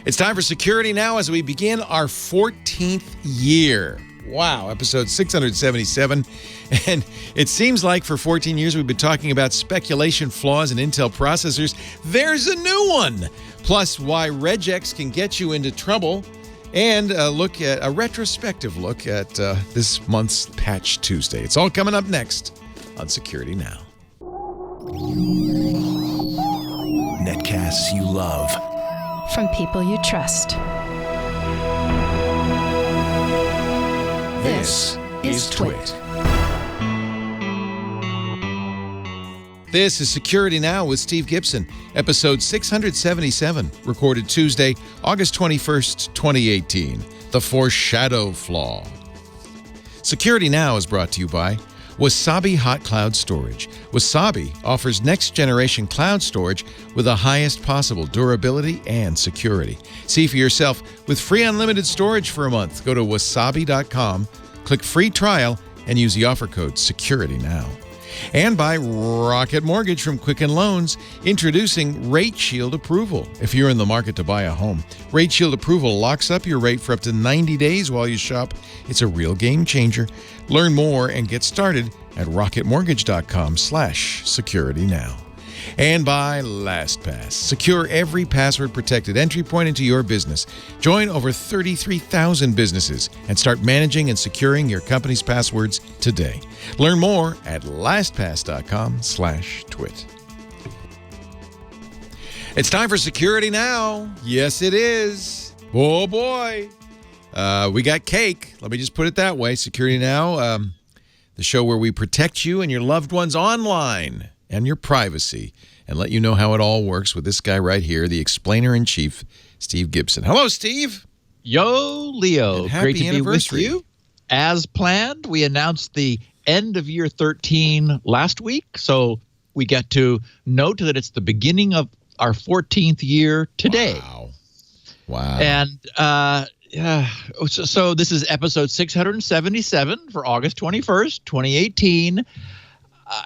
It's time for Security Now as we begin our 14th year. Wow, episode 677. And it seems like for 14 years we've been talking about speculation flaws in Intel processors. There's a new one. Plus, why Regex can get you into trouble. And a retrospective look at this month's Patch Tuesday. It's all coming up next on Security Now. Netcasts you love. From people you trust. This is Twit. This is Security Now with Steve Gibson, episode 677, recorded Tuesday, August 21st, 2018, the Foreshadow Flaw. Security Now is brought to you by Wasabi Hot Cloud Storage. Wasabi offers next-generation cloud storage with the highest possible durability and security. See for yourself with free unlimited storage for a month. Go to wasabi.com, click free trial, and use the offer code SecurityNow. And by Rocket Mortgage from Quicken Loans, introducing Rate Shield Approval. If you're in the market to buy a home, Rate Shield Approval locks up your rate for up to 90 days while you shop. It's a real game changer. Learn more and get started at rocketmortgage.com/securitynow. And by LastPass. Secure every password-protected entry point into your business. Join over 33,000 businesses and start managing and securing your company's passwords today. Learn more at lastpass.com/twit. It's time for Security Now. Yes, it is. Oh, boy. We got cake. Let me just put it that way. Security Now, the show where we protect you and your loved ones online and your privacy, and let you know how it all works with this guy right here, the explainer-in-chief, Steve Gibson. Hello, Steve. Yo, Leo. Happy Great to anniversary. be with you. As planned, we announced the end of year 13 last week, so we get to note that it's the beginning of our 14th year today. Wow. And so this is episode 677 for August 21st, 2018.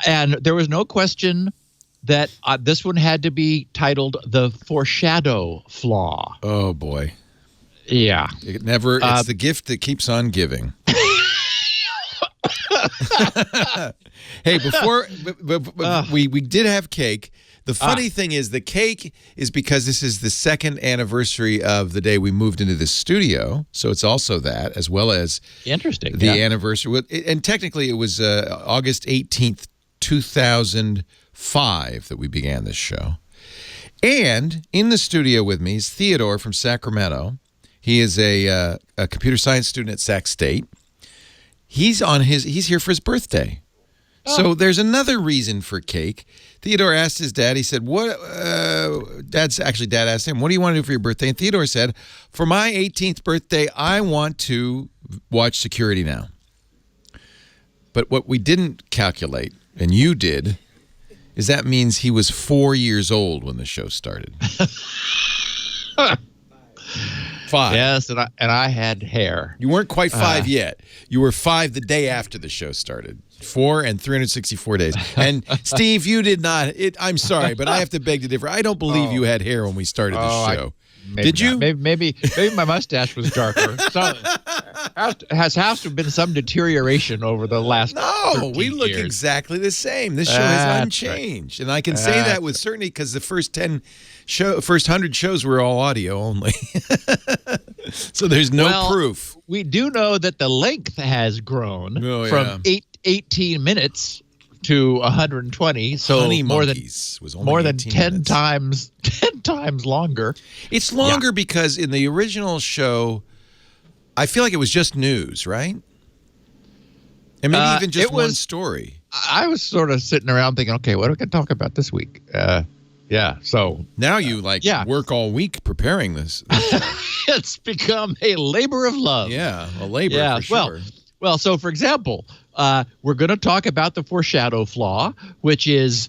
And there was no question that this one had to be titled The Foreshadow Flaw. Oh, boy. Yeah. It's the gift that keeps on giving. Hey, before we did have cake. The funny thing is the cake is because this is the second anniversary of the day we moved into the studio. So it's also that, as well as interesting the anniversary. And technically it was August 18th, 2005 that we began this show. And in the studio with me is Theodore from Sacramento. He is a computer science student at Sac State. He's here for his birthday. So there's another reason for cake. Theodore asked his dad, he said, Dad asked him, what do you want to do for your birthday? And Theodore said, for my 18th birthday, I want to watch Security Now. But what we didn't calculate, and you did, is that means he was 4 years old when the show started. 5. Yes, and I had hair. You weren't quite 5 yet. You were 5 the day after the show started. 4 and 364 days. And Steve, you did not. I'm sorry, but I have to beg to differ. I don't believe you had hair when we started the show. Did you? Maybe my mustache was darker. So has to have been some deteroration over the last. No, we look years. Exactly the same. This show is unchanged, and I can say that with certainty because the first 100 shows were all audio only. So there's no proof. We do know that the length has grown from 18 minutes to 120, so Honey more than Monkeys was only 10 times longer. It's longer because in the original show, I feel like it was just news, right? And maybe even just one story. I was sort of sitting around thinking, okay, what are we going to talk about this week? So now you work all week preparing this. It's become a labor of love. Yeah, a labor for sure. Well, so for example, we're going to talk about the Foreshadow Flaw, which is,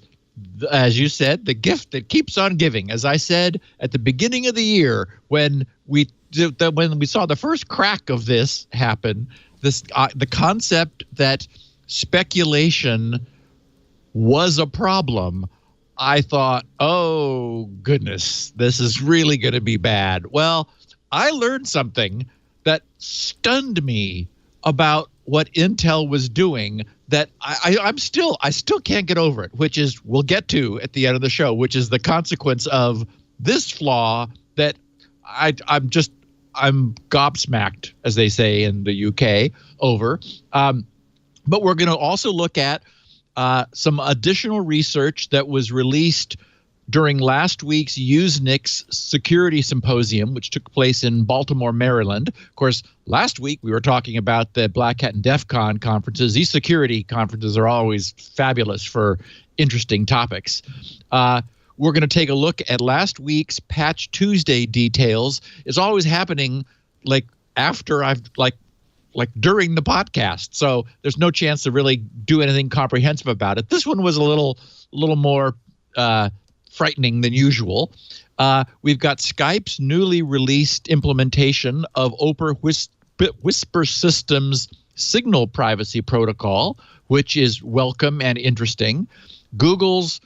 as you said, the gift that keeps on giving. As I said at the beginning of the year, when we saw the first crack of this happen, the concept that speculation was a problem I thought, oh, goodness, this is really going to be bad. Well, I learned something that stunned me about what Intel was doing that I still can't get over it, which is we'll get to at the end of the show, which is the consequence of this flaw that I'm gobsmacked, as they say in the UK, over. But we're going to also look at some additional research that was released during last week's USENIX Security Symposium, which took place in Baltimore, Maryland. Of course, last week we were talking about the Black Hat and DEF CON conferences. These security conferences are always fabulous for interesting topics. We're going to take a look at last week's Patch Tuesday details. It's always happening like after I've like during the podcast, so there's no chance to really do anything comprehensive about it. This one was a little more frightening than usual. We've got Skype's newly released implementation of Open Whisper Systems Signal Privacy Protocol, which is welcome and interesting. Google's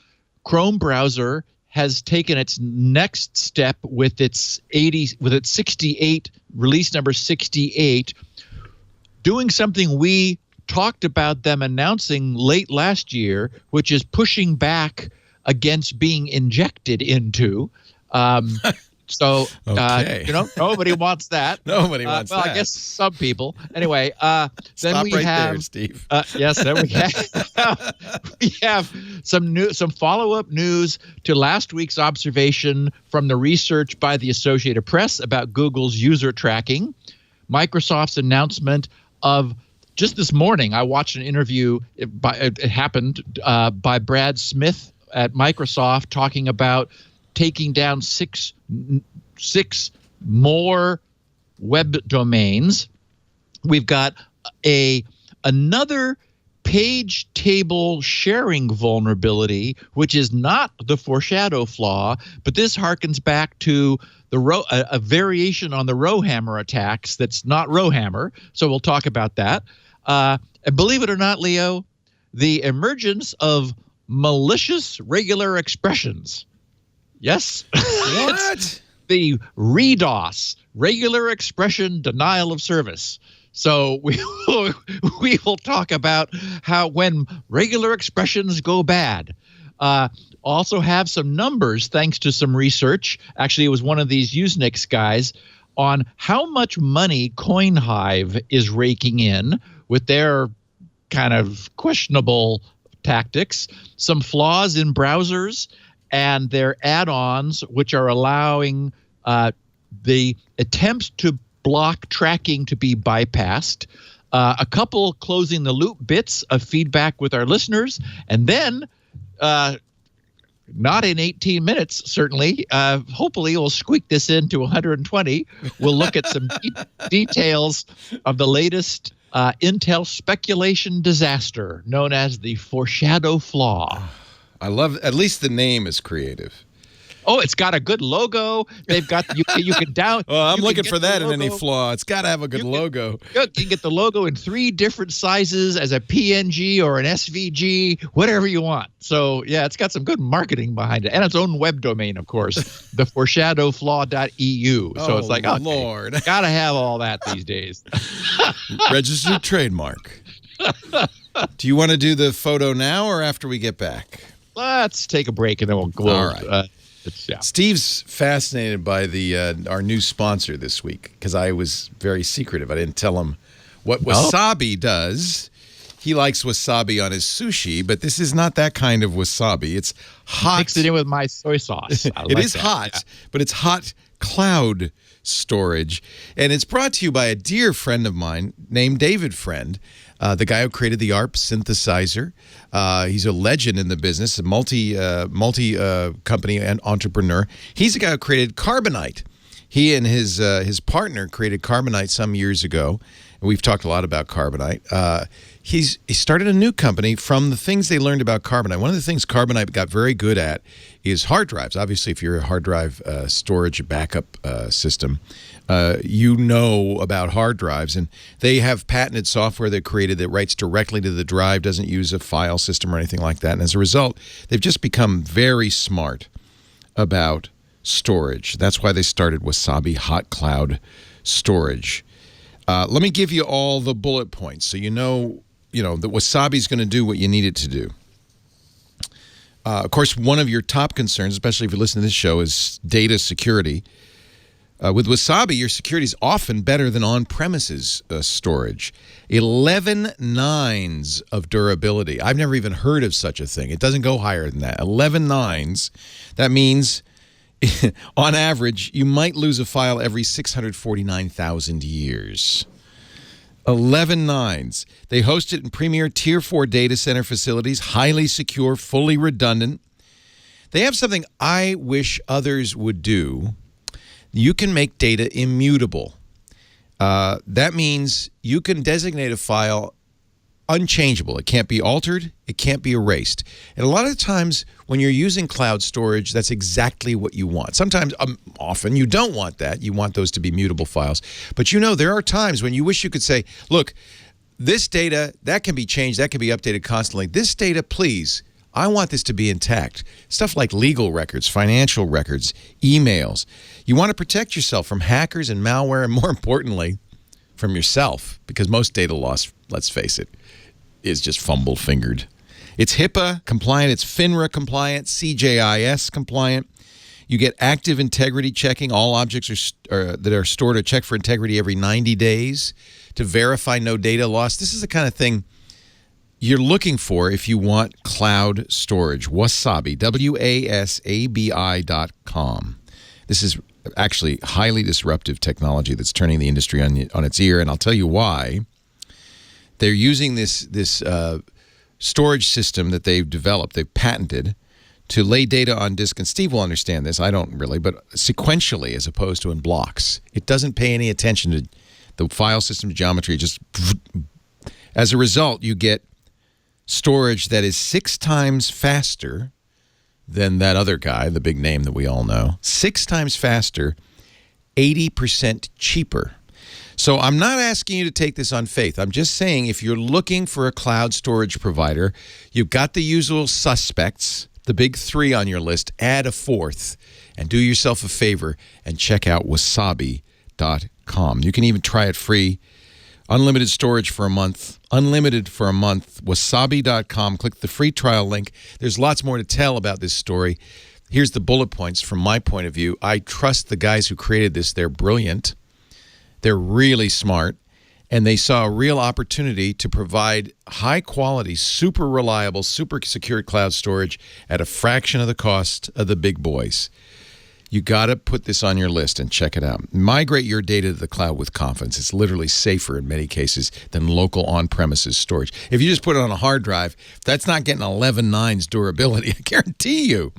Chrome browser has taken its next step with its 68 release number 68, doing something we talked about them announcing late last year, which is pushing back against being injected into. Okay. Nobody wants that. Nobody wants that. I guess some people. Anyway, then Stop we right have there, Steve. yes, then we have some follow-up news to last week's observation from the research by the Associated Press about Google's user tracking, Microsoft's announcement of just this morning. I watched an interview. It happened by Brad Smith at Microsoft talking about taking down six more web domains. We've got another page table sharing vulnerability, which is not the Foreshadow Flaw, but this harkens back to a variation on the Rowhammer attacks that's not Rowhammer. So we'll talk about that. And believe it or not, Leo, the emergence of malicious regular expressions. Yes. What? The REDOS, regular expression denial of service. So we will talk about how when regular expressions go bad. Also have some numbers thanks to some research. Actually, it was one of these USENIX guys on how much money CoinHive is raking in with their kind of questionable tactics, some flaws in browsers, and their add-ons, which are allowing the attempts to block tracking to be bypassed, a couple closing the loop bits of feedback with our listeners, and then not in 18 minutes, certainly. Hopefully, we'll squeak this into 120. We'll look at some details of the latest Intel speculation disaster known as the Foreshadow Flaw. I love, at least the name is creative. Oh, it's got a good logo. They've got you can down. Well, I'm looking for that in any flaw. It's got to have a good logo. You can get the logo in 3 different sizes as a PNG or an SVG, whatever you want. So, yeah, it's got some good marketing behind it. And its own web domain, of course, the foreshadowflaw.eu. So it's like, oh, Lord. Got to have all that these days. Registered trademark. Do you want to do the photo now or after we get back? Let's take a break and then we'll go. All right. Steve's fascinated by our new sponsor this week because I was very secretive. I didn't tell him what Wasabi does. He likes wasabi on his sushi, but this is not that kind of wasabi. It's hot. Mix it in with my soy sauce. It is hot, but it's hot cloud storage. And it's brought to you by a dear friend of mine named David Friend, the guy who created the ARP synthesizer. He's a legend in the business, a multi company and entrepreneur. He's the guy who created Carbonite. He and his partner created Carbonite some years ago. And we've talked a lot about Carbonite. He started a new company from the things they learned about Carbonite. One of the things Carbonite got very good at is hard drives. Obviously, if you're a hard drive storage backup system, you know about hard drives. And they have patented software they created that writes directly to the drive, doesn't use a file system or anything like that. And as a result, they've just become very smart about storage. That's why they started Wasabi Hot Cloud Storage. Let me give you all the bullet points so you know that Wasabi's going to do what you need it to do. Of course, one of your top concerns, especially if you listen to this show, is data security. With Wasabi, your security is often better than on-premises storage. 11 nines of durability. I've never even heard of such a thing. It doesn't go higher than that. 11 nines. That means, on average, you might lose a file every 649,000 years. 11 nines. They host it in premier Tier 4 data center facilities, highly secure, fully redundant. They have something I wish others would do. You can make data immutable. That means you can designate a file unchangeable. It can't be altered. It can't be erased. And a lot of times when you're using cloud storage, that's exactly what you want. Sometimes, often, you don't want that. You want those to be mutable files. But there are times when you wish you could say, look, this data, that can be changed, that can be updated constantly. This data, please, I want this to be intact. Stuff like legal records, financial records, emails. You want to protect yourself from hackers and malware, and more importantly, from yourself, because most data loss, let's face it, is just fumble-fingered. It's HIPAA compliant, it's FINRA compliant, CJIS compliant. You get active integrity checking. All objects that are stored are checked for integrity every 90 days to verify no data loss. This is the kind of thing you're looking for if you want cloud storage. Wasabi, WASABI.com. This is actually highly disruptive technology that's turning the industry on its ear, and I'll tell you why. They're using this storage system that they've developed, they've patented, to lay data on disk. And Steve will understand this. I don't really, but sequentially as opposed to in blocks. It doesn't pay any attention to the file system geometry. Just as a result, you get storage that is 6 times faster than that other guy, the big name that we all know. 6 times faster, 80% cheaper. So I'm not asking you to take this on faith. I'm just saying if you're looking for a cloud storage provider, you've got the usual suspects, the big 3 on your list. Add a 4th and do yourself a favor and check out wasabi.com. You can even try it free. Unlimited storage for a month. Unlimited for a month. Wasabi.com. Click the free trial link. There's lots more to tell about this story. Here's the bullet points from my point of view. I trust the guys who created this. They're brilliant. They're really smart. And they saw a real opportunity to provide high-quality, super reliable, super secure cloud storage at a fraction of the cost of the big boys. You got to put this on your list and check it out. Migrate your data to the cloud with confidence. It's literally safer in many cases than local on-premises storage. If you just put it on a hard drive, that's not getting 11 nines durability. I guarantee you.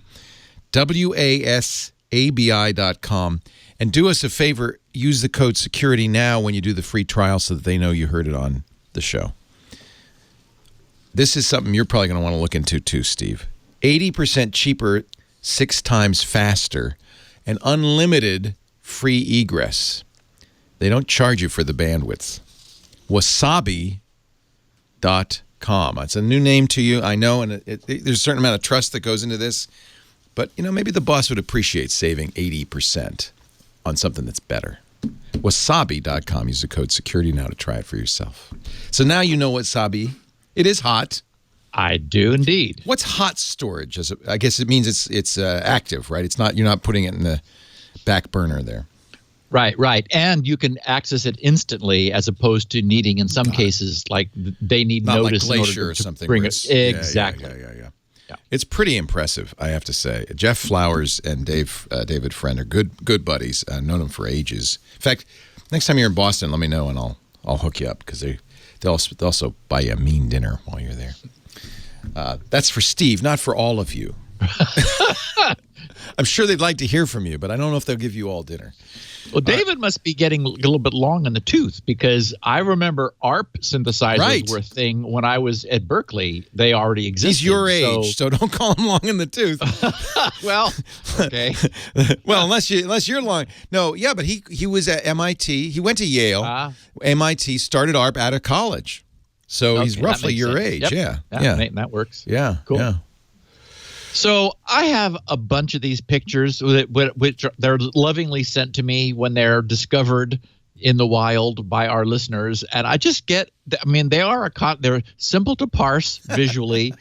WASABI.com. And do us a favor, use the code SECURITY now when you do the free trial so that they know you heard it on the show. This is something you're probably going to want to look into too, Steve. 80% cheaper, 6 times faster, and unlimited free egress. They don't charge you for the bandwidth. Wasabi.com. It's a new name to you, I know, and there's a certain amount of trust that goes into this. But, maybe the boss would appreciate saving 80% on something that's better. Wasabi.com. Use the code SECURITY now to try it for yourself. So now you know Wasabi. It is hot. I do indeed. What's hot storage? I guess it means it's active, right? It's not, you're not putting it in the back burner there. Right. And you can access it instantly as opposed to needing, in some cases, like they need not notice like in Glacier order or to something. bring it. Exactly. Yeah. It's pretty impressive, I have to say. Jeff Flowers and David Friend are good buddies. I've known them for ages. In fact, next time you're in Boston, let me know and I'll hook you up because they'll also buy you a mean dinner while you're there. That's for Steve, not for all of you. I'm sure they'd like to hear from you, but I don't know if they'll give you all dinner. Well, David must be getting a little bit long in the tooth, because I remember ARP synthesizers were a thing when I was at Berkeley. They already existed. He's your age, so don't call him long in the tooth. Well, okay. Well, unless you're long. No, yeah, but he was at MIT. He went to Yale. MIT, started ARP out of college. So he's roughly your age. Yep. Yeah. That works. Yeah. Cool. Yeah. So I have a bunch of these pictures which they're lovingly sent to me when they're discovered in the wild by our listeners, and I just get. I mean, they're simple to parse visually,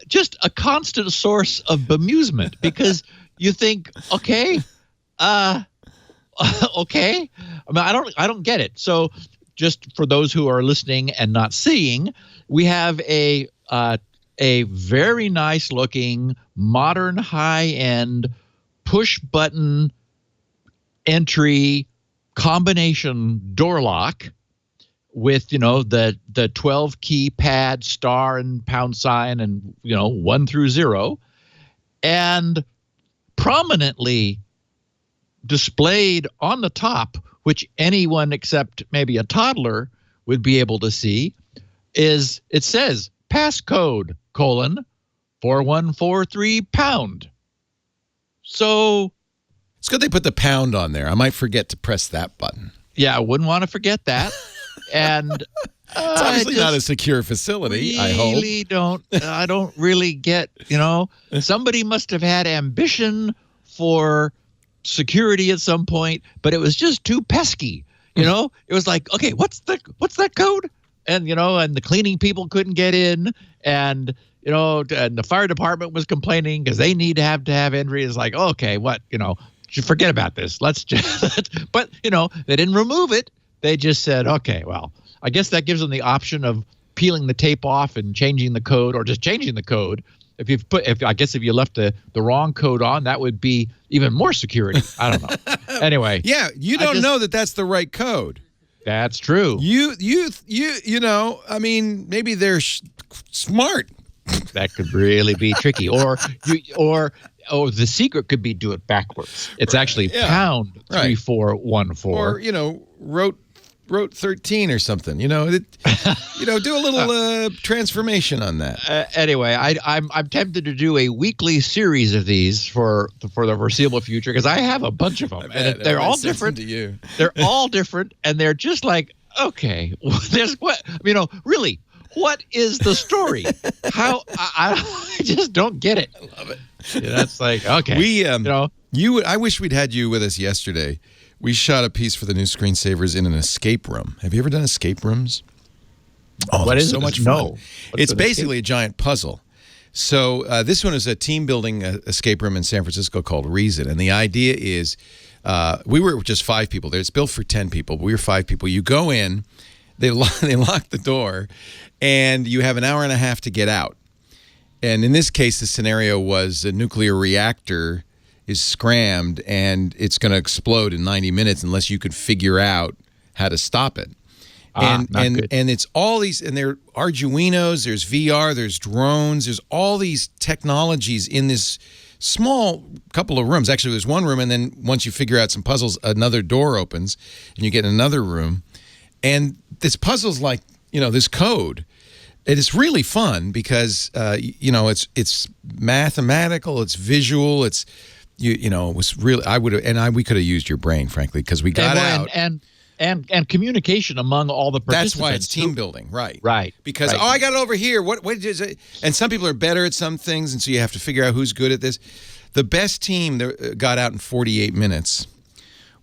just a constant source of bemusement, because you think, okay. Okay. I mean, I don't get it. So just for those who are listening and not seeing, we have a very nice looking modern high-end push button entry combination door lock with, the 12 key pad, star and pound sign, and 1 through 0, and prominently displayed on the top, which anyone except maybe a toddler would be able to see, is it says passcode : 4143 pound. So it's good they put the pound on there. I might forget to press that button. Yeah, I wouldn't want to forget that. And it's obviously not a secure facility, I hope. I don't really get, somebody must have had ambition for security at some point, but it was just too pesky. It was like, okay, what's that code? And and the cleaning people couldn't get in, and and the fire department was complaining because they need to have entry. It's like, okay, what, forget about this. Let's just, but they didn't remove it. They just said, okay, well, I guess that gives them the option of peeling the tape off and changing the code, or just changing the code. If you left the wrong code on, that would be even more security. I don't know. Anyway. Yeah, you don't know that that's the right code. That's true. I mean, maybe they're smart. That could really be tricky. Or the secret could be do it backwards. It's actually pound 3414. Or wrote 13 or something. Do a little transformation on that. Anyway, I'm tempted to do a weekly series of these for the foreseeable future, because I have a bunch of them, and they're all different. They're all different, and they're just like, okay, there's really, what is the story? How I just don't get it. I love it. That's like, okay, I wish we'd had you with us yesterday. We shot a piece for the new screensavers in an escape room. Have you ever done escape rooms? Oh, what is so it? much fun. No. It's basically a giant puzzle. So this one is a team-building escape room in San Francisco called Reason. And the idea is we were just 5 people there. It's built for 10 people, but we were 5 people. You go in, they lock the door, and you have an hour and a half to get out. And in this case, the scenario was a nuclear reactor is scrammed, and it's going to explode in 90 minutes unless you could figure out how to stop it. And it's all these, and there are Arduinos, there's VR, there's drones, there's all these technologies in this small couple of rooms. Actually, there's one room, and then once you figure out some puzzles, another door opens, and you get another room. And this puzzle's like, this code. It is really fun because, it's mathematical, it's visual, it's, it was really, we could have used your brain, frankly, because we got out. And communication among all the participants. That's why it's team building, right? Right. Because, I got it over here. What is it? And some people are better at some things, and so you have to figure out who's good at this. The best team got out in 48 minutes.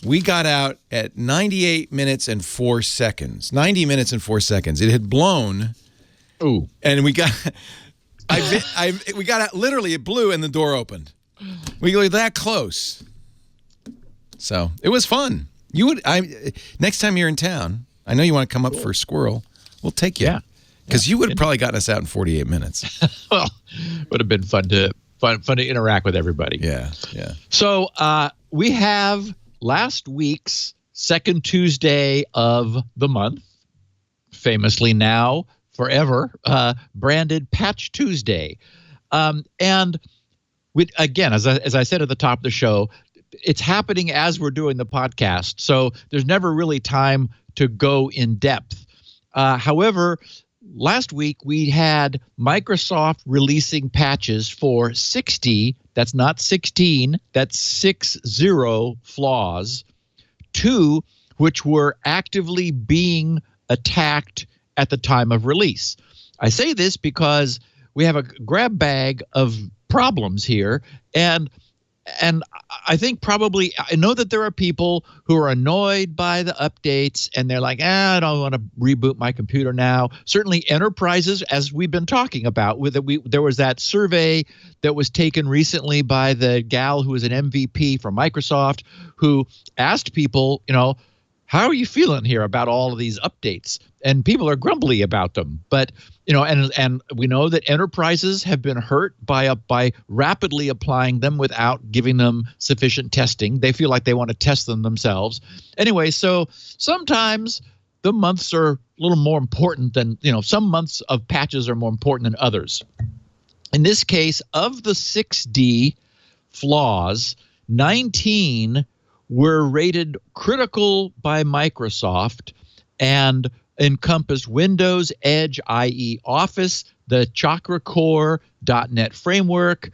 We got out at 98 minutes and 4 seconds. 90 minutes and 4 seconds. It had blown. Ooh. And we got we got out, literally, it blew and the door opened. We were that close. So it was fun. Next time you're in town, I know you want to come up for a squirrel. We'll take you. Yeah. Because you would have probably gotten us out in 48 minutes. Well, would have been fun to interact with everybody. Yeah. So we have last week's second Tuesday of the month, famously now forever branded Patch Tuesday. And again, as I said at the top of the show, it's happening as we're doing the podcast, so there's never really time to go in depth. However, last week we had Microsoft releasing patches for 60, that's not 16, that's 60 flaws, 2 which were actively being attacked at the time of release. I say this because we have a grab bag of problems here, and I think probably, I know that there are people who are annoyed by the updates and they're like, I don't want to reboot my computer now. Certainly enterprises, as we've been talking about, there was that survey that was taken recently by the gal who was an MVP for Microsoft, who asked people, how are you feeling here about all of these updates? And people are grumbly about them. But, and we know that enterprises have been hurt by rapidly applying them without giving them sufficient testing. They feel like they want to test them themselves. Anyway, so sometimes the months are a little more important than, some months of patches are more important than others. In this case, of the 6D flaws, 19 were rated critical by Microsoft and encompassed Windows, Edge, i.e. Office, the Chakra Core, .NET Framework,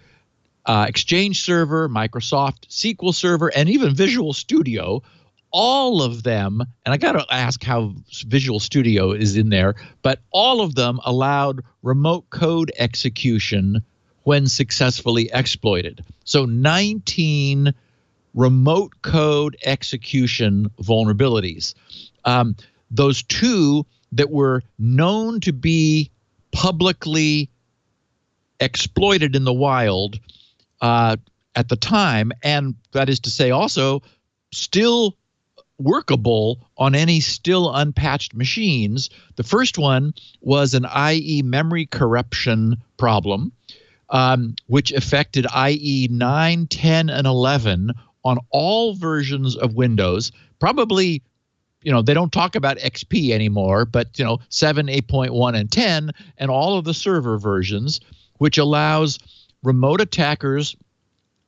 Exchange Server, Microsoft SQL Server, and even Visual Studio. All of them, and I got to ask how Visual Studio is in there, but all of them allowed remote code execution when successfully exploited. So 19 remote code execution vulnerabilities. Those 2 that were known to be publicly exploited in the wild at the time, and that is to say also still workable on any still unpatched machines. The first one was an IE memory corruption problem, which affected IE 9, 10, and 11 on all versions of Windows. Probably, they don't talk about XP anymore, but 7, 8.1, and 10, and all of the server versions, which allows remote attackers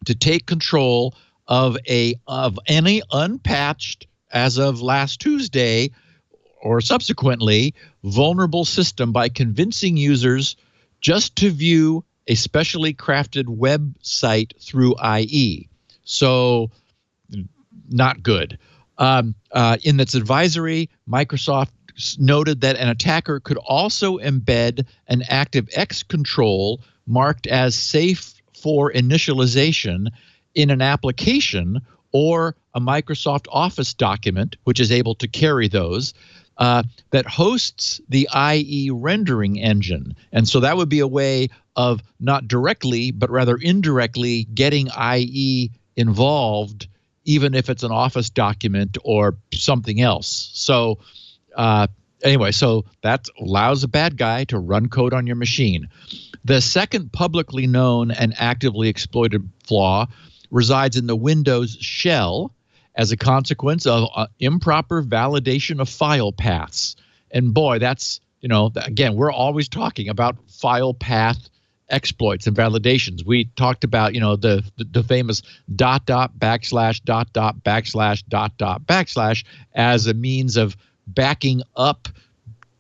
to take control of any unpatched, as of last Tuesday or subsequently, vulnerable system by convincing users just to view a specially crafted website through IE. So, not good. In its advisory, Microsoft noted that an attacker could also embed an ActiveX control marked as safe for initialization in an application or a Microsoft Office document, which is able to carry those, that hosts the IE rendering engine. And so that would be a way of not directly, but rather indirectly getting IE involved, even if it's an Office document or something else. So anyway, so that allows a bad guy to run code on your machine. The second publicly known and actively exploited flaw resides in the Windows shell as a consequence of improper validation of file paths. And boy, that's, again, we're always talking about file path exploits and validations. We talked about, the famous ... // as a means of backing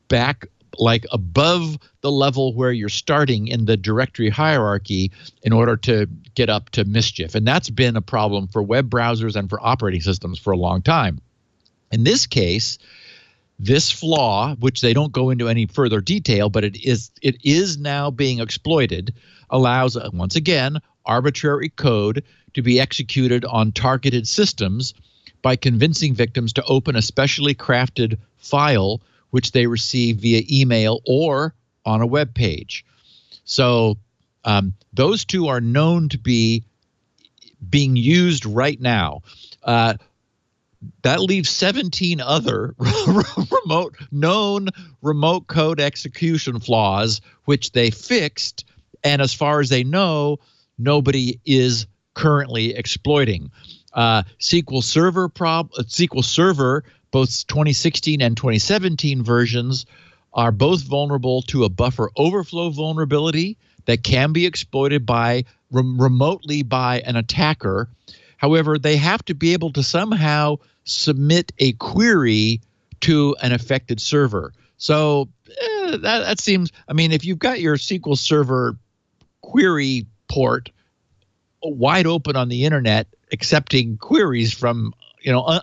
back like above the level where you're starting in the directory hierarchy in order to get up to mischief. And that's been a problem for web browsers and for operating systems for a long time. In this case, this flaw, which they don't go into any further detail, but it is now being exploited, allows, once again, arbitrary code to be executed on targeted systems by convincing victims to open a specially crafted file which they receive via email or on a web page. So those 2 are known to be being used right now. That leaves 17 other known remote code execution flaws, which they fixed, and as far as they know, nobody is currently exploiting. SQL Server, both 2016 and 2017 versions, are both vulnerable to a buffer overflow vulnerability that can be exploited by remotely by an attacker. However, they have to be able to somehow submit a query to an affected server. So that seems, I mean, if you've got your SQL Server query port wide open on the internet, accepting queries from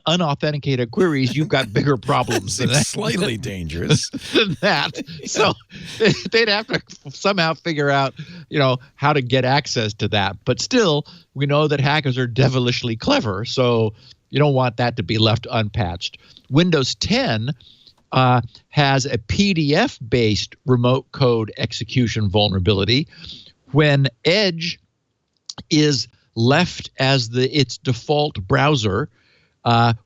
unauthenticated queries, you've got bigger problems than that. Slightly dangerous than that. So they'd have to somehow figure out, how to get access to that. But still, we know that hackers are devilishly clever, so you don't want that to be left unpatched. Windows 10 has a PDF-based remote code execution vulnerability. When Edge is left as its default browser,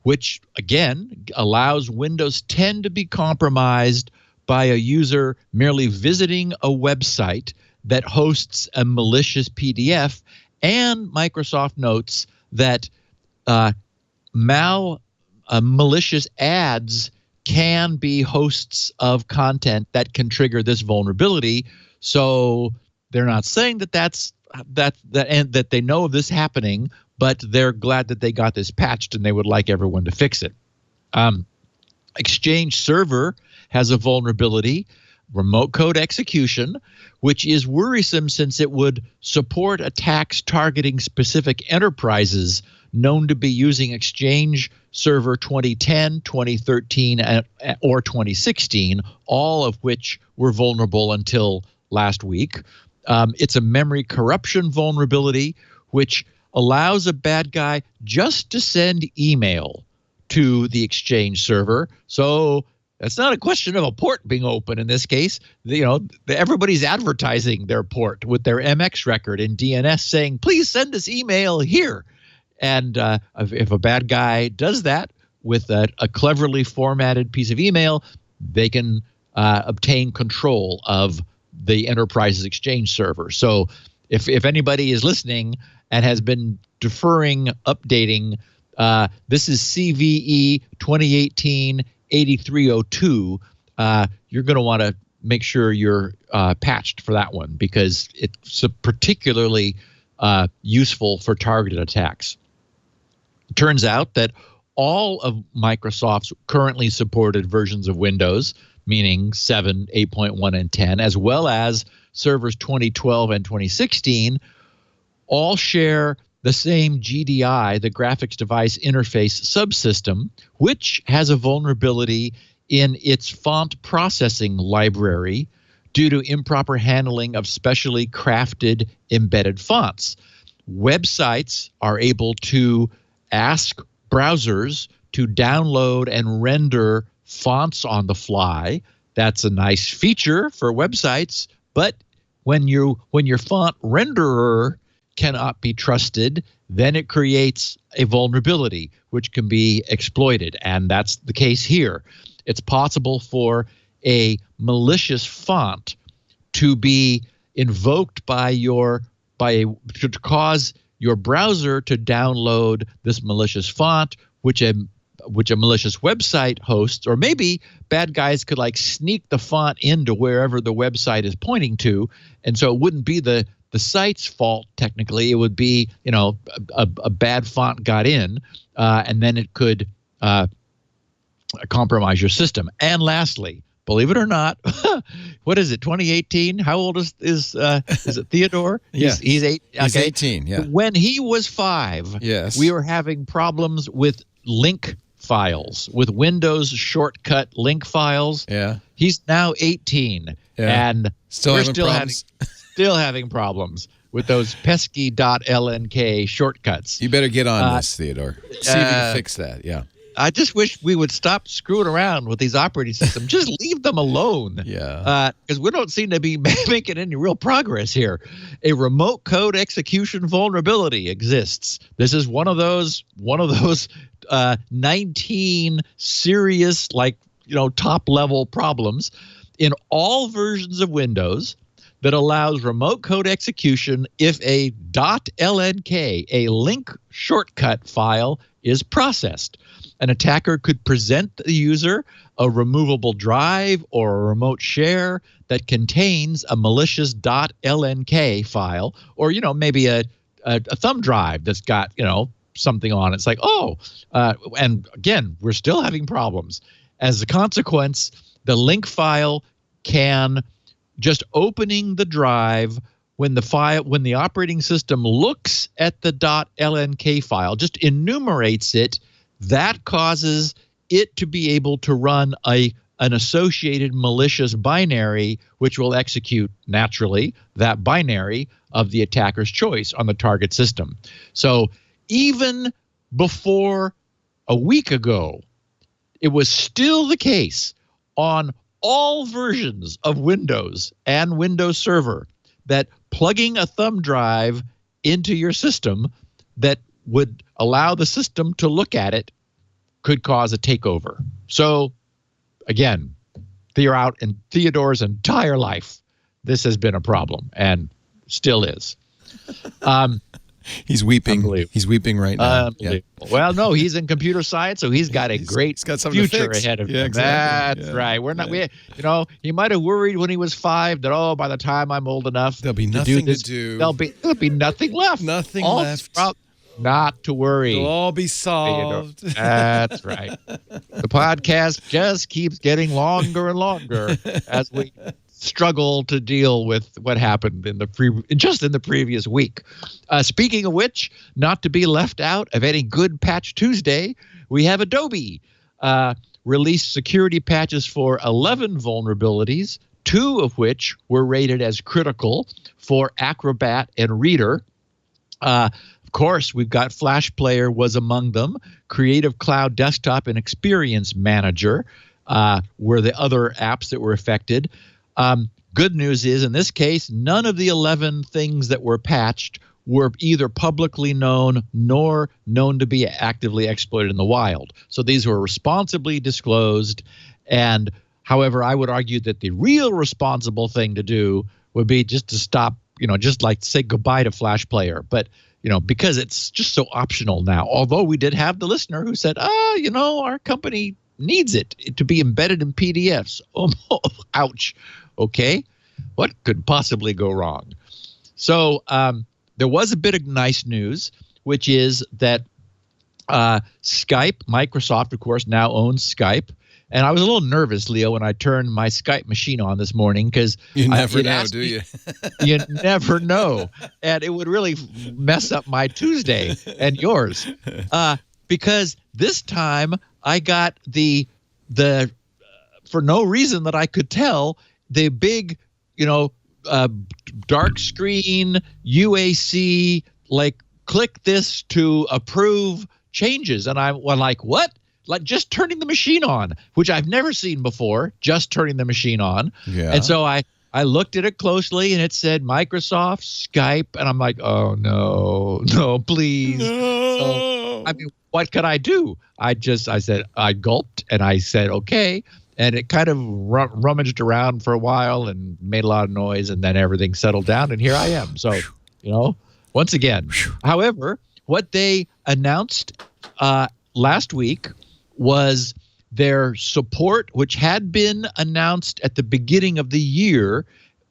which, again, allows Windows 10 to be compromised by a user merely visiting a website that hosts a malicious PDF, and Microsoft notes that malicious ads can be hosts of content that can trigger this vulnerability. So they're not saying that that they know of this happening, but they're glad that they got this patched, and they would like everyone to fix it. Exchange Server has a vulnerability, remote code execution, which is worrisome since it would support attacks targeting specific enterprises known to be using Exchange Server 2010, 2013, or 2016, all of which were vulnerable until last week. It's a memory corruption vulnerability, which allows a bad guy just to send email to the Exchange server. So that's not a question of a port being open in this case. Everybody's advertising their port with their MX record and DNS saying, please send this email here. And if a bad guy does that with a cleverly formatted piece of email, they can obtain control of the enterprise's Exchange server. So if anybody is listening and has been deferring updating, this is CVE 2018-8302. You're going to want to make sure you're patched for that one, because it's particularly useful for targeted attacks. It turns out that all of Microsoft's currently supported versions of Windows, meaning 7, 8.1, and 10, as well as servers 2012 and 2016, all share the same GDI, the graphics device interface subsystem, which has a vulnerability in its font processing library due to improper handling of specially crafted embedded fonts. Websites are able to ask browsers to download and render fonts on the fly. That's a nice feature for websites, but when your font renderer cannot be trusted, then it creates a vulnerability which can be exploited, and that's the case here. It's possible for a malicious font to be invoked to cause your browser to download this malicious font, which a malicious website hosts, or maybe bad guys could sneak the font into wherever the website is pointing to, and so it wouldn't be the site's fault technically. It would be a bad font got in, and then it could compromise your system. And lastly, believe it or not, what is it? 2018? How old is it Theodore? Yeah, he's 8. Okay. He's 18. Yeah. When he was 5, yes, we were having problems with link files, with Windows shortcut link files. Yeah. He's now 18, and we're still having problems with those pesky .lnk shortcuts. You better get on this, Theodore. See if you can fix that. Yeah. I just wish we would stop screwing around with these operating systems. Just leave them alone. Yeah. Because we don't seem to be making any real progress here. A remote code execution vulnerability exists. This is one of those 19 serious, top level problems in all versions of Windows. that allows remote code execution if a .lnk, a link shortcut file, is processed. An attacker could present the user a removable drive or a remote share that contains a malicious .lnk file, or maybe a thumb drive that's got something on it. It's like, and again, we're still having problems. As a consequence, the link file can, just opening the drive, when the operating system looks at the .lnk file, just enumerates it, that causes it to be able to run an associated malicious binary, which will execute naturally that binary of the attacker's choice on the target system. So even before a week ago, it was still the case on all versions of Windows and Windows Server that plugging a thumb drive into your system that would allow the system to look at it could cause a takeover. So again, throughout in Theodore's entire life, this has been a problem and still is. He's weeping. He's weeping right now. Yeah. Well, no, he's in computer science, so he's got a great future ahead of him. Exactly. That's right. We're not. He might have worried when he was 5 that by the time I'm old enough, there'll be nothing to do. There'll be nothing left. Nothing left. Not to worry. It'll all be solved. That's right. The podcast just keeps getting longer and longer as we struggle to deal with what happened in the previous week. Speaking of which, not to be left out of any good Patch Tuesday, we have Adobe released security patches for 11 vulnerabilities, 2 of which were rated as critical for Acrobat and Reader. Of course, we've got Flash Player was among them. Creative Cloud Desktop and Experience Manager were the other apps that were affected. Good news is, in this case, none of the 11 things that were patched were either publicly known nor known to be actively exploited in the wild. So these were responsibly disclosed. And however, I would argue that the real responsible thing to do would be just to stop, just like say goodbye to Flash Player. But because it's just so optional now. Although we did have the listener who said, our company needs it to be embedded in PDFs. Oh, ouch. Okay. What could possibly go wrong? So there was a bit of nice news, which is that Skype, Microsoft, of course, now owns Skype. And I was a little nervous, Leo, when I turned my Skype machine on this morning because you never know, do you? You never know, and it would really mess up my Tuesday and yours, because this time I got the for no reason that I could tell, the big dark screen UAC click this to approve changes, and I'm like, what? Like just turning the machine on, which I've never seen before, just turning the machine on. Yeah. And so I looked at it closely and it said Microsoft, Skype. And I'm like, oh, no, please. No. So, what could I do? I gulped and I said, okay. And it kind of rummaged around for a while and made a lot of noise. And then everything settled down. And here I am. So, once again, however, what they announced last week was their support, which had been announced at the beginning of the year.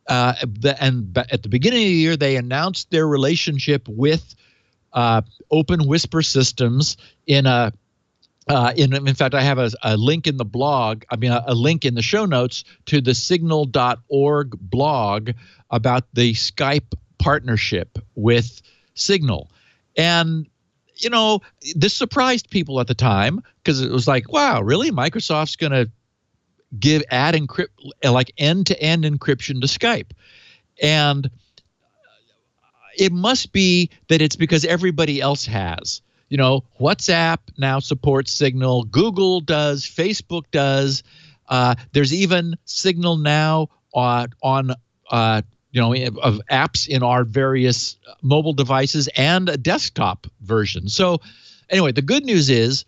And at the beginning of the year, they announced their relationship with Open Whisper Systems in fact, I have a link in the blog, a link in the show notes to the signal.org blog about the Skype partnership with Signal. And this surprised people at the time because it was like, wow, really? Microsoft's going to add end-to-end encryption to Skype. And it must be that it's because everybody else has. WhatsApp now supports Signal. Google does. Facebook does. There's even Signal now on of apps in our various mobile devices and a desktop version. So anyway, the good news is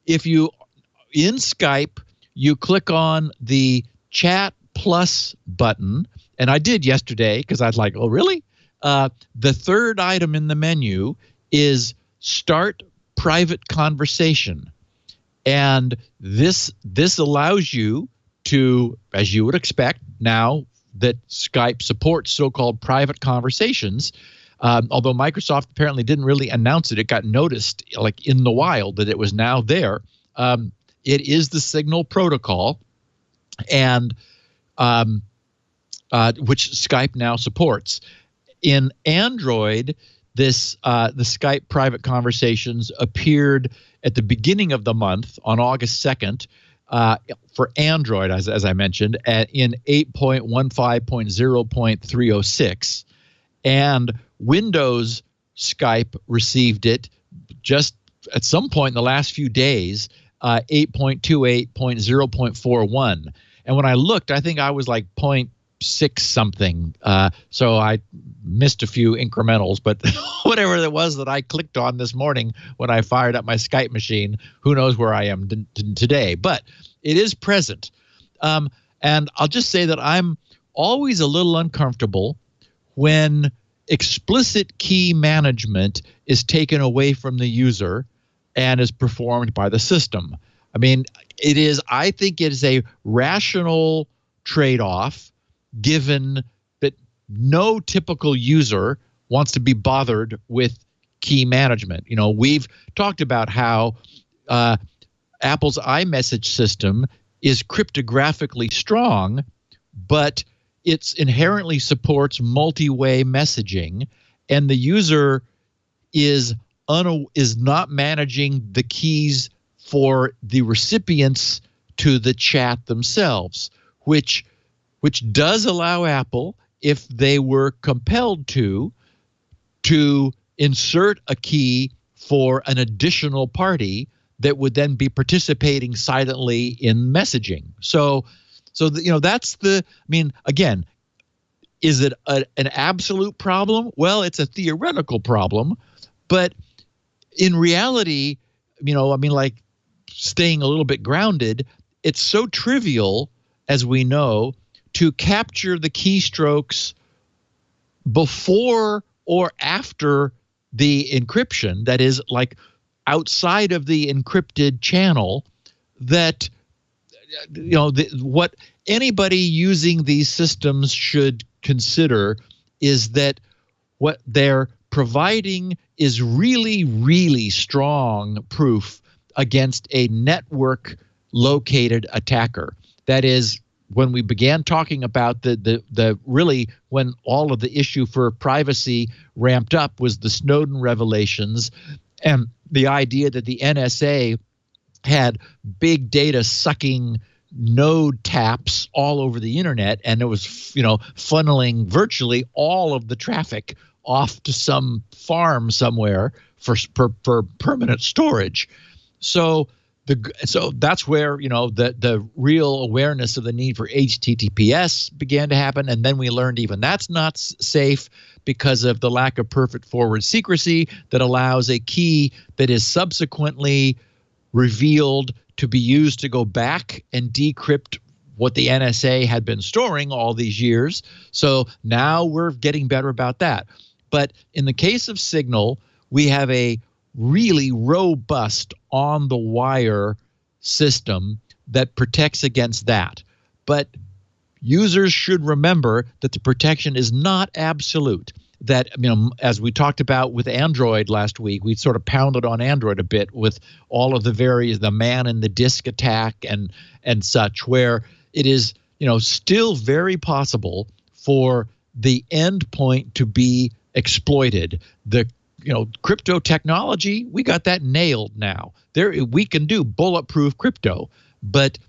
if you in Skype, you click on the Chat Plus button and I did yesterday because I was like, oh, really? The third item in the menu is start private conversation. And this allows you to, as you would expect now that Skype supports so-called private conversations, although Microsoft apparently didn't really announce it, it got noticed like in the wild that it was now there. It is the Signal protocol, and which Skype now supports. In Android, the Skype private conversations appeared at the beginning of the month on August 2nd for Android, as I mentioned, in 8.15.0.306. And Windows Skype received it just at some point in the last few days, 8.28.0.41. And when I looked, I think I was like 0.6 something. So I missed a few incrementals, but whatever it was that I clicked on this morning when I fired up my Skype machine, who knows where I am today. But it is present. And I'll just say that I'm always a little uncomfortable when explicit key management is taken away from the user and is performed by the system. I mean, I think it is a rational trade-off, given that no typical user wants to be bothered with key management. You know, we've talked about how Apple's iMessage system is cryptographically strong, but it inherently supports multi-way messaging, and the user is not managing the keys for the recipients to the chat themselves, which does allow Apple, if they were compelled to insert a key for an additional party that would then be participating silently in messaging. So that's I mean, again, is it an absolute problem? Well, it's a theoretical problem, but in reality, I mean, like, staying a little bit grounded, it's so trivial, as we know, to capture the keystrokes before or after the encryption, that is, like, outside of the encrypted channel, that what anybody using these systems should consider is that what they're providing is really, really strong proof against a network located attacker. That is, when we began talking about the really, when all of the issue for privacy ramped up, was the Snowden revelations and the idea that the NSA had big data sucking node taps all over the internet, and it was funneling virtually all of the traffic off to some farm somewhere for permanent storage. So that's where the real awareness of the need for HTTPS began to happen, and then we learned even that's not safe because of the lack of perfect forward secrecy that allows a key that is subsequently revealed to be used to go back and decrypt what the NSA had been storing all these years. So now we're getting better about that. But in the case of Signal, we have a really robust on-the-wire system that protects against that. But users should remember that the protection is not absolute. That, as we talked about with Android last week, we sort of pounded on Android a bit with all of the man in the disk attack and such, where it is, still very possible for the endpoint to be exploited. The crypto technology, we got that nailed now. We can do bulletproof crypto, but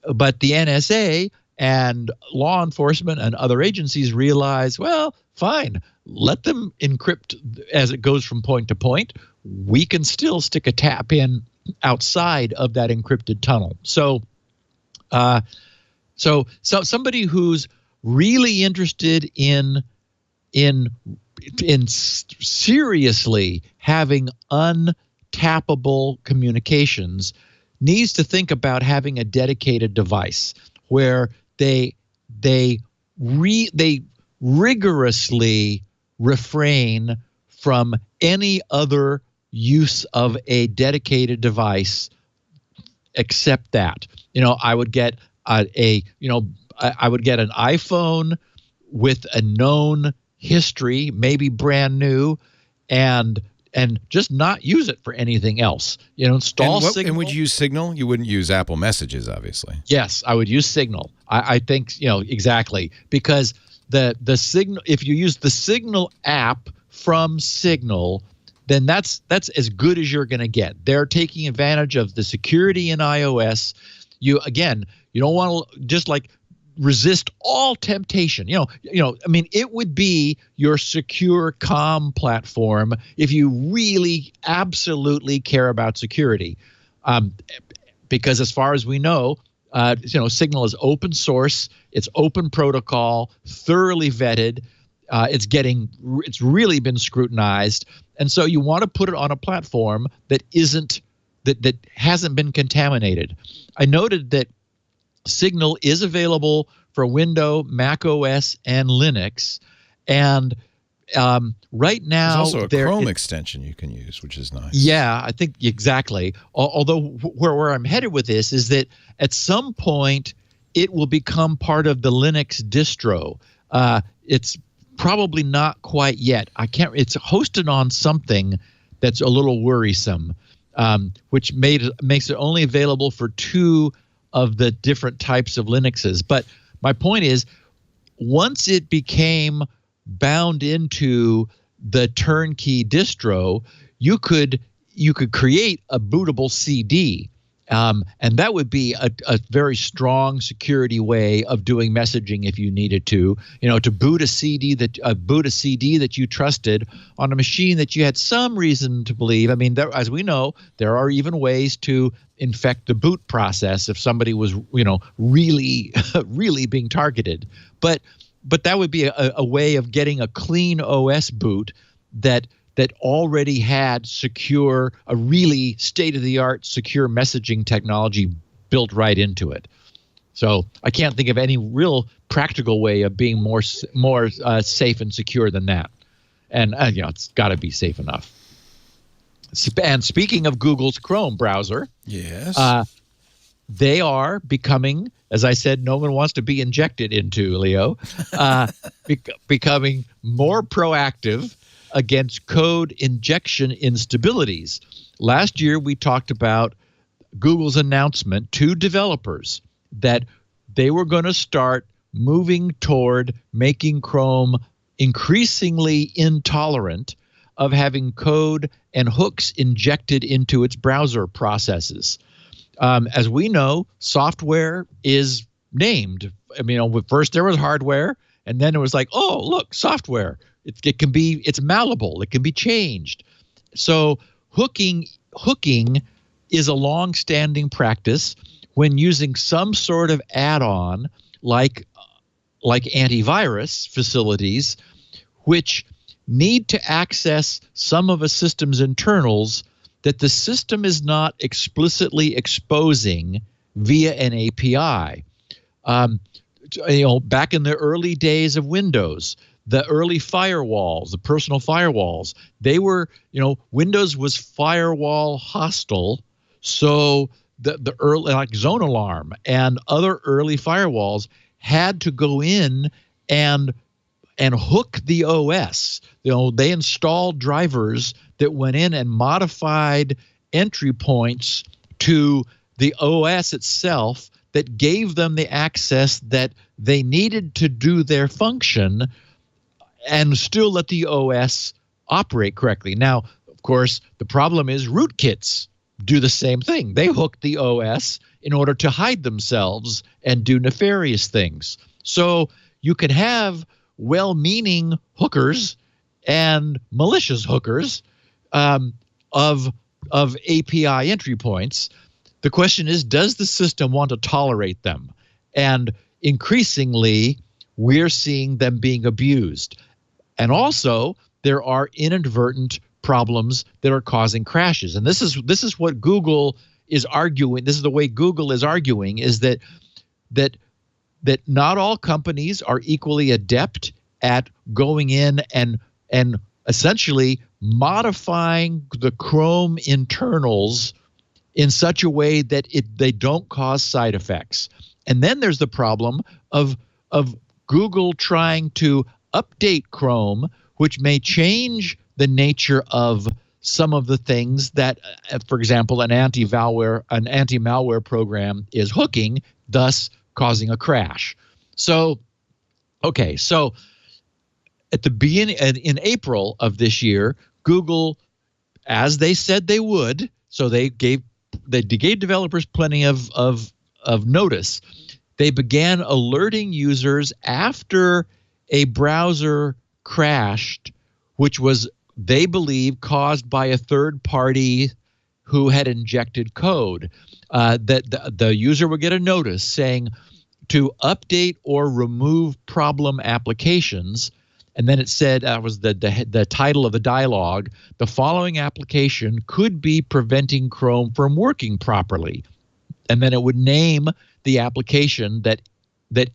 the NSA and law enforcement and other agencies realize, well, fine, let them encrypt as it goes from point to point. We can still stick a tap in outside of that encrypted tunnel. So somebody who's really interested in seriously having untappable communications needs to think about having a dedicated device where they they rigorously refrain from any other use of a dedicated device except that. I would get I would get an iPhone with a known history, maybe brand new, and just not use it for anything else. Install Signal. And would you use Signal? You wouldn't use Apple Messages, obviously. Yes, I would use Signal. I think exactly, because the Signal, if you use the Signal app from Signal, then that's as good as you're going to get. They're taking advantage of the security in iOS. You don't want to just resist all temptation. It would be your secure comm platform if you really absolutely care about security. Because as far as we know, Signal is open source, it's open protocol, thoroughly vetted. It's really been scrutinized, and so you want to put it on a platform that hasn't been contaminated. I noted that Signal is available for Windows, Mac OS, and Linux, and right now there's also a Chrome extension you can use, which is nice. Yeah, I think exactly. Although where I'm headed with this is that at some point it will become part of the Linux distro. It's probably not quite yet. It's hosted on something that's a little worrisome, which makes it only available for 2 of the different types of Linuxes. But my point is, once it became bound into the turnkey distro, you could create a bootable CD. And that would be a very strong security way of doing messaging if you needed to boot a CD that you trusted on a machine that you had some reason to believe. As we know, there are even ways to infect the boot process if somebody was, really, really being targeted. But that would be a way of getting a clean OS boot that already had a really state-of-the-art secure messaging technology built right into it. So I can't think of any real practical way of being more safe and secure than that. And it's got to be safe enough. And speaking of Google's Chrome browser, yes, they are becoming, as I said, no one wants to be injected into, Leo, becoming more proactive against code injection instabilities. Last year, we talked about Google's announcement to developers that they were going to start moving toward making Chrome increasingly intolerant of having code and hooks injected into its browser processes. As we know, software is named. First there was hardware, and then it was like, oh, look, software. It's malleable. It can be changed. So hooking is a long-standing practice when using some sort of add-on like antivirus facilities, which need to access some of a system's internals that the system is not explicitly exposing via an API. Back in the early days of Windows, the early firewalls, the personal firewalls, they were, Windows was firewall hostile. So the early, like Zone Alarm and other early firewalls, had to go in and hook the OS. They installed drivers that went in and modified entry points to the OS itself that gave them the access that they needed to do their function and still let the OS operate correctly. Now, of course, the problem is rootkits do the same thing. They hook the OS in order to hide themselves and do nefarious things. So you can have well-meaning hookers and malicious hookers of API entry points. The question is, does the system want to tolerate them? And increasingly, we're seeing them being abused. And also, there are inadvertent problems that are causing crashes. And this is what Google is arguing. This is the way Google is arguing, is that that not all companies are equally adept at going in and essentially modifying the Chrome internals in such a way that they don't cause side effects. And then there's the problem of Google trying to update Chrome, which may change the nature of some of the things that, for example, an anti-malware program is hooking, thus causing a crash. So at the beginning, in April of this year, Google, as they said they would, so they gave developers plenty of notice. They began alerting users after a browser crashed, which was, they believe, caused by a third party who had injected code. That the user would get a notice saying to update or remove problem applications. And then it said, that was the title of the dialogue, the following application could be preventing Chrome from working properly. And then it would name the application that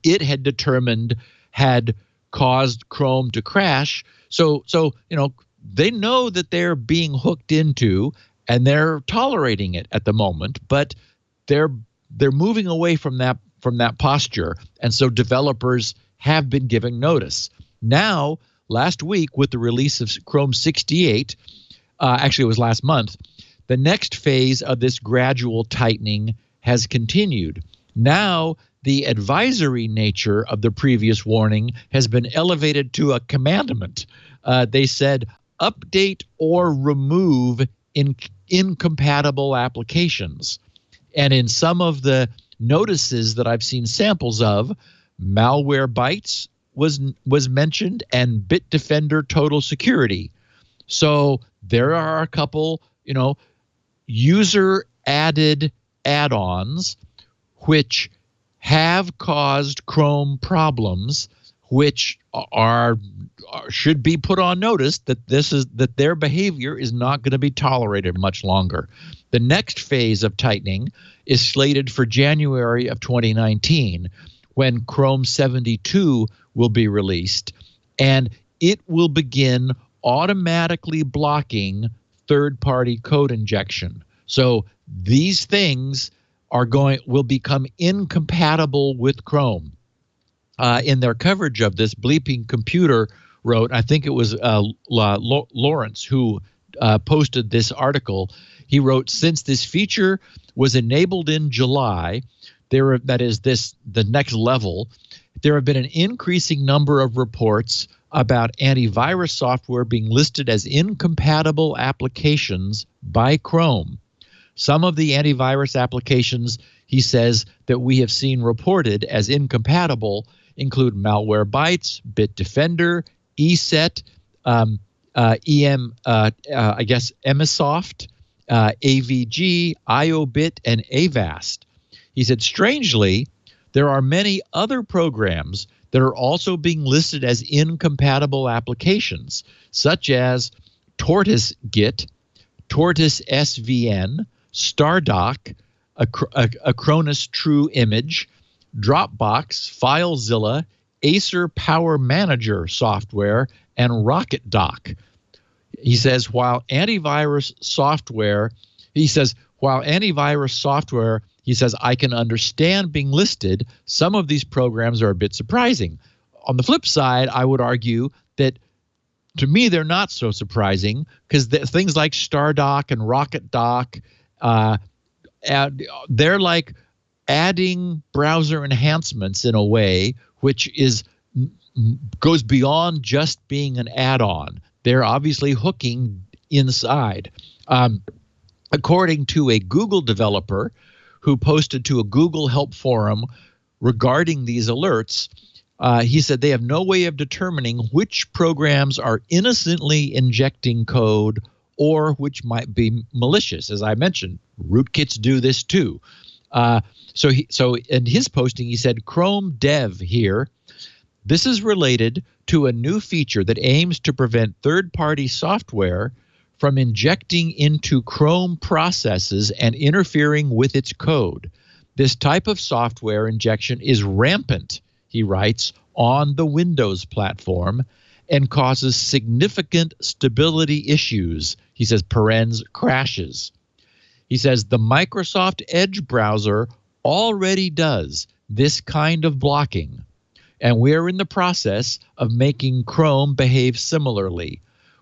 it had determined had caused Chrome to crash. So they know that they're being hooked into, and they're tolerating it at the moment, but they're moving away from that posture. And so developers have been giving notice. Now, last week, with the release of Chrome 68, actually it was last month, the next phase of this gradual tightening has continued. Now, the advisory nature of the previous warning has been elevated to a commandment. They said, update or remove incompatible applications. And in some of the notices that I've seen samples of, Malwarebytes was mentioned, and Bitdefender Total Security. So there are a couple, user-added add-ons which have caused Chrome problems, which should be put on notice that their behavior is not going to be tolerated much longer. The next phase of tightening is slated for January of 2019, when Chrome 72 will be released, and it will begin automatically blocking third-party code injection. So these things will become incompatible with Chrome. In their coverage of this, Bleeping Computer wrote, I think it was Lawrence who posted this article. He wrote, since this feature was enabled in July, the next level, there have been an increasing number of reports about antivirus software being listed as incompatible applications by Chrome. Some of the antivirus applications, he says, that we have seen reported as incompatible include Malwarebytes, Bitdefender, ESET, Emisoft, AVG, IOBit, and Avast. He said, strangely, there are many other programs that are also being listed as incompatible applications, such as Tortoise Git, Tortoise SVN, Stardock, Acronis True Image, Dropbox, FileZilla, Acer Power Manager software, and RocketDock. He says, while antivirus software, he says, I can understand being listed. Some of these programs are a bit surprising. On the flip side, I would argue that to me, they're not so surprising, because things like Stardock and RocketDock, they're like adding browser enhancements in a way which goes beyond just being an add-on. They're obviously hooking inside. According to a Google developer who posted to a Google help forum regarding these alerts, he said they have no way of determining which programs are innocently injecting code or which might be malicious. As I mentioned, rootkits do this too. So in his posting, he said, Chrome Dev here. This is related to a new feature that aims to prevent third-party software from injecting into Chrome processes and interfering with its code. This type of software injection is rampant, he writes, on the Windows platform and causes significant stability issues. He says, parens, crashes. He says the Microsoft Edge browser already does this kind of blocking, and we're in the process of making Chrome behave similarly.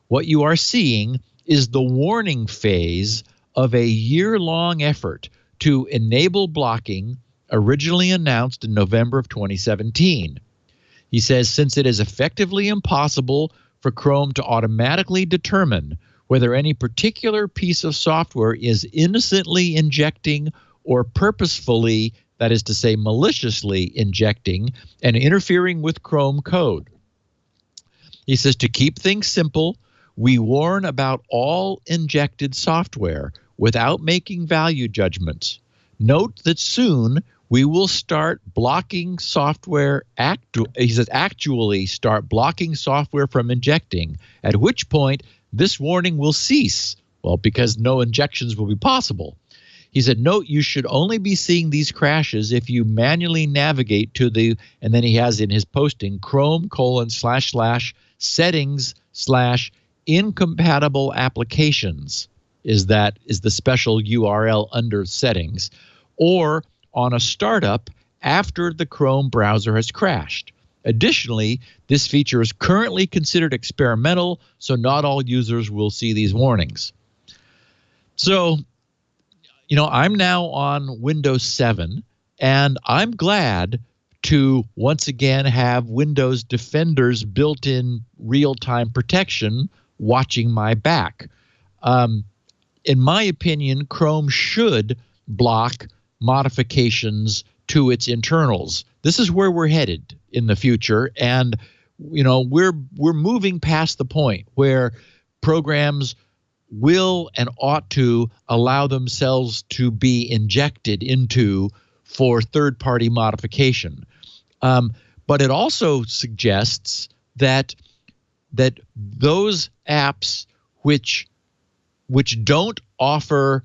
What you are seeing is the warning phase of a year-long effort to enable blocking originally announced in November of 2017. He says since it is effectively impossible for Chrome to automatically determine whether any particular piece of software is innocently injecting or purposefully, that is to say maliciously injecting and interfering with Chrome code. He says to keep things simple, we warn about all injected software without making value judgments. Note that soon we will start blocking software, he says actually start blocking software from injecting, at which point this warning will cease, well, because no injections will be possible. He said, note you should only be seeing these crashes if you manually navigate to the, and then he has in his posting, Chrome://settings/incompatible applications is the special URL under settings, or on a startup after the Chrome browser has crashed. Additionally, this feature is currently considered experimental, so not all users will see these warnings. So, I'm now on Windows 7, and I'm glad to once again have Windows Defender's built-in real-time protection watching my back. In my opinion, Chrome should block modifications to its internals. This is where we're headed in the future, and we're moving past the point where programs will and ought to allow themselves to be injected into for third-party modification. But it also suggests that those apps which don't offer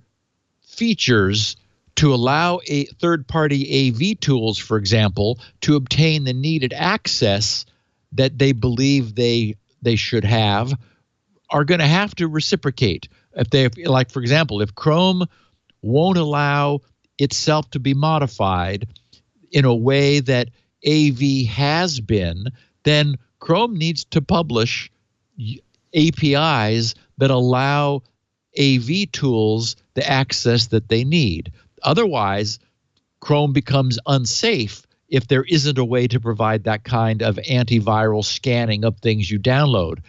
features to allow a third-party AV tools, for example, to obtain the needed access that they believe they should have, are going to have to reciprocate. If they, like, for example, if Chrome won't allow itself to be modified in a way that AV has been, then Chrome needs to publish APIs that allow AV tools the access that they need. Otherwise, Chrome becomes unsafe if there isn't a way to provide that kind of antiviral scanning of things you download.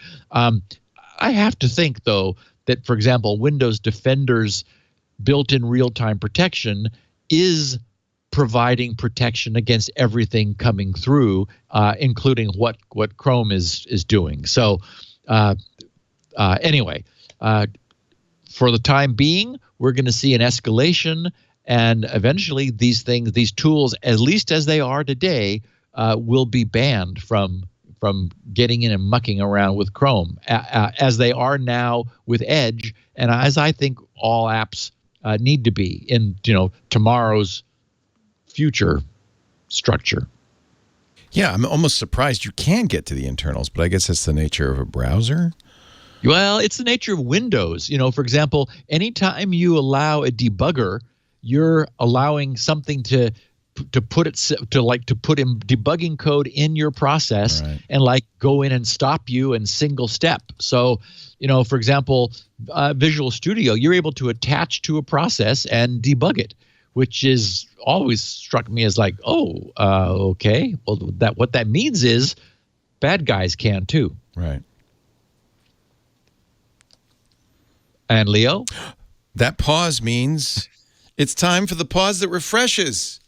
I have to think, though, that, for example, Windows Defender's built-in real-time protection is providing protection against everything coming through, including what Chrome is doing. So anyway, for the time being, we're going to see an escalation, and eventually these tools, at least as they are today, will be banned from getting in and mucking around with Chrome, as they are now with Edge, and as I think all apps need to be in tomorrow's future structure. Yeah, I'm almost surprised you can get to the internals, but I guess that's the nature of a browser. Well, it's the nature of Windows. For example, anytime you allow a debugger, you're allowing something to put in debugging code in your process, right, and go in and stop you in single step. So, for example, Visual Studio, you're able to attach to a process and debug it, which is always struck me as okay. Well, what that means is bad guys can too. Right. And Leo? That pause means it's time for the pause that refreshes.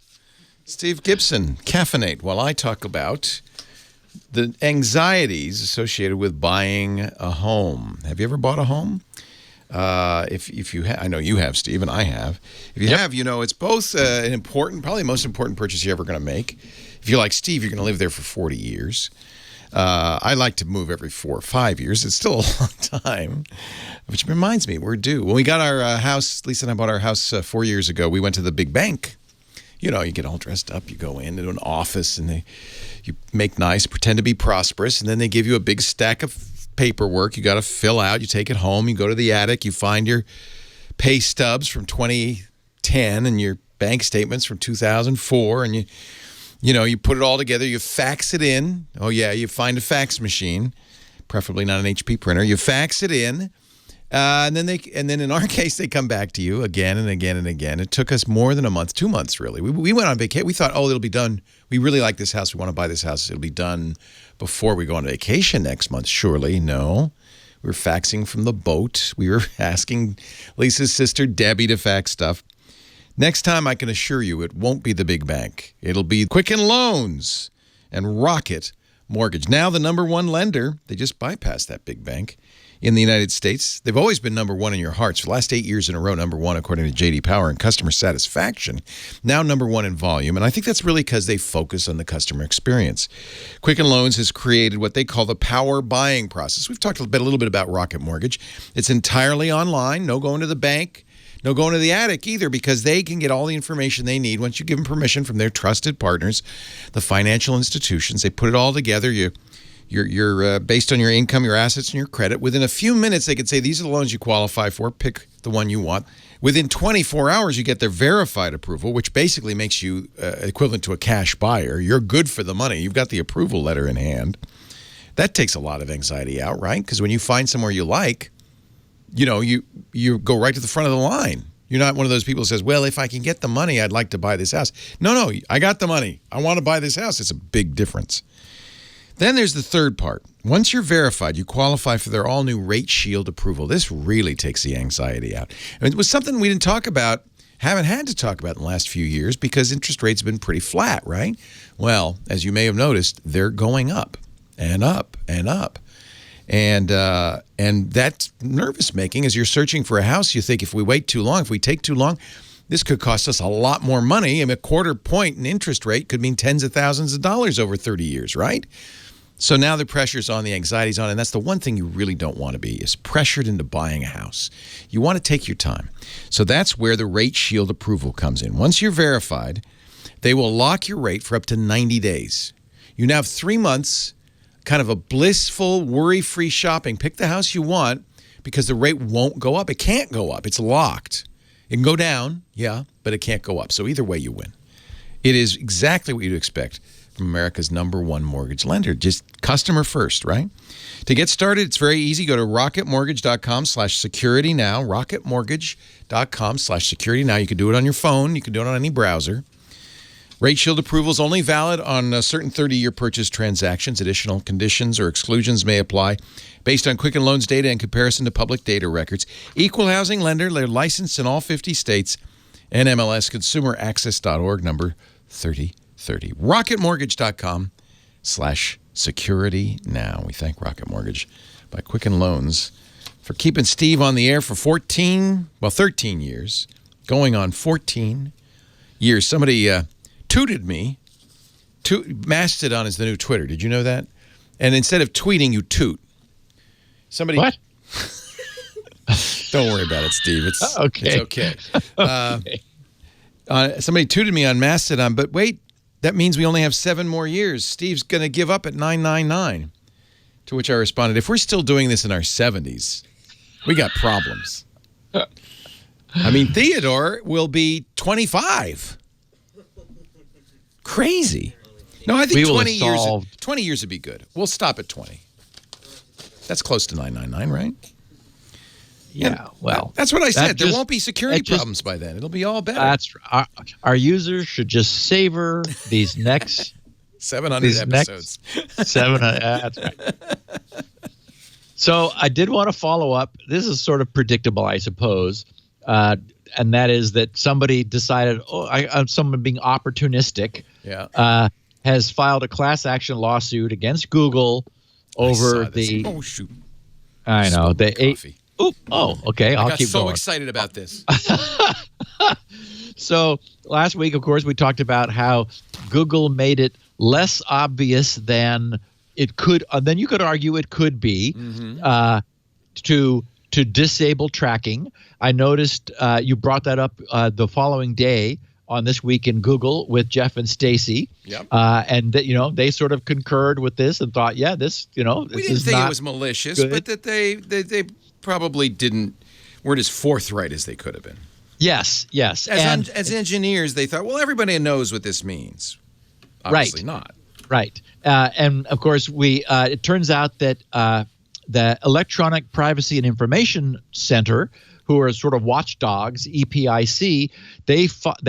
Steve Gibson, caffeinate while I talk about the anxieties associated with buying a home. Have you ever bought a home? If you have, I know you have, Steve, and I have. If you have, it's both an important, probably the most important purchase you're ever going to make. If you're like Steve, you're going to live there for 40 years. I like to move every 4 or 5 years. It's still a long time, which reminds me, we're due. When we got our house, Lisa and I bought our house 4 years ago, we went to the big bank you get all dressed up. You go into an office and you make nice, pretend to be prosperous, and then they give you a big stack of paperwork you got to fill out. You take it home. You go to the attic. You find your pay stubs from 2010 and your bank statements from 2004, and you put it all together. You fax it in. Oh yeah, you find a fax machine, preferably not an HP printer. You fax it in. And then in our case, they come back to you again and again and again. It took us more than a month, 2 months, really. We went on vacation. We thought, it'll be done. We really like this house. We want to buy this house. It'll be done before we go on vacation next month. Surely, no. We were faxing from the boat. We were asking Lisa's sister, Debbie, to fax stuff. Next time, I can assure you, it won't be the big bank. It'll be Quicken Loans and Rocket Mortgage. Now the #1 lender. They just bypassed that big bank. In the United States, they've always been #1 in your hearts. For the last 8 years in a row, #1 according to J.D. Power in customer satisfaction. Now #1 in volume, and I think that's really because they focus on the customer experience. Quicken Loans has created what they call the power buying process. We've talked a little bit about Rocket Mortgage. It's entirely online, no going to the bank, no going to the attic either, because they can get all the information they need once you give them permission from their trusted partners, the financial institutions. They put it all together. You're based on your income, your assets, and your credit. Within a few minutes, they could say, these are the loans you qualify for. Pick the one you want. Within 24 hours, you get their verified approval, which basically makes you equivalent to a cash buyer. You're good for the money. You've got the approval letter in hand. That takes a lot of anxiety out, right? Because when you find somewhere you like, you go right to the front of the line. You're not one of those people who says, well, if I can get the money, I'd like to buy this house. No, I got the money. I want to buy this house. It's a big difference. Then there's the third part. Once you're verified, you qualify for their all-new Rate Shield approval. This really takes the anxiety out. And it was something we didn't talk about, haven't had to talk about in the last few years because interest rates have been pretty flat, right? Well, as you may have noticed, they're going up and up and up. And that's nervous-making. As you're searching for a house, you think if we wait too long, if we take too long, this could cost us a lot more money. I mean, a quarter point in interest rate could mean tens of thousands of dollars over 30 years, right? So now the pressure's on, the anxiety's on, and that's the one thing you really don't want to be, is pressured into buying a house. You want to take your time. So that's where the Rate Shield approval comes in. Once you're verified, they will lock your rate for up to 90 days. You now have 3 months, kind of a blissful, worry-free shopping. Pick the house you want because the rate won't go up. It can't go up. It's locked. It can go down, yeah, but it can't go up. So either way, you win. It is exactly what you'd expect from America's #1 mortgage lender. Just customer first, right? To get started, it's very easy. Go to rocketmortgage.com/security now. Rocketmortgage.com/security now. You can do it on your phone. You can do it on any browser. Rate Shield approval is only valid on certain 30-year purchase transactions. Additional conditions or exclusions may apply based on Quicken Loans data in comparison to public data records. Equal housing lender. They're licensed in all 50 states. NMLS consumeraccess.org number 3030. Rocketmortgage.com/security now. We thank Rocket Mortgage by Quicken Loans for keeping Steve on the air for 13 years, going on 14 years. Somebody tooted me. Mastodon is the new Twitter. Did you know that? And instead of tweeting, you toot. Somebody. What? Don't worry about it, Steve. It's okay. It's okay. Somebody tooted me on Mastodon, but wait, that means we only have 7 more years. Steve's going to give up at 999. To which I responded, if we're still doing this in our 70s, we got problems. I mean, Theodore will be 25. Crazy. No, I think 20 years would be good. We'll stop at 20. That's close to 999, right? Yeah, well. That's what I said. There won't be security problems by then. It'll be all better. Our users should just savor these next 700 episodes. 700. That's right. So I did want to follow up. This is sort of predictable, I suppose. And that is that somebody decided, someone being opportunistic, has filed a class action lawsuit against Google over the. Oh shoot! I know the coffee. Okay. I'll keep going. So excited about this. So last week, of course, we talked about how Google made it less obvious than it could. Then you could argue it could be to disable tracking. I noticed you brought that up the following day on This Week in Google with Jeff and Stacy. Yep. And that, they sort of concurred with this and thought, yeah, this, we didn't think it was malicious, good. but that they probably weren't as forthright as they could have been. Yes. As engineers, they thought, well, everybody knows what this means. Obviously not. Right. And of course, it turns out that the Electronic Privacy and Information Center, who are sort of watchdogs, EPIC, they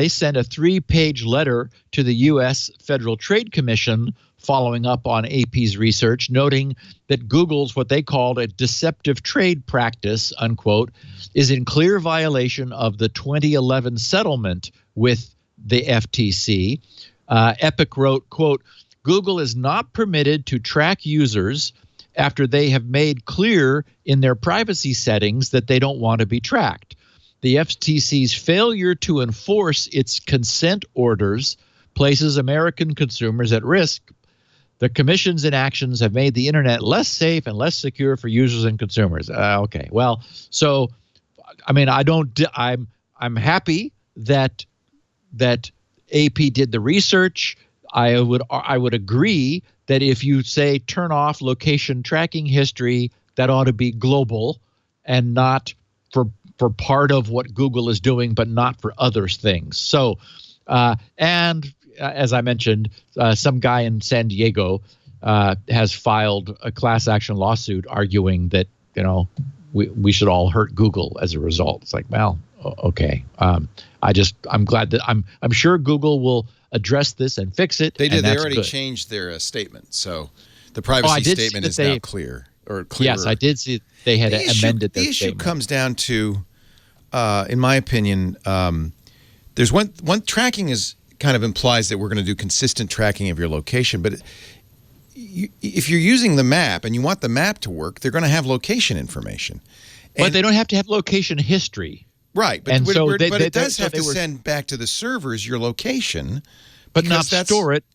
sent a 3-page letter to the U.S. Federal Trade Commission following up on AP's research, noting that Google's what they called a deceptive trade practice, unquote, is in clear violation of the 2011 settlement with the FTC. Epic wrote, quote, Google is not permitted to track users after they have made clear in their privacy settings that they don't want to be tracked. The FTC's failure to enforce its consent orders places American consumers at risk. The Commission's inactions have made the internet less safe and less secure for users and consumers. Okay, well, so I mean, I'm happy that AP did the research. I would agree that if you say turn off location tracking history, that ought to be global and not for part of what Google is doing, but not for other things. So, as I mentioned, some guy in San Diego has filed a class action lawsuit arguing that we should all hurt Google as a result. It's like, well, okay. I'm glad that I'm sure Google will address this and fix it. They did. They already good. changed their statement, so the privacy statement is now clear or clearer. Yes, I did see they had amended their The issue statement. comes down to, in my opinion, there's one tracking is kind of implies that we're going to do consistent tracking of your location, but if you're using the map and you want the map to work, they're going to have location information. But they don't have to have location history. Right, but, and so it does have to send back to the servers your location. But not store it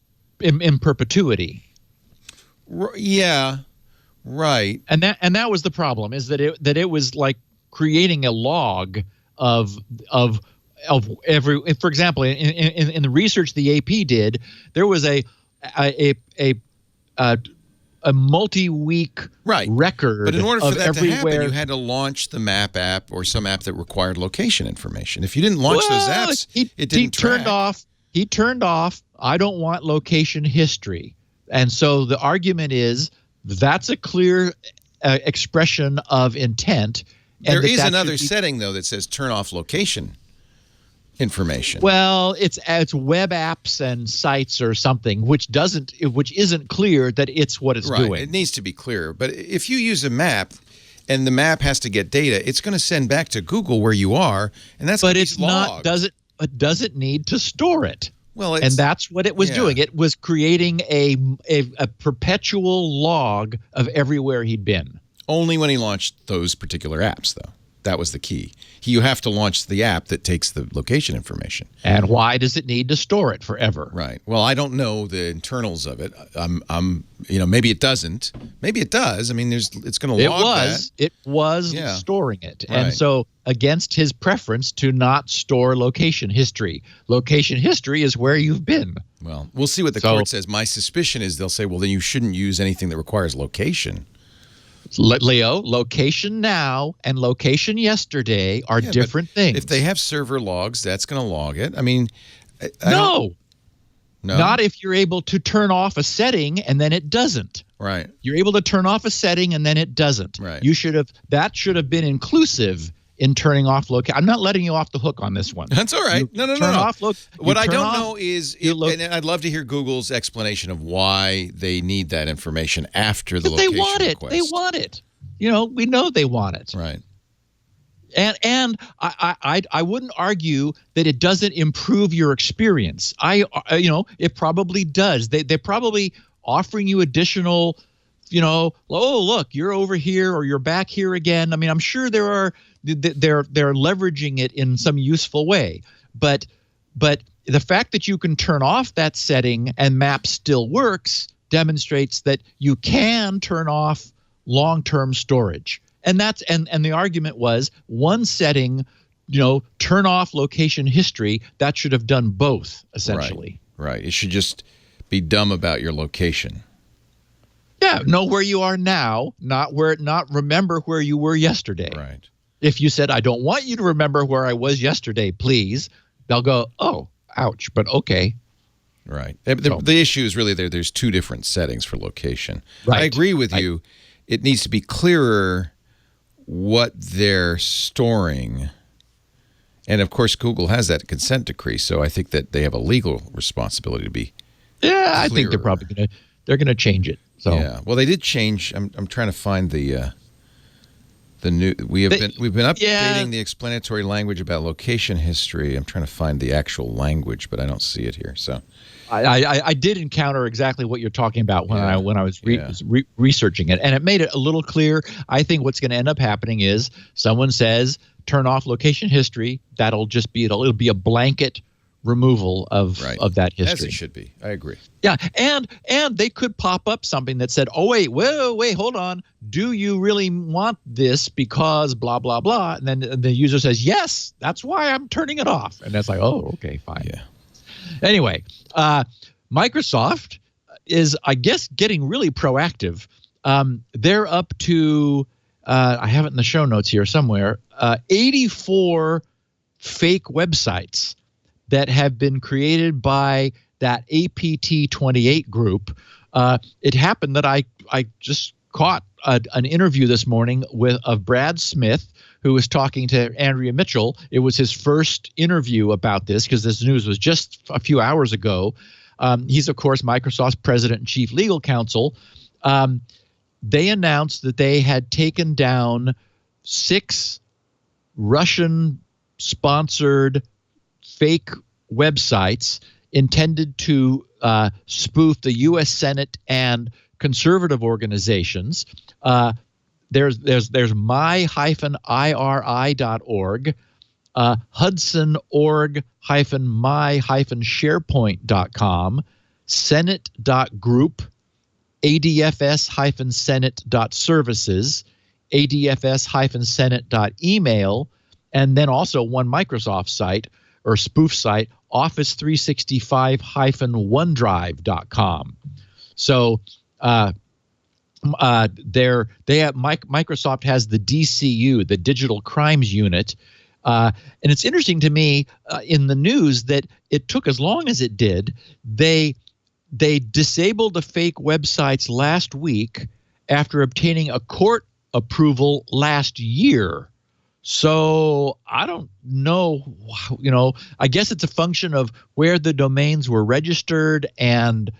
in perpetuity. Yeah, right. And that was the problem, is that it was like creating a log of every. For example, in the research the AP did, there was a multi-week record. But in order for that everywhere. to happen, you had to launch the map app or some app that required location information. If you didn't launch those apps, it didn't track. He turned off, I don't want location history. And so the argument is that's a clear expression of intent. And there is another setting, though, that says turn off location information. Well, it's web apps and sites or something, which isn't clear that it's what it's doing. It needs to be clear. But if you use a map and the map has to get data, it's going to send back to Google where you are, and that's going to be logged. But does it need to store it? Well, and that's what it was doing. It was creating a perpetual log of everywhere he'd been. Only when he launched those particular apps, though. That was the key. You have to launch the app that takes the location information. And why does it need to store it forever? Right. Well, I don't know the internals of it. Maybe it doesn't. Maybe it does. I mean, it's going to log that. It was storing it. Right. And so against his preference to not store location history. Location history is where you've been. Well, we'll see what the court says. My suspicion is they'll say, well, then you shouldn't use anything that requires location. Leo, location now and location yesterday are different things. If they have server logs, that's going to log it. I mean, no, not if you're able to turn off a setting and then it doesn't. Right. You're able to turn off a setting and then it doesn't. Right. That should have been inclusive in turning off location. I'm not letting you off the hook on this one. That's all right. No. What I don't know is, and I'd love to hear Google's explanation of why they need that information after the location request. They want it. We know they want it. Right. And I wouldn't argue that it doesn't improve your experience. It probably does. They're probably offering you additional, oh, look, you're over here or you're back here again. I mean, I'm sure they're leveraging it in some useful way. But the fact that you can turn off that setting and map still works demonstrates that you can turn off long-term storage. And the argument was one setting turn off location history, that should have done both, essentially. Right. It should just be dumb about your location. Yeah, know where you are now, not remember where you were yesterday. Right. If you said, I don't want you to remember where I was yesterday, please, they'll go, oh, ouch, but okay. Right. The issue is really there's two different settings for location. Right. I agree with you. It needs to be clearer what they're storing. And, of course, Google has that consent decree, so I think that they have a legal responsibility to be clearer. I think they're probably going to change it. So. Yeah. Well, they did change. I'm trying to find the new. We've been updating the explanatory language about location history. I'm trying to find the actual language, but I don't see it here. So, I did encounter exactly what you're talking about when I was researching it, and it made it a little clear. I think what's going to end up happening is someone says turn off location history. It'll be a blanket removal of that history. As it should be. I agree. Yeah, and they could pop up something that said, oh, wait, hold on. Do you really want this because blah, blah, blah? And then the user says, yes, that's why I'm turning it off. And that's like, oh, okay, fine. Yeah. Anyway, Microsoft is, I guess, getting really proactive. They're up to, I have it in the show notes here somewhere, 84 fake websites that have been created by that APT28 group. It happened that I just caught an interview this morning of Brad Smith, who was talking to Andrea Mitchell. It was his first interview about this because this news was just a few hours ago. He's, of course, Microsoft's president and chief legal counsel. They announced that they had taken down 6 Russian-sponsored fake websites intended to spoof the U.S. Senate and conservative organizations. There's my-iri.org, Hudson.org-my-sharepoint.com, Senate.group, adfs-senate.services, adfs-senate.email, and then also one Microsoft site or spoof site, office365-onedrive.com. So Microsoft has the DCU, the Digital Crimes Unit, and it's interesting to me in the news that it took as long as it did. They disabled the fake websites last week after obtaining a court approval last year. So I don't know, I guess it's a function of where the domains were registered and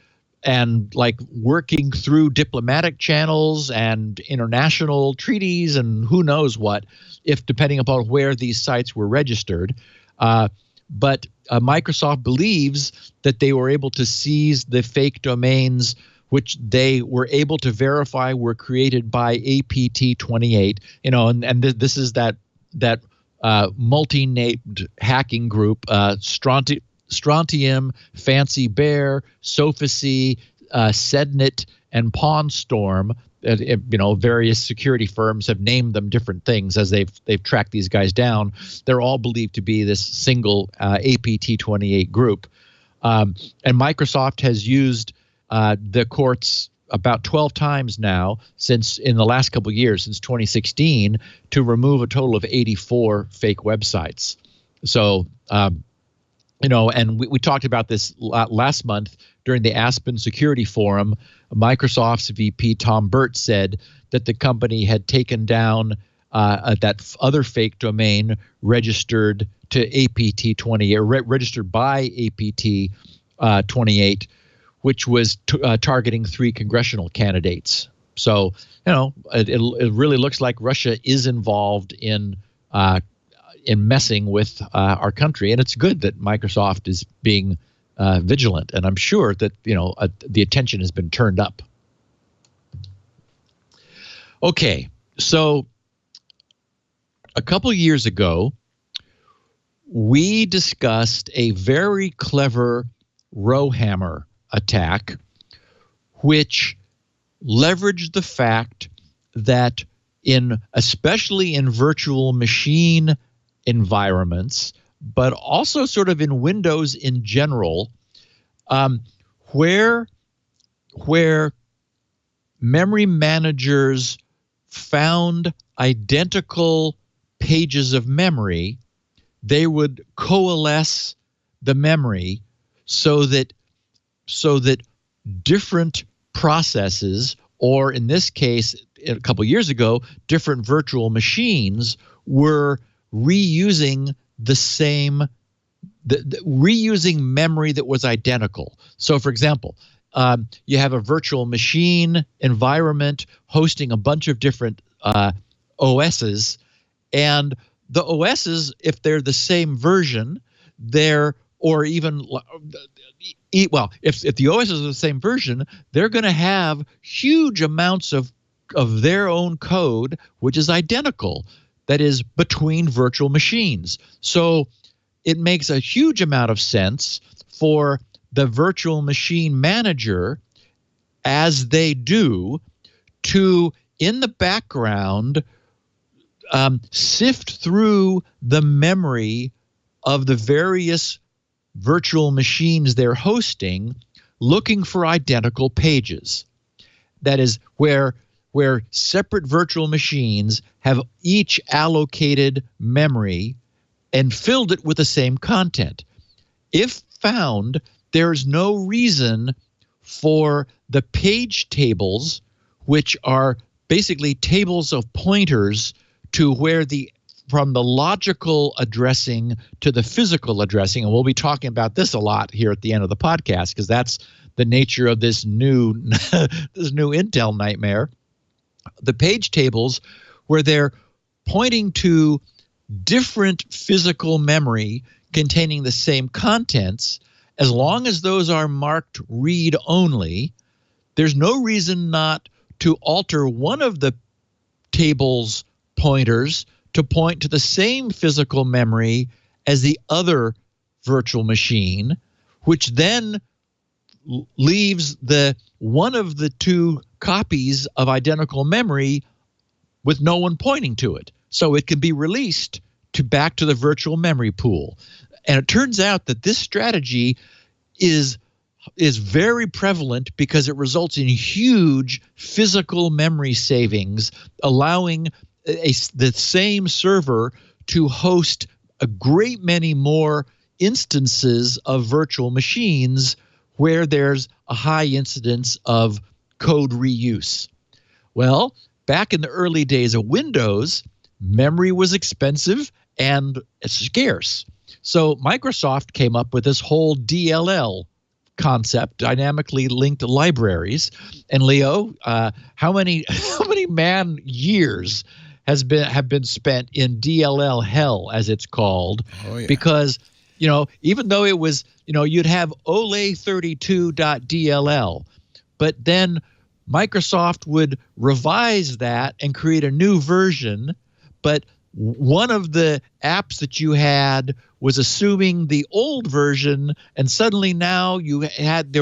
like working through diplomatic channels and international treaties and who knows what, if depending upon where these sites were registered. But Microsoft believes that they were able to seize the fake domains which they were able to verify were created by APT28, and this is that multi-named hacking group, Strontium, Fancy Bear, Sophacy, Sednet, and Pawnstorm. Various security firms have named them different things as they've tracked these guys down. They're all believed to be this single APT28 group, and Microsoft has used the courts about 12 times now since in the last couple of years, since 2016, to remove a total of 84 fake websites. So, and we talked about this last month during the Aspen Security Forum. Microsoft's VP Tom Burt said that the company had taken down that other fake domain registered to APT28, or registered by APT28, which was targeting 3 congressional candidates. So, it really looks like Russia is involved in messing with our country, and it's good that Microsoft is being vigilant, and I'm sure that the attention has been turned up. Okay, so a couple years ago, we discussed a very clever Rowhammer attack, which leveraged the fact that especially in virtual machine environments, but also sort of in Windows in general, where memory managers found identical pages of memory, they would coalesce the memory so that different processes, or in this case, a couple years ago, different virtual machines were reusing the same, reusing memory that was identical. So, for example, you have a virtual machine environment hosting a bunch of different OSs, and the OSs, if they're the same version, or even if the OS is the same version, they're going to have huge amounts of their own code, which is identical, that is between virtual machines. So it makes a huge amount of sense for the virtual machine manager, as they do, to, in the background, sift through the memory of the various virtual machines they're hosting, looking for identical pages. That is where separate virtual machines have each allocated memory and filled it with the same content. If found, there's no reason for the page tables, which are basically tables of pointers to where from the logical addressing to the physical addressing, and we'll be talking about this a lot here at the end of the podcast, because that's the nature of this new Intel nightmare. The page tables, where they're pointing to different physical memory containing the same contents, as long as those are marked read only, there's no reason not to alter one of the table's pointers to point to the same physical memory as the other virtual machine, which then leaves one of the two copies of identical memory with no one pointing to it. So it can be released back to the virtual memory pool. And it turns out that this strategy is very prevalent because it results in huge physical memory savings, allowing the same server to host a great many more instances of virtual machines where there's a high incidence of code reuse. Well, back in the early days of Windows, memory was expensive and scarce. So Microsoft came up with this whole DLL concept, dynamically linked libraries. And Leo, how many man years have been spent in DLL hell, as it's called? Oh, yeah. Because even though it was, you'd have ole32.dll, but then Microsoft would revise that and create a new version, but one of the apps that you had was assuming the old version, and suddenly now you had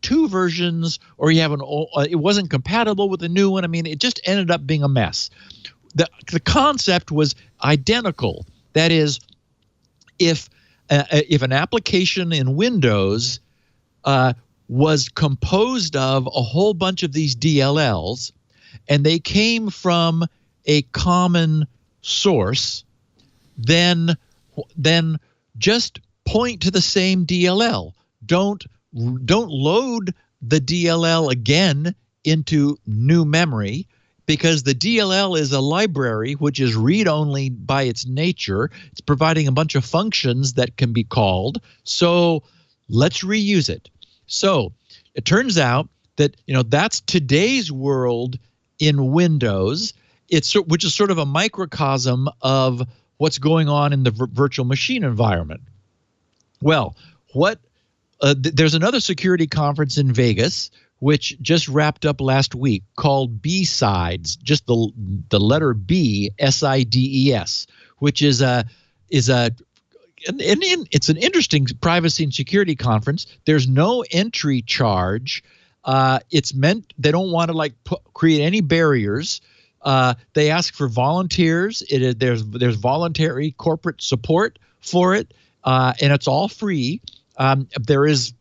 two versions, or you have it wasn't compatible with the new one. I mean, it just ended up being a mess. The concept was identical. That is, if an application in Windows was composed of a whole bunch of these DLLs, and they came from a common source, then just point to the same DLL. Don't load the DLL again into new memory, because the DLL is a library which is read-only by its nature. It's providing a bunch of functions that can be called. So let's reuse it. So it turns out that that's today's world in Windows. Which is sort of a microcosm of what's going on in the virtual machine environment. Well, there's another security conference in Vegas, which just wrapped up last week, called B-Sides, just the letter B, SIDES, which is it's an interesting privacy and security conference. There's no entry charge. It's meant, they don't want to create any barriers. They ask for volunteers. There's voluntary corporate support for it, and it's all free. There is,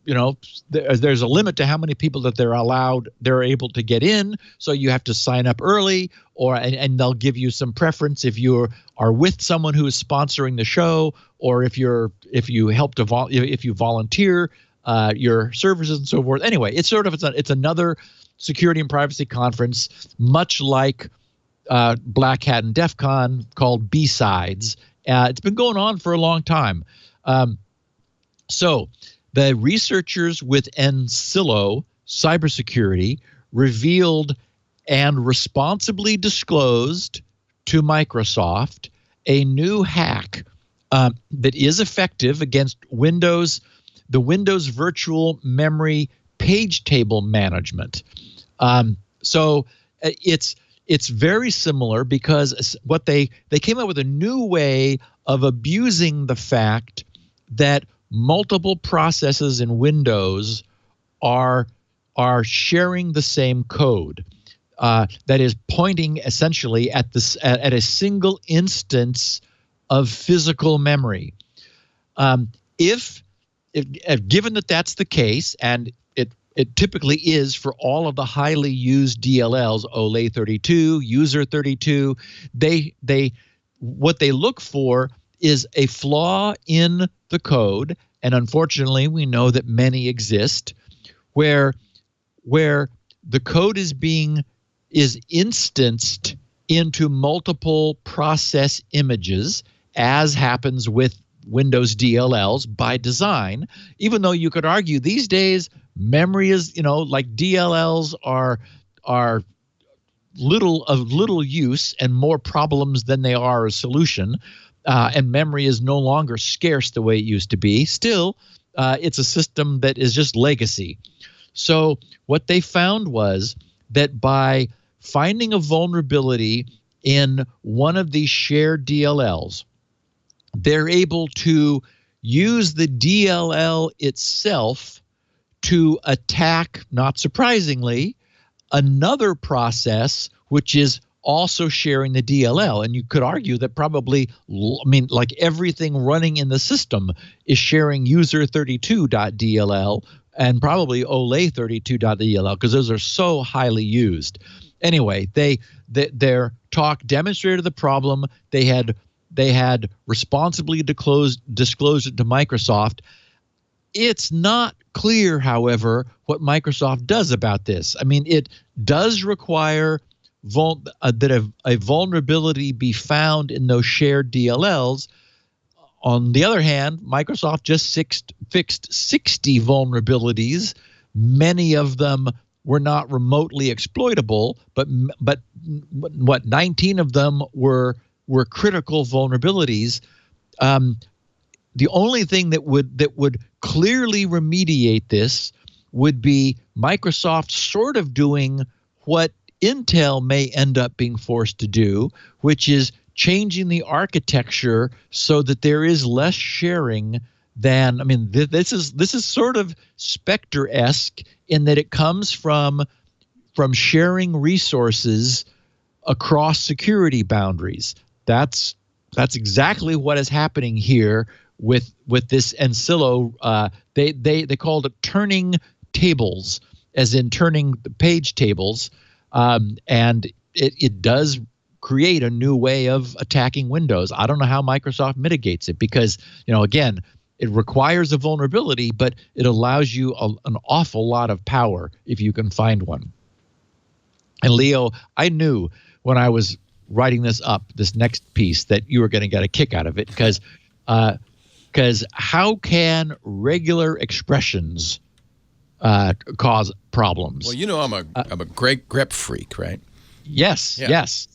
there's a limit to how many people that they're able to get in. So you have to sign up early, and they'll give you some preference if you are with someone who is sponsoring the show, or if you volunteer your services and so forth. Anyway, it's another security and privacy conference, much like Black Hat and DEF CON, called B-Sides. It's been going on for a long time. So the researchers with Encilo Cybersecurity revealed and responsibly disclosed to Microsoft a new hack that is effective against the Windows virtual memory page table management. So it's very similar, because what they came up with a new way of abusing the fact that multiple processes in Windows are sharing the same code. That is pointing essentially at a single instance of physical memory. If given that that's the case, and it typically is for all of the highly used DLLs, OLE 32, User 32, what they look for is a flaw in the code, and unfortunately we know that many exist, where the code is instanced into multiple process images, as happens with Windows DLLs by design, even though you could argue these days memory is, like DLLs are little use and more problems than they are a solution. And memory is no longer scarce the way it used to be. Still, it's a system that is just legacy. So what they found was that by finding a vulnerability in one of these shared DLLs, they're able to use the DLL itself to attack, not surprisingly, another process which is also sharing the DLL. And you could argue that probably, like everything running in the system is sharing user32.dll and probably ole32.dll, because those are so highly used. Anyway, their talk demonstrated the problem. They had responsibly disclosed it to Microsoft. It's not clear, however, what Microsoft does about this. It does require that a vulnerability be found in those shared DLLs. On the other hand, Microsoft just fixed 60 vulnerabilities. Many of them were not remotely exploitable, but 19 of them were critical vulnerabilities. The only thing that would clearly remediate this would be Microsoft sort of doing what Intel may end up being forced to do, which is changing the architecture so that there is less sharing than, this is sort of Spectre-esque in that it comes from sharing resources across security boundaries. That's exactly what is happening here with this Encilo. They called it turning tables, as in turning the page tables, and it does create a new way of attacking Windows. I don't know how Microsoft mitigates it, because again, it requires a vulnerability, but it allows you an awful lot of power if you can find one. And Leo, I knew when I was writing this next piece, that you were going to get a kick out of it, because how can regular expressions cause problems? Well, I'm a great grep freak, right? Yes, yeah. Yes.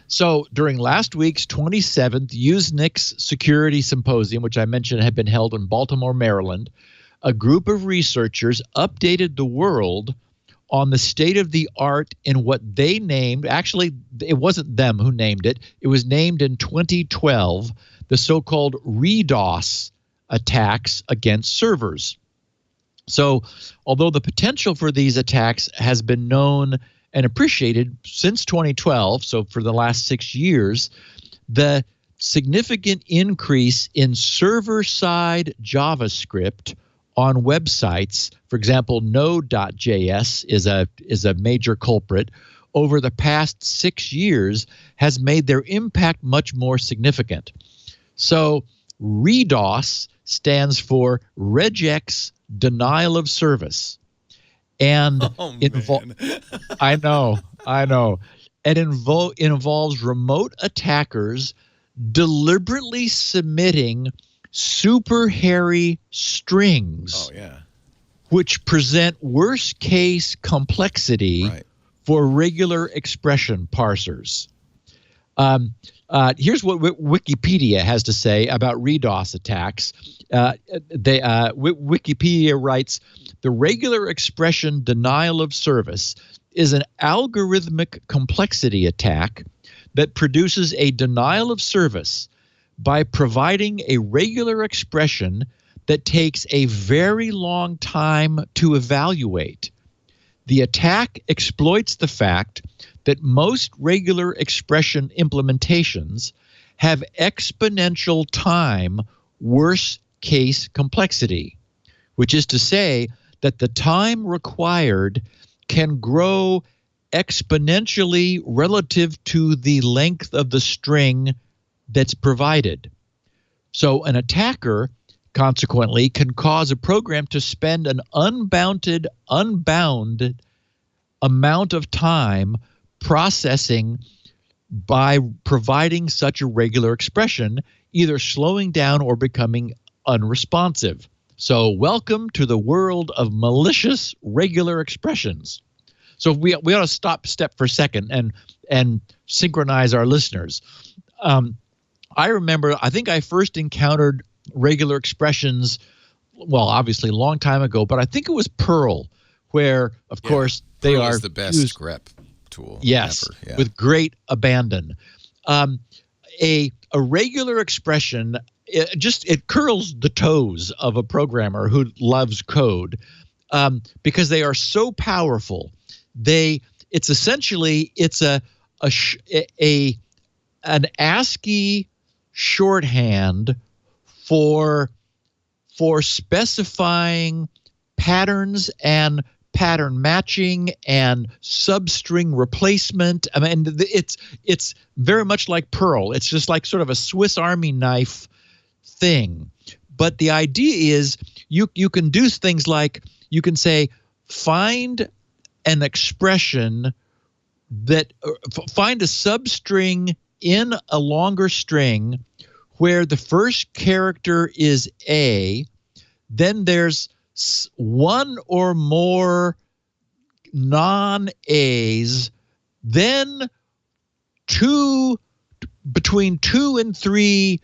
So during last week's 27th USENIX Security Symposium, which I mentioned had been held in Baltimore, Maryland, a group of researchers updated the world on the state of the art in what they named, actually, it wasn't them who named it. It was named in 2012, the so-called RDoS attacks against servers. So although the potential for these attacks has been known and appreciated since 2012, so for the last 6 years, the significant increase in server-side JavaScript on websites. For example, Node.js is a major culprit. Over the past 6 years has made their impact much more significant. So RDOS stands for Regex Denial of Service. And I know. It involves remote attackers deliberately submitting super hairy strings, which present worst case complexity for regular expression parsers. Here's what Wikipedia has to say about RDOS attacks. Wikipedia writes, the regular expression denial of service is an algorithmic complexity attack that produces a denial of service by providing a regular expression that takes a very long time to evaluate. The attack exploits the fact that most regular expression implementations have exponential time worst case complexity, which is to say that the time required can grow exponentially relative to the length of the string that's provided. So an attacker, consequently, can cause a program to spend an unbounded amount of time processing by providing such a regular expression, either slowing down or becoming unresponsive. So welcome to the world of malicious regular expressions. So we ought to step for a second and synchronize our listeners. I remember, I think I first encountered regular expressions, well, obviously a long time ago, but I think it was Perl, where, of course, they Perl are is the best grep tool. Yes, ever. with great abandon. A regular expression, it curls the toes of a programmer who loves code because they are so powerful. It's essentially an ASCII shorthand for specifying patterns and pattern matching and substring replacement. I mean, it's very much like Perl. It's just like sort of a Swiss Army knife thing. But the idea is you can do things like you can say find an expression that find a substring in a longer string where the first character is A, then there's one or more non-A's, then between 2 and 3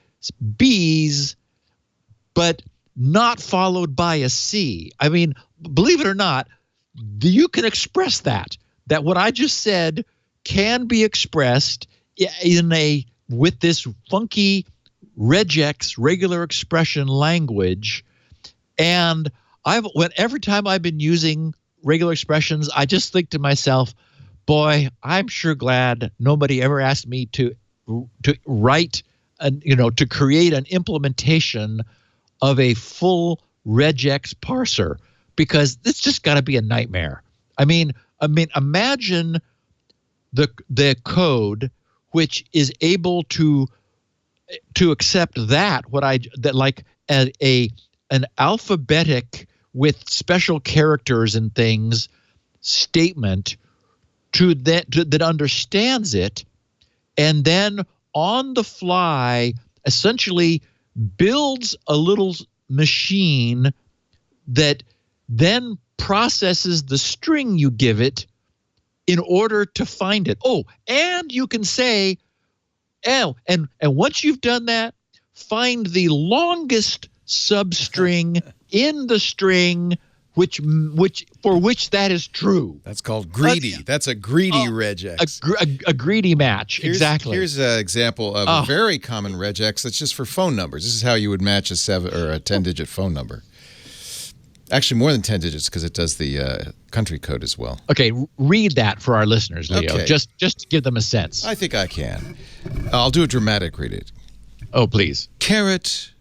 B's, but not followed by a C. I mean, believe it or not, you can express that what I just said can be expressed with this funky regex regular expression language. And every time I've been using regular expressions, I just think to myself, boy, I'm sure glad nobody ever asked me to write to create an implementation of a full regex parser, because it's just got to be a nightmare. I mean, imagine the code which is able to accept an alphabetic with special characters and things statement that understands it, and then on the fly essentially builds a little machine that then processes the string you give it in order to find it. Oh, and you can say, and once you've done that, find the longest substring in the string for which that is true. That's called greedy. That's a greedy regex. A greedy match. Exactly. Here's an example of a very common regex that's just for phone numbers. This is how you would match a 7 or a 10-digit phone number. Actually, more than 10 digits because it does the country code as well. Okay, read that for our listeners, Leo. Okay. Just to give them a sense. I think I can. I'll do a dramatic read it. Oh, please. Caret,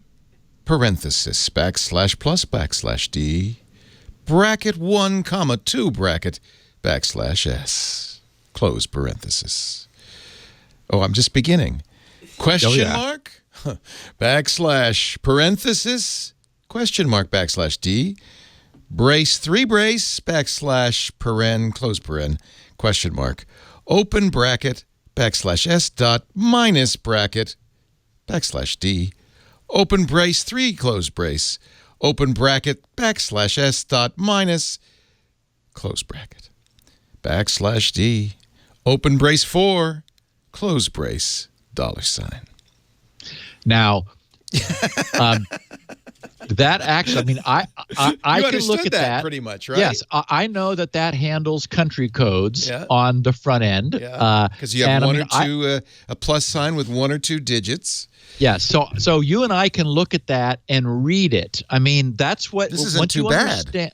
parenthesis, backslash plus backslash D, bracket 1, comma 2, bracket, backslash S, close parenthesis. Oh, I'm just beginning. Question mark, backslash, parenthesis, question mark, backslash D, brace 3 brace, backslash, paren, close paren, question mark, open bracket, backslash S dot, minus bracket, backslash D, open brace 3, close brace, open bracket, backslash S dot, minus, close bracket, backslash D, open brace 4, close brace, $sign. Now, that actually, I mean, I can look at that pretty much, right? Yes, I know that handles country codes on the front end. Because you have one or two, a plus sign with 1 or 2 digits. Yeah, so you and I can look at that and read it. I mean, that's what. This isn't too bad.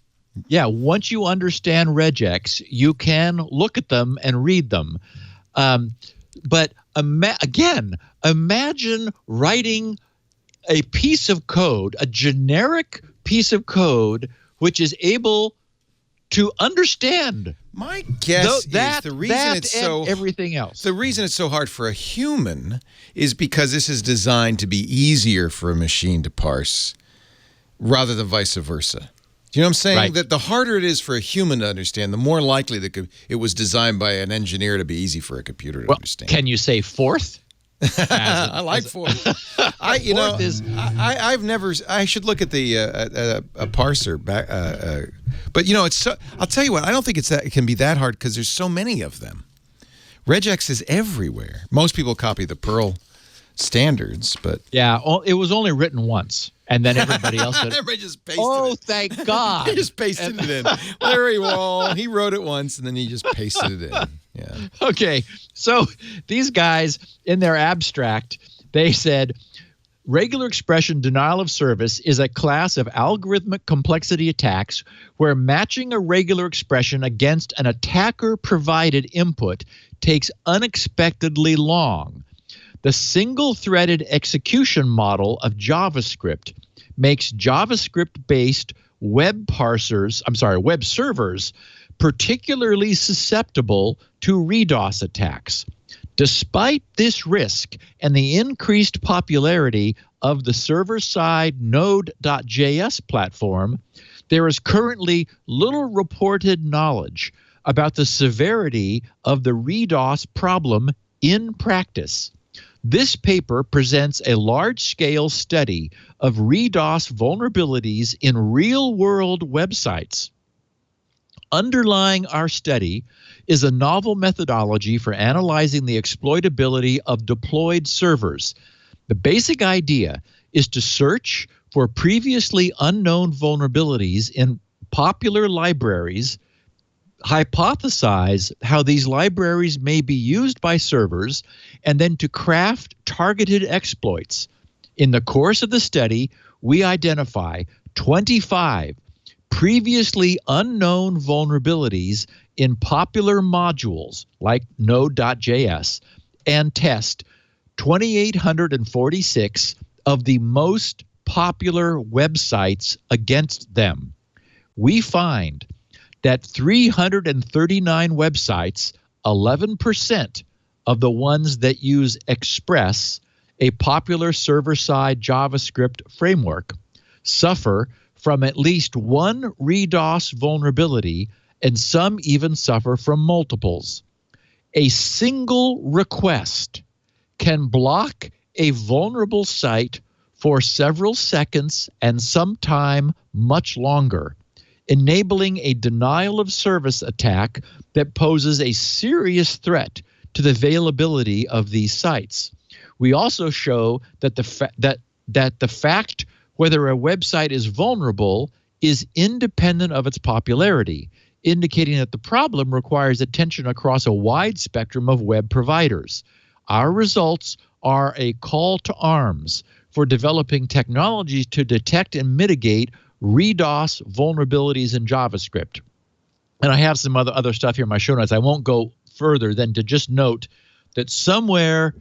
Yeah, once you understand regex, you can look at them and read them. But again, imagine writing a piece of code, a generic piece of code, which is able to understand. My guess is the reason it's so everything else. The reason it's so hard for a human is because this is designed to be easier for a machine to parse, rather than vice versa. Do you know what I'm saying? Right. That the harder it is for a human to understand, the more likely that it was designed by an engineer to be easy for a computer to understand. Can you say fourth? I like fourth. I should look at the a parser back. But it's so. I'll tell you what. I don't think it can be that hard because there's so many of them. Regex is everywhere. Most people copy the Perl standards, but it was only written once, and then everybody else said, everybody just pasted "Oh, it. thank God!" He just pasted it in. Larry Wall. He wrote it once, and then he just pasted it in. Yeah. Okay, so these guys in their abstract, they said regular expression denial of service is a class of algorithmic complexity attacks where matching a regular expression against an attacker-provided input takes unexpectedly long. The single-threaded execution model of JavaScript makes JavaScript-based web servers particularly susceptible to RDoS attacks. Despite this risk and the increased popularity of the server-side Node.js platform, there is currently little reported knowledge about the severity of the RDoS problem in practice. This paper presents a large-scale study of RDoS vulnerabilities in real-world websites. Underlying our study is a novel methodology for analyzing the exploitability of deployed servers. The basic idea is to search for previously unknown vulnerabilities in popular libraries, hypothesize how these libraries may be used by servers, and then to craft targeted exploits. In the course of the study, we identify 25 previously unknown vulnerabilities in popular modules like Node.js and test 2,846 of the most popular websites against them. We find that 339 websites, 11% of the ones that use Express, a popular server-side JavaScript framework, suffer from at least one RDoS vulnerability, and some even suffer from multiples. A single request can block a vulnerable site for several seconds and sometime much longer, enabling a denial of service attack that poses a serious threat to the availability of these sites. We also show that the fact whether a website is vulnerable is independent of its popularity, indicating that the problem requires attention across a wide spectrum of web providers. Our results are a call to arms for developing technologies to detect and mitigate RDOS vulnerabilities in JavaScript. And I have some other stuff here in my show notes. I won't go further than to just note that somewhere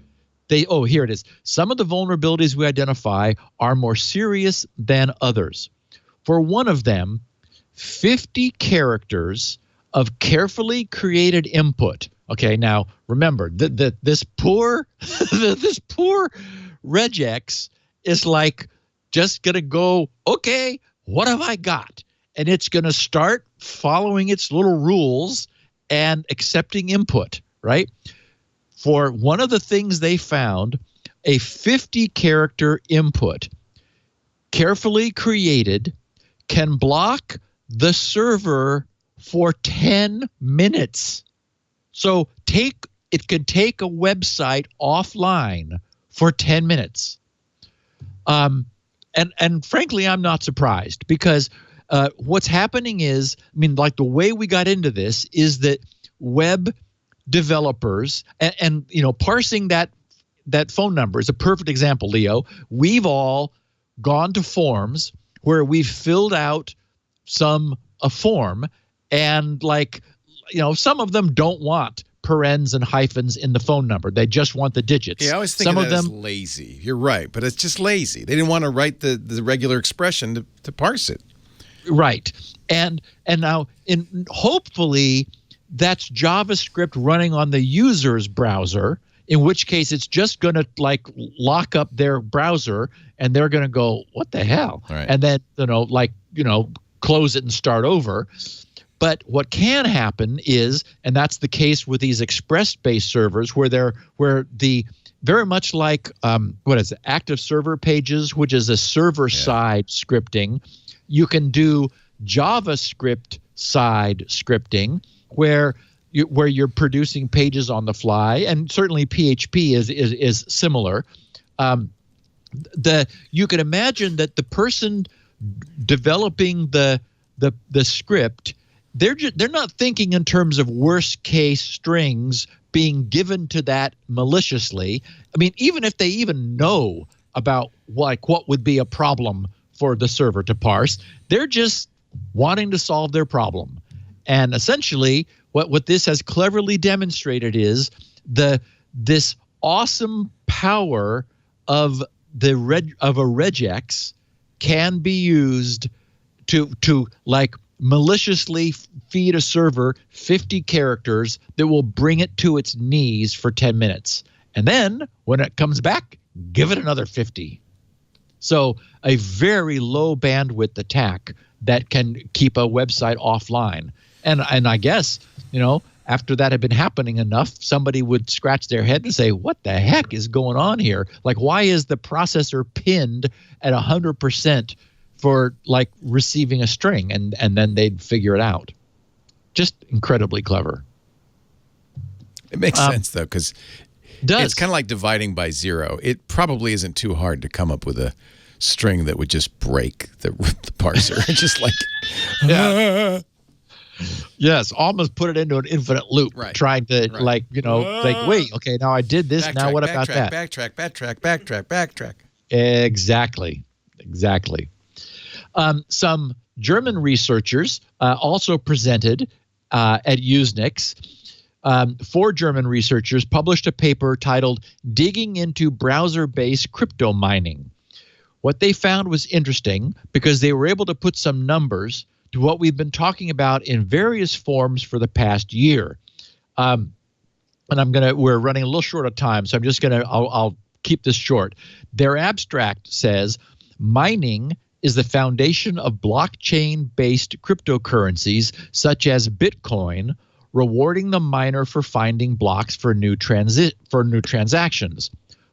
here it is. Some of the vulnerabilities we identify are more serious than others. For one of them, 50 characters of carefully created input. Okay, now remember this poor this poor regex is like just gonna go, okay, what have I got? And it's gonna start following its little rules and accepting input, right? For one of the things they found, a 50-character input carefully created can block the server for 10 minutes. So it could take a website offline for 10 minutes. And frankly, I'm not surprised, because what's happening is, I mean, like the way we got into this is that web developers and you know, parsing that phone number is a perfect example, Leo. We've all gone to forms where we've filled out a form, and like, you know, some of them don't want parens and hyphens in the phone number. They just want the digits. Yeah, I always think of that as lazy. You're right, but it's just lazy. They didn't want to write the regular expression to parse it. Right. And now hopefully that's JavaScript running on the user's browser, in which case it's just going to like lock up their browser and they're going to go, what the hell? Right. And then, close it and start over. But what can happen is, and that's the case with these Express-based servers, where the very much like active server pages, which is a server-side scripting, you can do JavaScript side scripting where you're producing pages on the fly, and certainly PHP is similar. You can imagine that the person developing the script, they're not thinking in terms of worst case strings being given to that maliciously. I mean, even if they even know about like what would be a problem for the server to parse, they're just wanting to solve their problem. And essentially what this has cleverly demonstrated is this awesome power of a regex can be used to like maliciously feed a server 50 characters that will bring it to its knees for 10 minutes. And then when it comes back, give it another 50. So a very low bandwidth attack that can keep a website offline. And I guess, after that had been happening enough, somebody would scratch their head and say, what the heck is going on here? Like, why is the processor pinned at 100% for like receiving a string? And then they'd figure it out. Just incredibly clever. It makes sense, though, because it's kind of like dividing by zero. It probably isn't too hard to come up with a string that would just break the parser. Just like, yes, almost put it into an infinite loop, trying to like, wait, okay, now I did this. Backtrack, now what about that? Backtrack. Exactly. Some German researchers also presented at USENIX. 4 German researchers published a paper titled "Digging into Browser-Based Crypto Mining." What they found was interesting because they were able to put some numbers to what we've been talking about in various forms for the past year. And we're running a little short of time, so I'll keep this short. Their abstract says, mining is the foundation of blockchain-based cryptocurrencies such as Bitcoin, rewarding the miner for finding blocks for new transactions.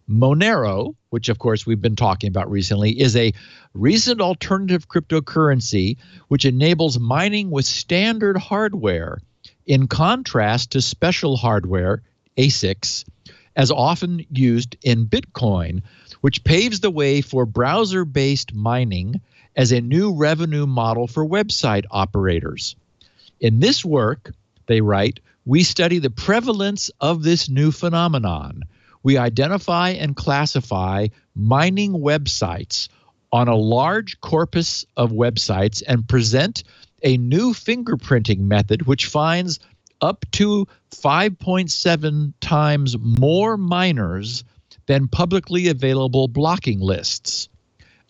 Monero, which of course we've been talking about recently, is a recent alternative cryptocurrency which enables mining with standard hardware, in contrast to special hardware, ASICs, as often used in Bitcoin, which paves the way for browser-based mining as a new revenue model for website operators. In this work, they write, we study the prevalence of this new phenomenon. We identify and classify mining websites, on a large corpus of websites and present a new fingerprinting method which finds up to 5.7 times more miners than publicly available blocking lists.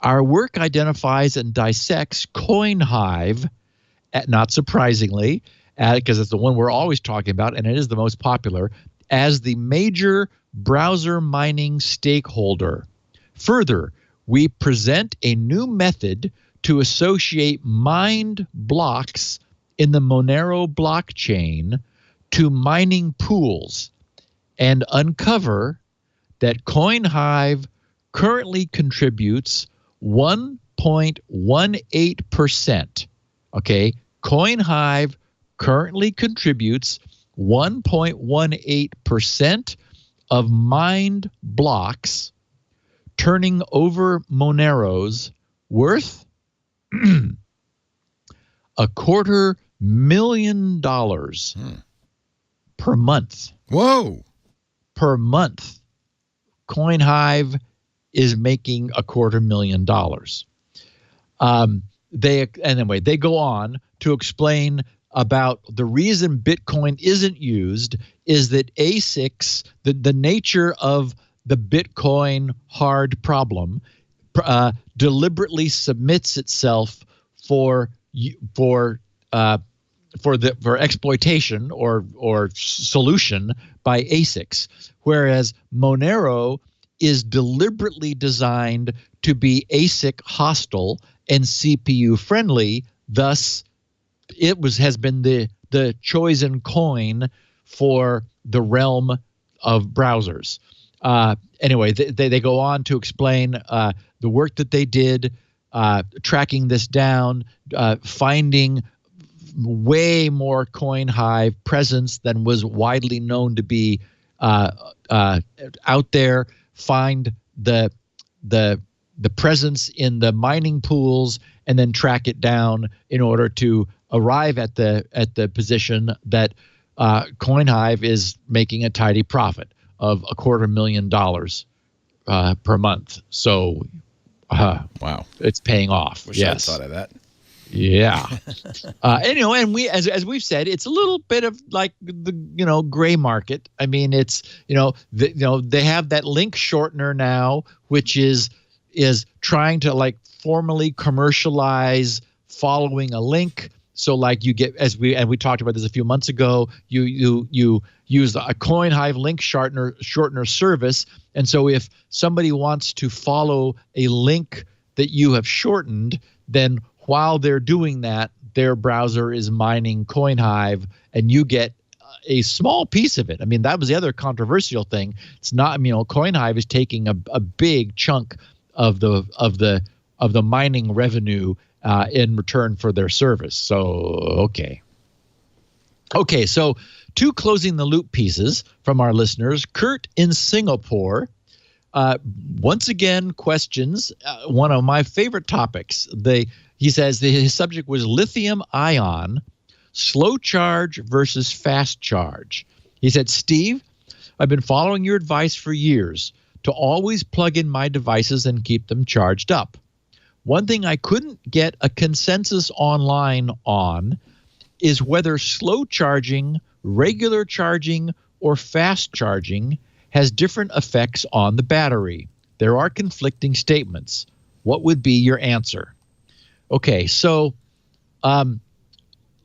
Our work identifies and dissects CoinHive, not surprisingly, because it's the one we're always talking about, and it is the most popular, as the major browser mining stakeholder. Further, we present a new method to associate mined blocks in the Monero blockchain to mining pools and uncover that CoinHive currently contributes 1.18%. Okay, CoinHive currently contributes 1.18% of mined blocks, turning over Moneros worth $250,000 per month. Whoa. Per month. CoinHive is making $250,000. They go on to explain about the reason Bitcoin isn't used is that ASICs, the nature of the Bitcoin hard problem, deliberately submits itself for exploitation or solution by ASICs, whereas Monero is deliberately designed to be ASIC hostile and CPU friendly. Thus, it has been the chosen coin for the realm of browsers. Anyway, they go on to explain the work that they did, tracking this down, finding way more CoinHive presence than was widely known to be out there. Find the presence in the mining pools and then track it down in order to arrive at the position that CoinHive is making a tidy profit of $250,000 per month. So, wow, it's paying off. Wish yes, I thought of that. Yeah. And we, as we've said, it's a little bit of like the gray market. I mean, it's they have that link shortener now, which is trying to like formally commercialize following a link. So like you get, as we talked about this a few months ago, you use a CoinHive link shortener service, and so if somebody wants to follow a link that you have shortened, then while they're doing that, their browser is mining CoinHive, and you get a small piece of it. I mean, that was the other controversial thing. It's not, CoinHive is taking a big chunk of the mining revenue in return for their service. So, okay. So, two closing the loop pieces from our listeners. Kurt in Singapore, once again, questions one of my favorite topics. He says his subject was lithium ion, slow charge versus fast charge. He said, Steve, I've been following your advice for years to always plug in my devices and keep them charged up. One thing I couldn't get a consensus online on is whether slow charging, regular charging, or fast charging has different effects on the battery. There are conflicting statements. What would be your answer? Okay, so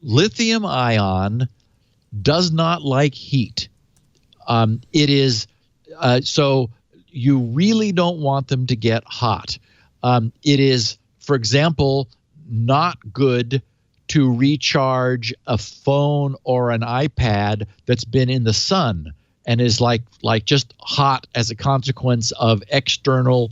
lithium ion does not like heat. It is so you really don't want them to get hot. It is, for example, not good to recharge a phone or an iPad that's been in the sun and is like just hot as a consequence of external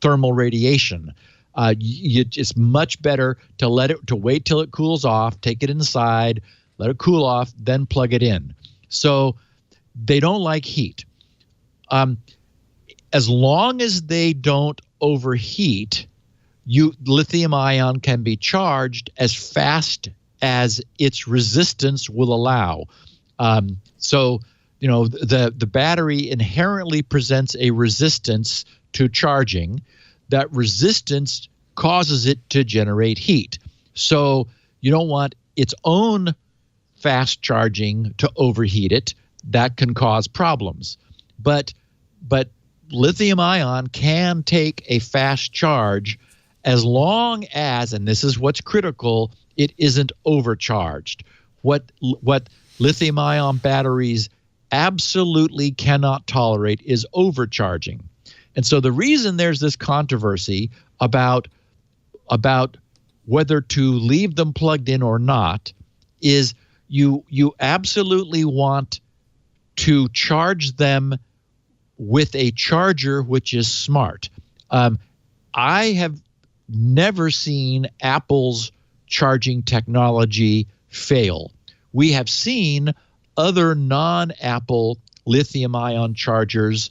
thermal radiation. It's much better to wait till it cools off, take it inside, let it cool off, then plug it in. So they don't like heat. As long as they don't overheat, lithium ion can be charged as fast as its resistance will allow. So the battery inherently presents a resistance to charging. that resistance causes it to generate heat. So you don't want its own fast charging to overheat it. That can cause problems. But lithium ion can take a fast charge as long as, and this is what's critical, it isn't overcharged. What lithium ion batteries absolutely cannot tolerate is overcharging. And so the reason there's this controversy about whether to leave them plugged in or not is you absolutely want to charge them with a charger which is smart. I have never seen Apple's charging technology fail. We have seen other non-Apple lithium-ion chargers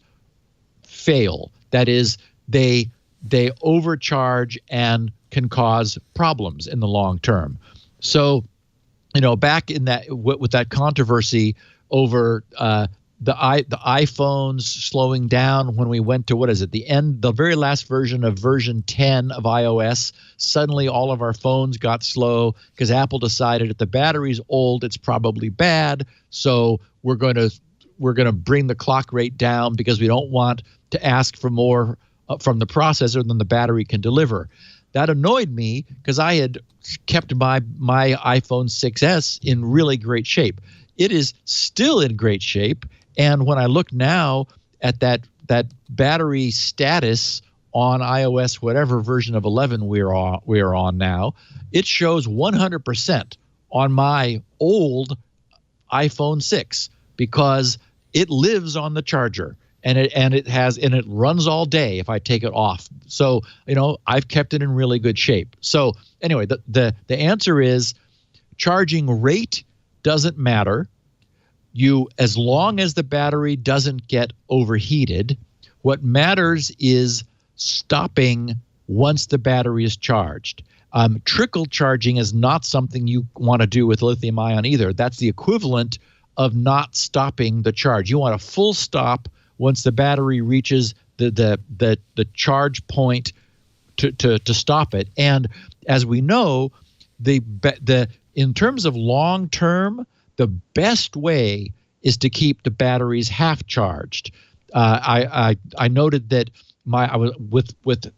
fail. That is, they overcharge and can cause problems in the long term. So, back in that with that controversy over the iPhones slowing down when we went to, the very last version of version 10 of iOS, suddenly all of our phones got slow because Apple decided if the battery's old, it's probably bad. So we're going to bring the clock rate down because we don't want to ask for more from the processor than the battery can deliver. That annoyed me because I had kept my iPhone 6S in really great shape. It is still in great shape. And when I look now at that battery status on iOS, whatever version of 11 we are on now, it shows 100% on my old iPhone 6 because it lives on the charger and it runs all day if I take it off. So I've kept it in really good shape. So anyway, the answer is charging rate doesn't matter. As long as the battery doesn't get overheated, what matters is stopping once the battery is charged. Trickle charging is not something you want to do with lithium ion either. That's the equivalent of not stopping the charge. You want a full stop once the battery reaches the charge point to stop it. And as we know, in terms of long term, the best way is to keep the batteries half charged. I noted that I was with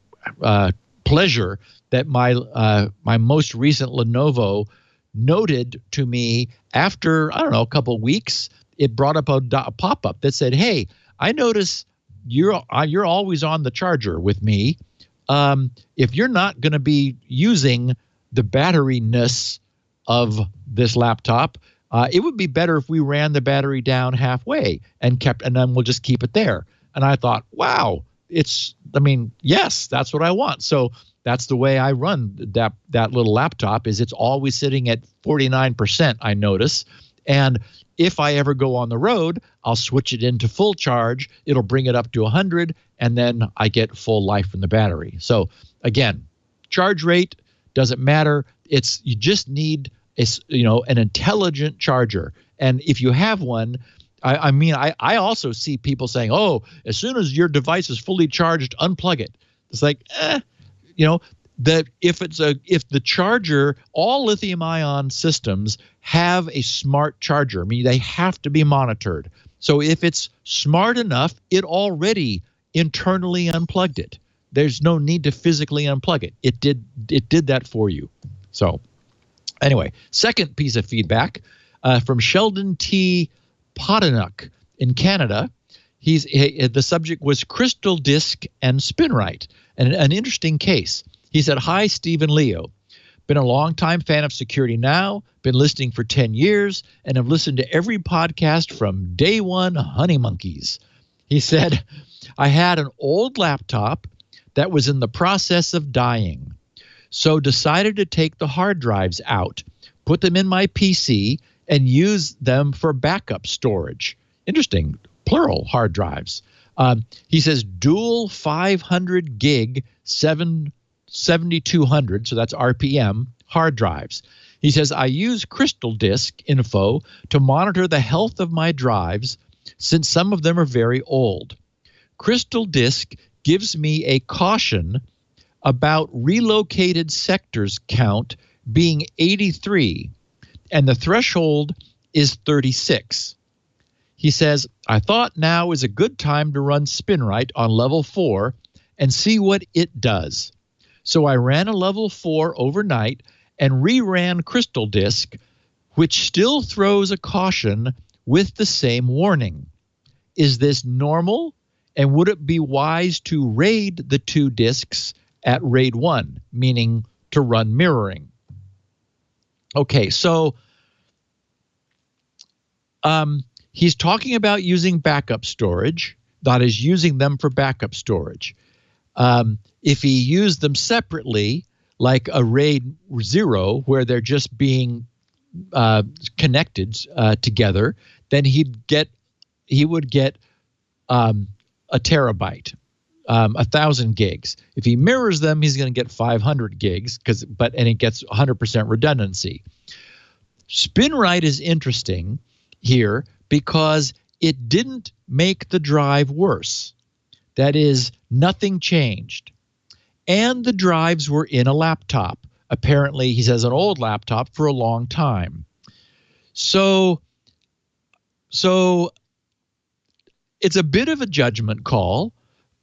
pleasure that my most recent Lenovo noted to me after a couple of weeks, it brought up a pop-up that said, "Hey, I notice you're always on the charger with me. If you're not going to be using the batteryness of this laptop, it would be better if we ran the battery down halfway and then we'll just keep it there." And I thought, wow, yes, that's what I want. So that's the way I run that little laptop. Is it's always sitting at 49%, I notice. And if I ever go on the road, I'll switch it into full charge. It'll bring it up to 100, and then I get full life from the battery. So again, charge rate doesn't matter. You just need an intelligent charger. And if you have one, I also see people saying, "Oh, as soon as your device is fully charged, unplug it." It's like, if the charger, all lithium ion systems have a smart charger. I mean, they have to be monitored. So if it's smart enough, it already internally unplugged it. There's no need to physically unplug it. It did that for you. So anyway, second piece of feedback from Sheldon T. Podanuk in Canada. The subject was crystal disk and SpinRite, and an interesting case. He said, "Hi, Steve and Leo. Been a longtime fan of Security Now, been listening for 10 years, and have listened to every podcast from day one, Honey Monkeys." He said, "I had an old laptop that was in the process of dying, so decided to take the hard drives out, put them in my PC, and use them for backup storage." Interesting, plural hard drives. He says dual 500 gig 7200, so that's RPM, hard drives. He says, "I use Crystal Disk Info to monitor the health of my drives since some of them are very old. Crystal Disk gives me a caution about relocated sectors count being 83, and the threshold is 36. He says, I thought now is a good time to run SpinRite on level 4 and see what it does. So I ran a level 4 overnight and reran Crystal Disk, which still throws a caution with the same warning. Is this normal? And would it be wise to raid the 2 disks at RAID 1, meaning to run mirroring? Okay, so he's talking about using backup storage, that is, using them for backup storage. If he used them separately, like a RAID 0, where they're just being connected together, then he would get a terabyte, 1,000 gigs. If he mirrors them, he's going to get 500 gigs, and it gets 100% redundancy. SpinRite is interesting here because it didn't make the drive worse. That is, nothing changed. And the drives were in a laptop. Apparently, he says an old laptop for a long time. So it's a bit of a judgment call,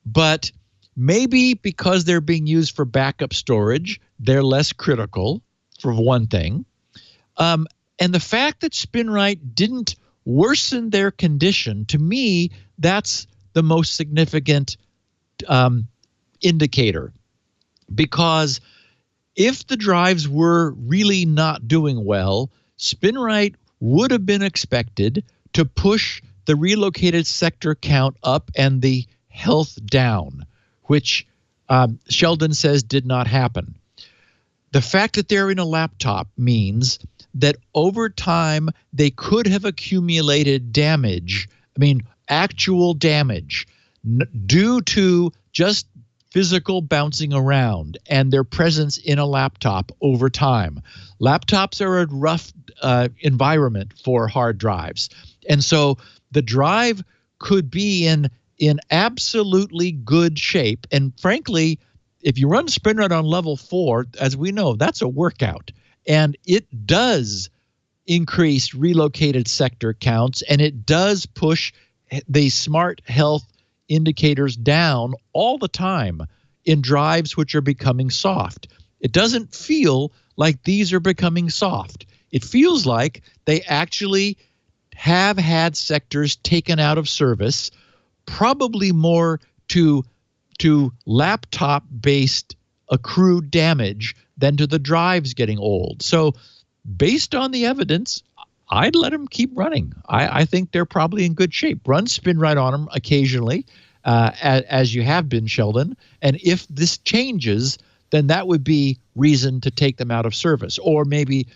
but maybe because they're being used for backup storage, they're less critical, for one thing. And the fact that SpinRite didn't worsen their condition, to me, that's the most significant indicator. Because if the drives were really not doing well, SpinRite would have been expected to push the relocated sector count up and the health down, which Sheldon says did not happen. The fact that they're in a laptop means that over time they could have accumulated damage, actual damage, due to just physical bouncing around and their presence in a laptop over time. Laptops are a rough environment for hard drives. And so the drive could be in absolutely good shape. And frankly, if you run SpinRite on level 4, as we know, that's a workout. And it does increase relocated sector counts, and it does push the smart health indicators down all the time in drives which are becoming soft. It doesn't feel like these are becoming soft. It feels like they actually have had sectors taken out of service, probably more to laptop-based accrued damage than to the drives getting old. So based on the evidence, I'd let them keep running. I think they're probably in good shape. Run SpinRite on them occasionally, as you have been, Sheldon. And if this changes, then that would be reason to take them out of service, or maybe,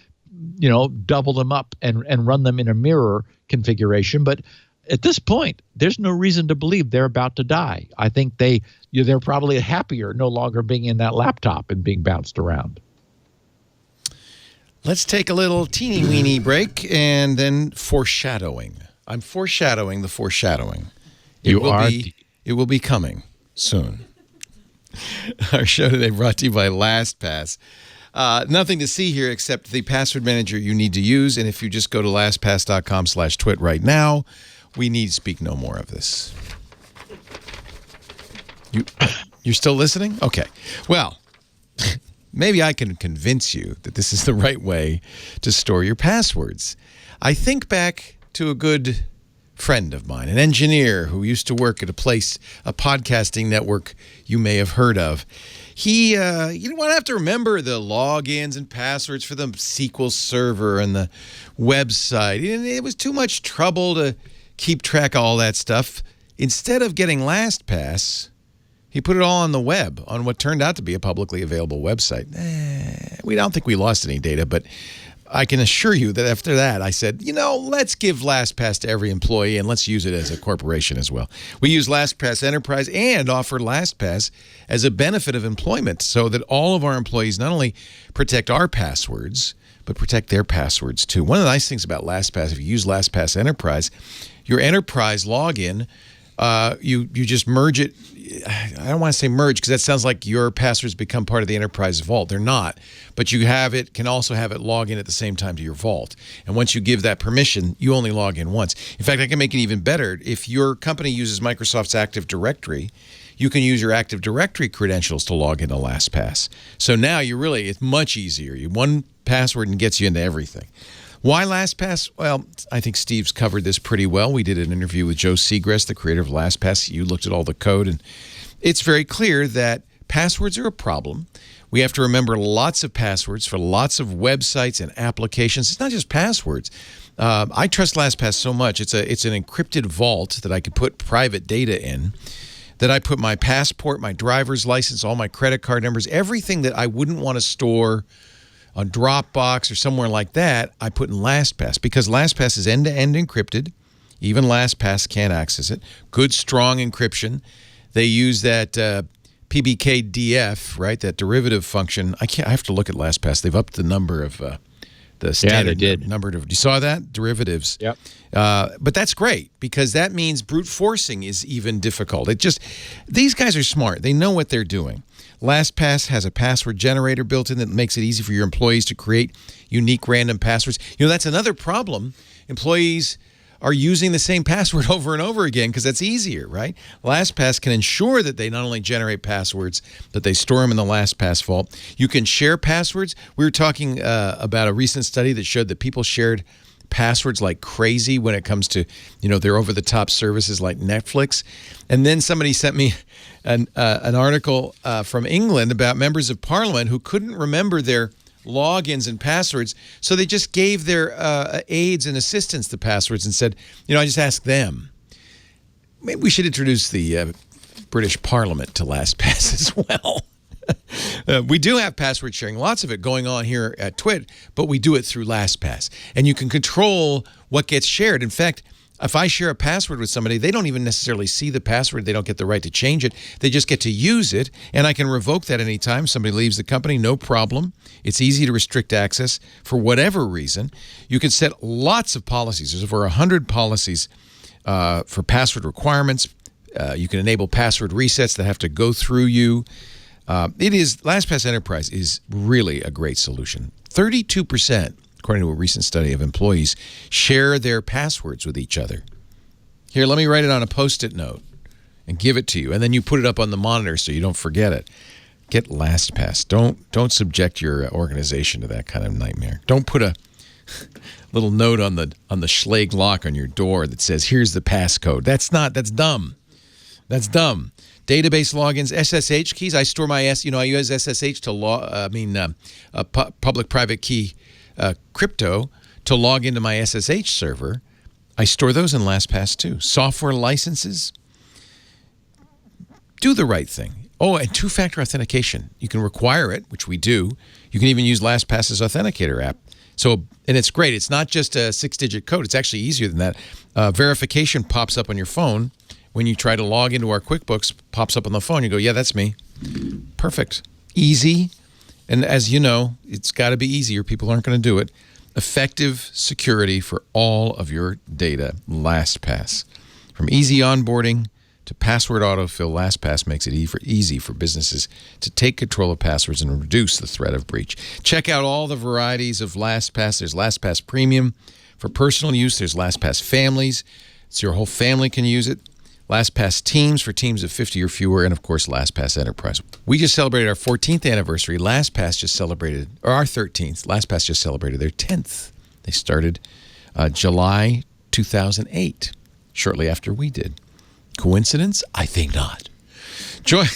double them up and run them in a mirror configuration. But at this point, there's no reason to believe they're about to die. I think they're probably happier no longer being in that laptop and being bounced around. Let's take a little teeny weeny break and then foreshadowing. I'm foreshadowing the foreshadowing. It will be coming soon. Our show today brought to you by LastPass. Nothing to see here except the password manager you need to use. And if you just go to lastpass.com/twit right now, we need speak no more of this. You're still listening? Okay. Well, maybe I can convince you that this is the right way to store your passwords. I think back to a good friend of mine, an engineer who used to work at a podcasting network you may have heard of. He, you didn't want to have to remember the logins and passwords for the SQL server and the website. It was too much trouble to keep track of all that stuff. Instead of getting LastPass, he put it all on the web, on what turned out to be a publicly available website. We don't think we lost any data, but I can assure you that after that, I said, let's give LastPass to every employee and let's use it as a corporation as well. We use LastPass Enterprise and offer LastPass as a benefit of employment so that all of our employees not only protect our passwords, but protect their passwords too. One of the nice things about LastPass, if you use LastPass Enterprise, your enterprise login, you just merge it I don't want to say merge because that sounds like your passwords become part of the enterprise vault. They're not, but you can also have it log in at the same time to your vault. And once you give that permission, you only log in once. In fact, I can make it even better. If your company uses Microsoft's Active Directory, you can use your Active Directory credentials to log into LastPass. So now it's much easier. One password and gets you into everything. Why LastPass? Well, I think Steve's covered this pretty well. We did an interview with Joe Segrest, the creator of LastPass. You looked at all the code, and it's very clear that passwords are a problem. We have to remember lots of passwords for lots of websites and applications. It's not just passwords. I trust LastPass so much. It's an encrypted vault that I could put private data in, that I put my passport, my driver's license, all my credit card numbers, everything that I wouldn't want to store on Dropbox or somewhere like that, I put in LastPass because LastPass is end-to-end encrypted. Even LastPass can't access it. Good, strong encryption. They use that PBKDF, right? That derivative function. I have to look at LastPass. They've upped the number of the standard number of. You saw that? Derivatives. Yep. But that's great because that means brute forcing is even difficult. These guys are smart. They know what they're doing. LastPass has a password generator built in that makes it easy for your employees to create unique random passwords. That's another problem. Employees are using the same password over and over again because that's easier, right? LastPass can ensure that they not only generate passwords, but they store them in the LastPass vault. You can share passwords. We were talking about a recent study that showed that people shared passwords like crazy when it comes to, their over-the-top services like Netflix. And then somebody sent me an article from England about members of parliament who couldn't remember their logins and passwords, so they just gave their aides and assistants the passwords and said, I just asked them. Maybe we should introduce the British Parliament to LastPass as well. We do have password sharing, lots of it going on here at Twit, but we do it through LastPass. And you can control what gets shared. In fact, if I share a password with somebody, they don't even necessarily see the password. They don't get the right to change it. They just get to use it, and I can revoke that anytime somebody leaves the company, no problem. It's easy to restrict access for whatever reason. You can set lots of policies. There's over 100 policies for password requirements. You can enable password resets that have to go through you. LastPass Enterprise is really a great solution. 32%. According to a recent study of employees, share their passwords with each other. Here, let me write it on a Post-it note and give it to you, and then you put it up on the monitor so you don't forget it. Get LastPass. Don't subject your organization to that kind of nightmare. Don't put a little note on the Schlage lock on your door that says, "Here's the passcode." That's dumb. That's dumb. Database logins, SSH keys. I store my I use SSH to public-private key. Crypto to log into my SSH server. I store those in LastPass too. Software licenses. Do the right thing. Oh, and two-factor authentication. You can require it, which we do. You can even use LastPass's authenticator app. And it's great. It's not just a 6-digit code. It's actually easier than that. Verification pops up on your phone. When you try to log into our QuickBooks, pops up on the phone. You go, yeah, that's me. Perfect. Easy. And as you know, it's got to be easier. People aren't going to do it. Effective security for all of your data. LastPass. From easy onboarding to password autofill, LastPass makes it easy for businesses to take control of passwords and reduce the threat of breach. Check out all the varieties of LastPass. There's LastPass Premium for personal use. There's LastPass Families, so your whole family can use it. LastPass Teams for teams of 50 or fewer, and of course, LastPass Enterprise. We just celebrated our 14th anniversary. LastPass just celebrated, or our 13th. LastPass just celebrated their 10th. They started July 2008, shortly after we did. Coincidence? I think not. Join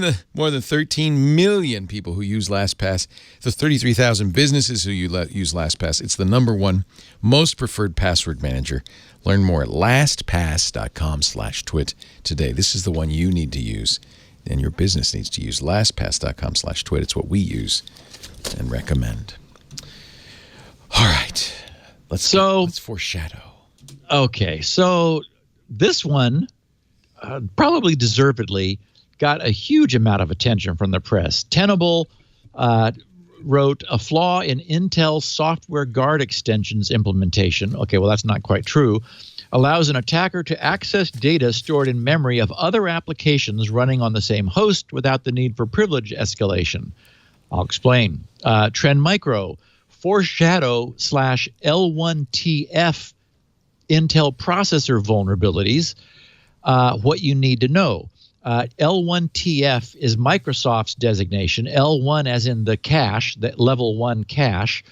the more than 13 million people who use LastPass, the 33,000 businesses who use LastPass. It's the #1 most preferred password manager. Learn more at lastpass.com/twit today. This is the one you need to use, and your business needs to use. lastpass.com/twit. It's what we use and recommend. All right. Let's foreshadow. Okay. So this one probably deservedly got a huge amount of attention from the press. Tenable wrote a flaw in Intel software guard extensions implementation. Okay, well, that's not quite true. Allows an attacker to access data stored in memory of other applications running on the same host without the need for privilege escalation. I'll explain. Trend Micro, Foreshadow / L1TF Intel processor vulnerabilities. What you need to know. L1TF is Microsoft's designation. L1 as in the cache, the level 1 cache,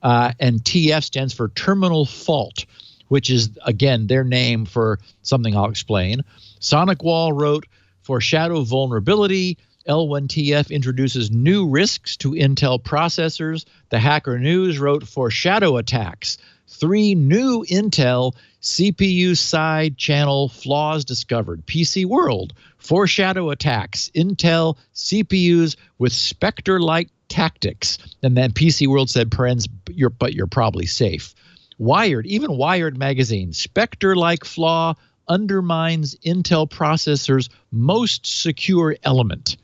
and TF stands for terminal fault, which is, again, their name for something I'll explain. SonicWall wrote, Foreshadow vulnerability. L1TF introduces new risks to Intel processors. The Hacker News wrote, Foreshadow attacks. 3 new Intel CPU side channel flaws discovered. PC World, Foreshadow attacks. Intel CPUs with Spectre-like tactics. And then PC World said, but you're probably safe. Wired, even Wired magazine, Spectre-like flaw undermines Intel processors' most secure element.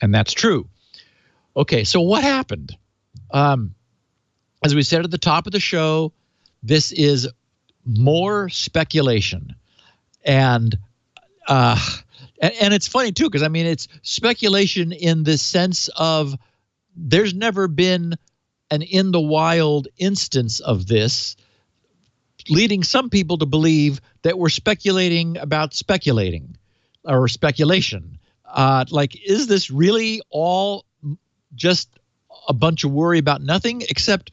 And that's true. Okay, so what happened? As we said at the top of the show, this is more speculation. And it's funny, too, because, I mean, it's speculation in the sense of there's never been an in the wild instance of this, leading some people to believe that we're speculating about speculating or speculation. Like, is this really all just a bunch of worry about nothing? Except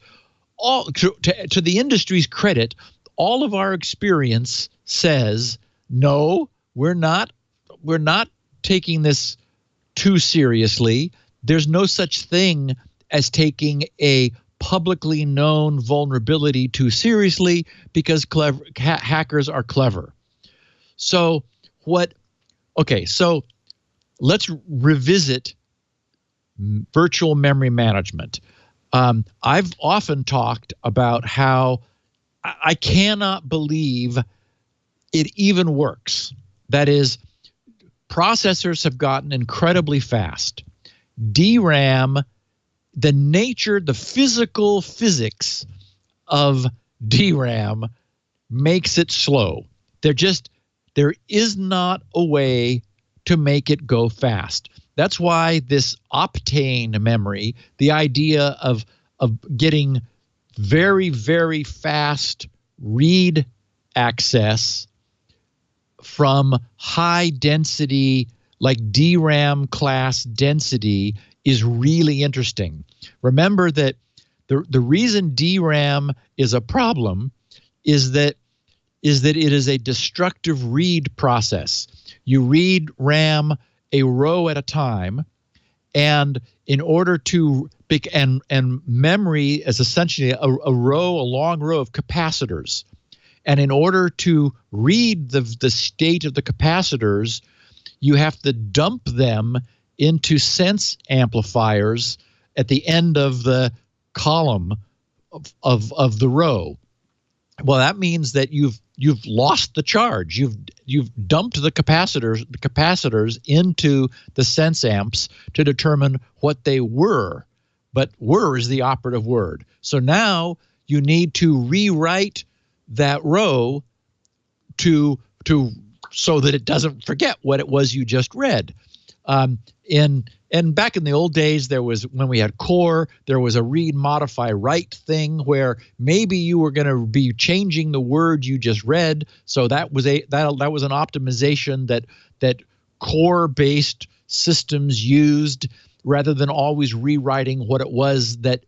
all to the industry's credit, all of our experience says, no, we're not taking this too seriously. There's no such thing as taking a publicly known vulnerability too seriously because hackers are clever. So so let's revisit virtual memory management. I've often talked about how I cannot believe it even works. That is, processors have gotten incredibly fast. DRAM, the physical physics of DRAM makes it slow. There is not a way to make it go fast. That's why this Optane memory, the idea of getting very, very fast read access from high density, like DRAM class density, is really interesting. Remember that the reason DRAM is a problem is that it is a destructive read process. You read RAM a row at a time, and in order to and memory is essentially a long row of capacitors. And in order to read the state of the capacitors, you have to dump them into sense amplifiers at the end of the column of the row. Well, that means that you've lost the charge. You've dumped the capacitors into the sense amps to determine what they were. But were is the operative word. So now you need to rewrite that row so that it doesn't forget what it was you just read. And back in the old days, when we had core, there was a read, modify, write thing where maybe you were going to be changing the word you just read. So that was an optimization that core-based systems used, rather than always rewriting what it was that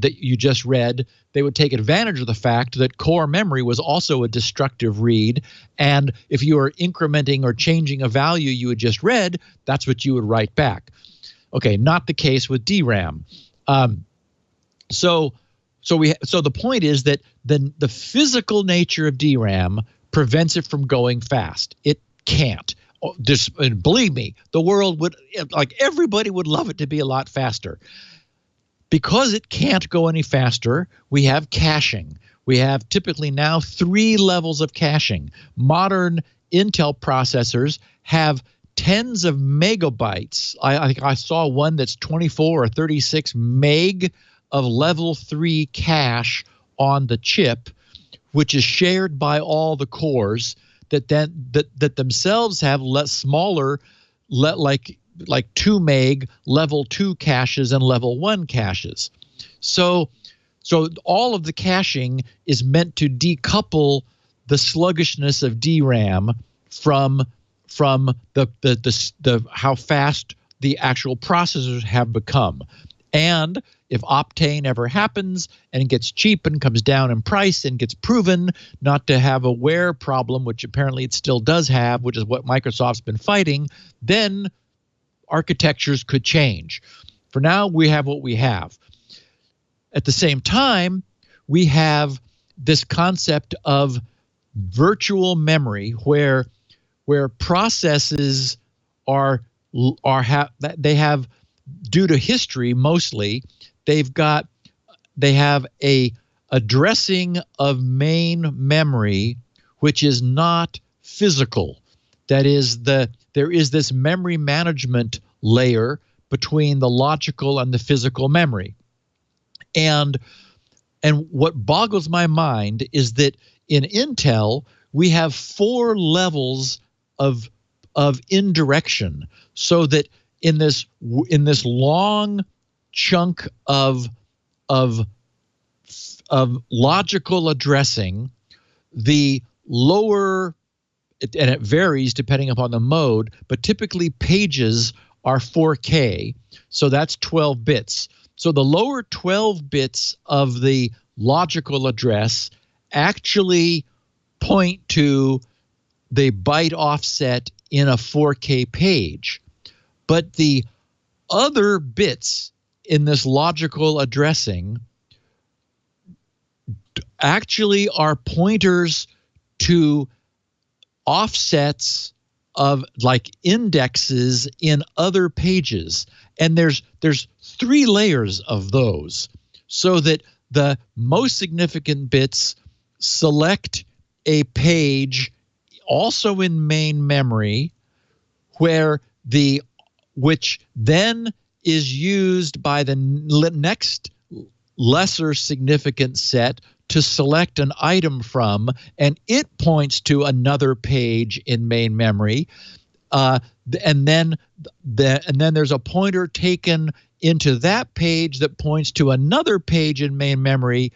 you just read. They would take advantage of the fact that core memory was also a destructive read, and if you were incrementing or changing a value you had just read, that's what you would write back. Okay, not the case with DRAM. So the point is that the physical nature of DRAM prevents it from going fast. It can't. And believe me, the world would, everybody would love it to be a lot faster. Because it can't go any faster, we have caching. We have typically now 3 levels of caching. Modern Intel processors have tens of megabytes. I think I saw one that's 24 or 36 meg of level 3 cache on the chip, which is shared by all the cores that themselves have smaller, like 2 meg level 2 caches and level 1 caches. So all of the caching is meant to decouple the sluggishness of DRAM from the how fast the actual processors have become. And if Optane ever happens and gets cheap and comes down in price and gets proven not to have a wear problem, which apparently it still does have, which is what Microsoft's been fighting, then architectures could change. For now, we have what we have. At the same time, we have this concept of virtual memory where processes they have, due to history mostly, they have a addressing of main memory which is not physical. That is, there is this memory management layer between the logical and the physical memory. And what boggles my mind is that in Intel we have 4 levels of indirection, so that in this long chunk of logical addressing, the lower, and it varies depending upon the mode, but typically pages are 4K, so that's 12 bits. So the lower 12 bits of the logical address actually point to the byte offset in a 4K page. But the other bits in this logical addressing actually are pointers to offsets of like indexes in other pages. And there's 3 layers of those, so that the most significant bits select a page also in main memory, which then is used by the next lesser significant set to select an item from, and it points to another page in main memory, and then there's a pointer taken into that page that points to another page in main memory,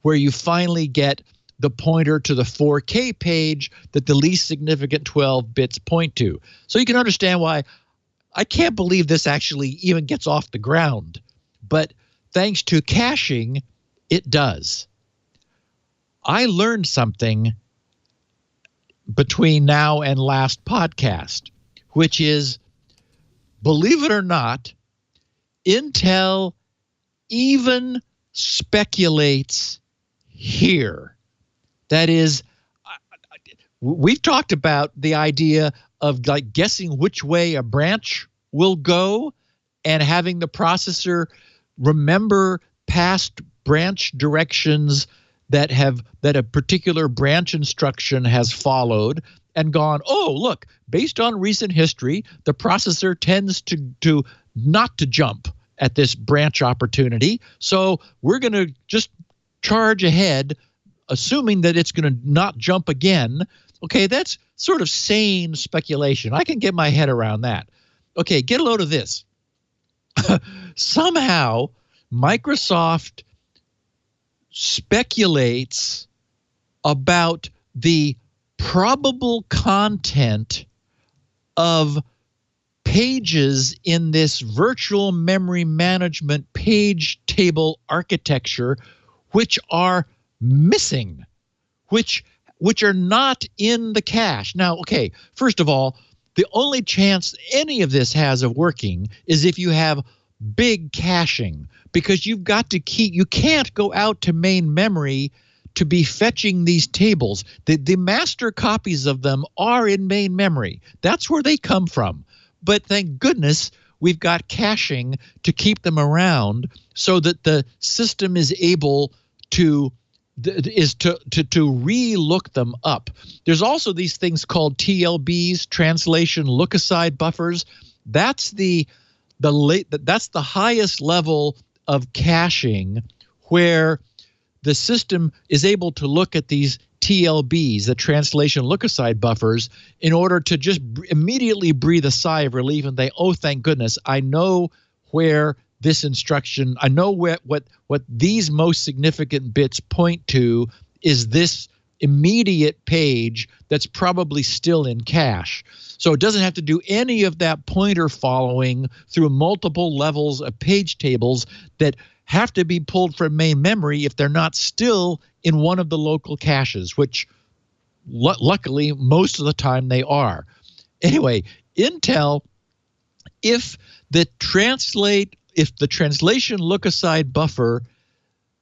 where you finally get the pointer to the 4K page that the least significant 12 bits point to. So you can understand why I can't believe this actually even gets off the ground. But thanks to caching, it does. I learned something between now and last podcast, which is, believe it or not, Intel even speculates here. That is, we've talked about the idea of like guessing which way a branch will go and having the processor remember past branch directions that a particular branch instruction has followed, and gone, oh, look, based on recent history, the processor tends to not to jump at this branch opportunity. So we're going to just charge ahead, assuming that it's going to not jump again. Okay, that's sort of sane speculation. I can get my head around that. Okay, get a load of this. Somehow, Microsoft speculates about the probable content of pages in this virtual memory management page table architecture which are missing, which are not in the cache. Now, okay, first of all, the only chance any of this has of working is if you have big caching, because you've got to you can't go out to main memory to be fetching these tables. The master copies of them are in main memory. That's where they come from. But thank goodness we've got caching to keep them around so that the system is able to is to re-look them up. There's also these things called TLBs, translation look-aside buffers. That's that's the highest level of caching where the system is able to look at these TLBs, the translation look-aside buffers, in order to just immediately breathe a sigh of relief and say, oh, thank goodness, I know where this instruction, I know what these most significant bits point to is this immediate page that's probably still in cache. So it doesn't have to do any of that pointer following through multiple levels of page tables that have to be pulled from main memory if they're not still in one of the local caches, which luckily most of the time they are. Anyway, Intel, if the translation look-aside buffer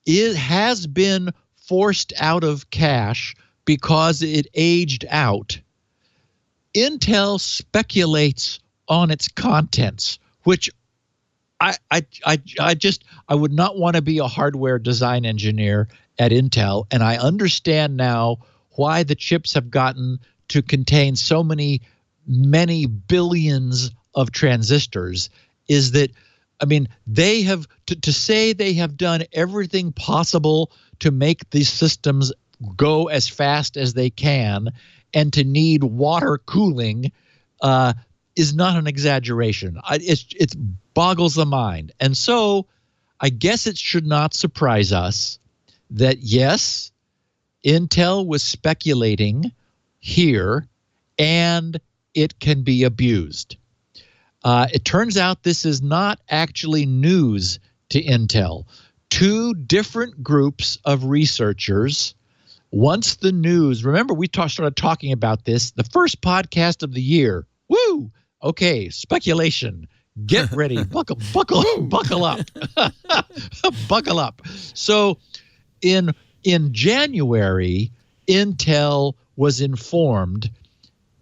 has been forced out of cache because it aged out, Intel speculates on its contents, which I would not want to be a hardware design engineer at Intel, and I understand now why the chips have gotten to contain so many billions of transistors. Is that, I mean, they have to say they have done everything possible to make these systems go as fast as they can, and to need water cooling is not an exaggeration. It boggles the mind. And so I guess it should not surprise us that, yes, Intel was speculating here, and it can be abused. It turns out this is not actually news to Intel. Two different groups of researchers, once the news, remember we started talking about this, the first podcast of the year. Woo! Okay, speculation. Get ready. Buckle up. Buckle up. So in January, Intel was informed,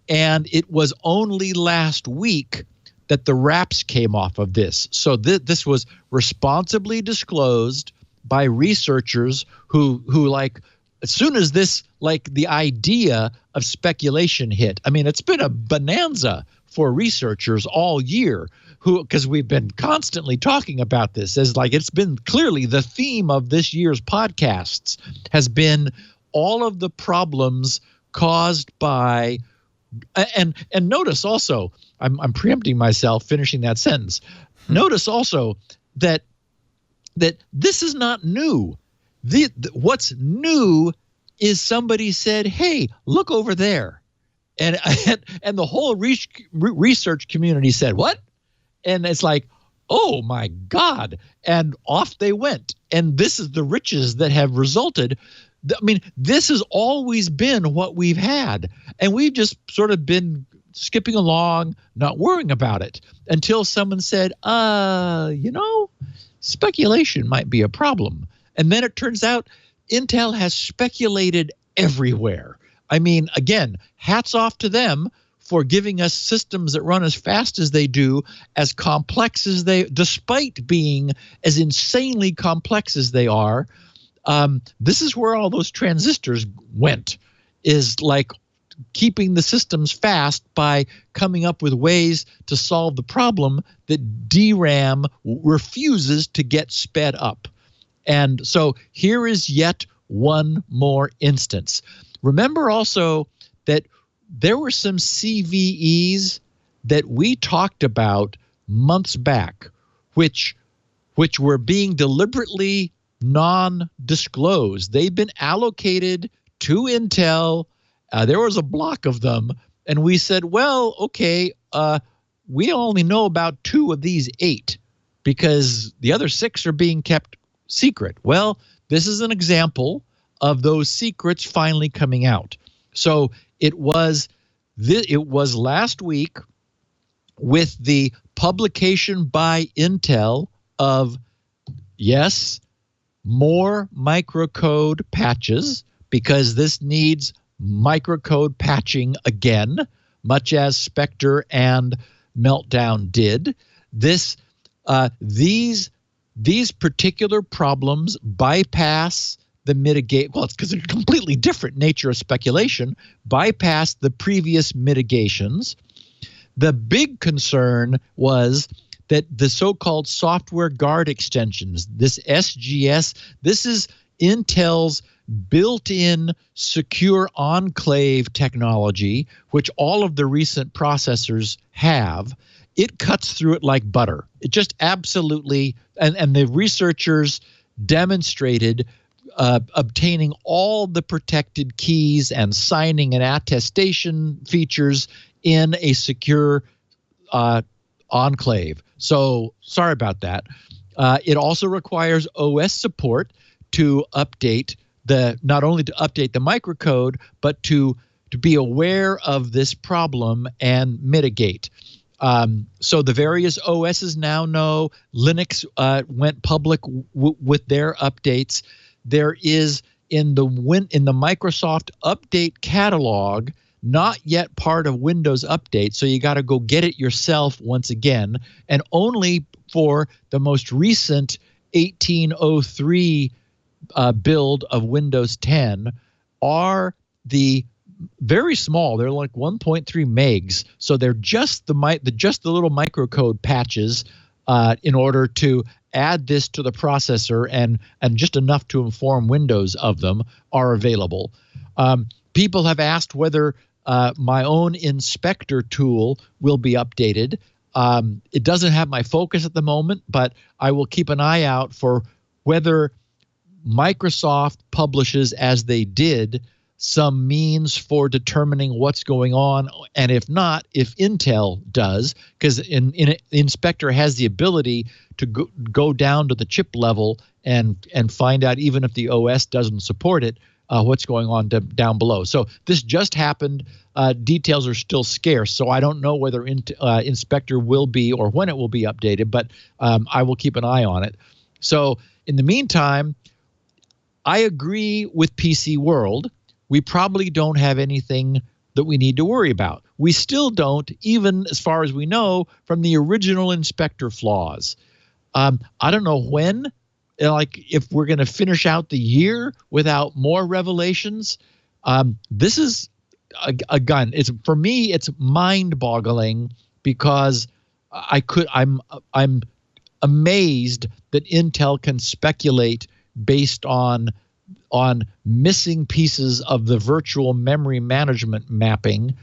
and it was only last week that the wraps came off of this. So this was responsibly disclosed by researchers who like, as soon as this, like the idea of speculation hit, I mean, it's been a bonanza for researchers all year, because we've been constantly talking about this, as like it's been clearly the theme of this year's podcasts has been all of the problems caused by, and notice also, I'm preempting myself finishing that sentence. Notice also that this is not new. What's new is somebody said, hey, look over there. And the whole research community said, what? And it's like, oh, my God. And off they went. And this is the riches that have resulted. I mean, this has always been what we've had. And we've just sort of been skipping along, not worrying about it, until someone said, speculation might be a problem. And then it turns out Intel has speculated everywhere. I mean, again, hats off to them for giving us systems that run as fast as they do, as complex as despite being as insanely complex as they are. This is where all those transistors went, is like keeping the systems fast by coming up with ways to solve the problem that DRAM refuses to get sped up. And so here is yet one more instance. Remember also that there were some CVEs that we talked about months back, which were being deliberately non-disclosed. They've been allocated to Intel. There was a block of them, and we said, well, okay, we only know about 2 of these 8 because the other 6 are being kept secret. Well, this is an example of those secrets finally coming out. So it was last week with the publication by Intel of, yes, more microcode patches, because this needs microcode patching again, much as Spectre and Meltdown did. These particular problems bypass the mitigate. Well, it's because it's a completely different nature of speculation. Bypassed the previous mitigations. The big concern was that the so-called software guard extensions, this SGS, this is Intel's built-in secure enclave technology, which all of the recent processors have. It cuts through it like butter. It just absolutely, and the researchers demonstrated obtaining all the protected keys and signing and attestation features in a secure enclave. So sorry about that. It also requires OS support to update not only to update the microcode, but to be aware of this problem and mitigate. So the various OSs now know. Linux went public with their updates. There is in the Microsoft Update catalog, not yet part of Windows Update, so you got to go get it yourself once again, and only for the most recent 1803 build of Windows 10 are the very small. They're like 1.3 megs, so they're just the little microcode patches in order to add this to the processor, and just enough to inform Windows of them are available. People have asked whether my own inspector tool will be updated. It doesn't have my focus at the moment, but I will keep an eye out for whether Microsoft publishes, as they did, some means for determining what's going on, and if not, if Intel does, because Inspector has the ability to go down to the chip level and find out, even if the OS doesn't support it, what's going on down below. So this just happened. Details are still scarce, so I don't know whether Inspector will be or when it will be updated, but I will keep an eye on it. So in the meantime, I agree with PC World. We probably don't have anything that we need to worry about. We still don't, even as far as we know, from the original Inspector flaws. I don't know when, like if we're going to finish out the year without more revelations. This is a gun. For me, it's mind-boggling, because I'm amazed that Intel can speculate based on missing pieces of the virtual memory management mapping.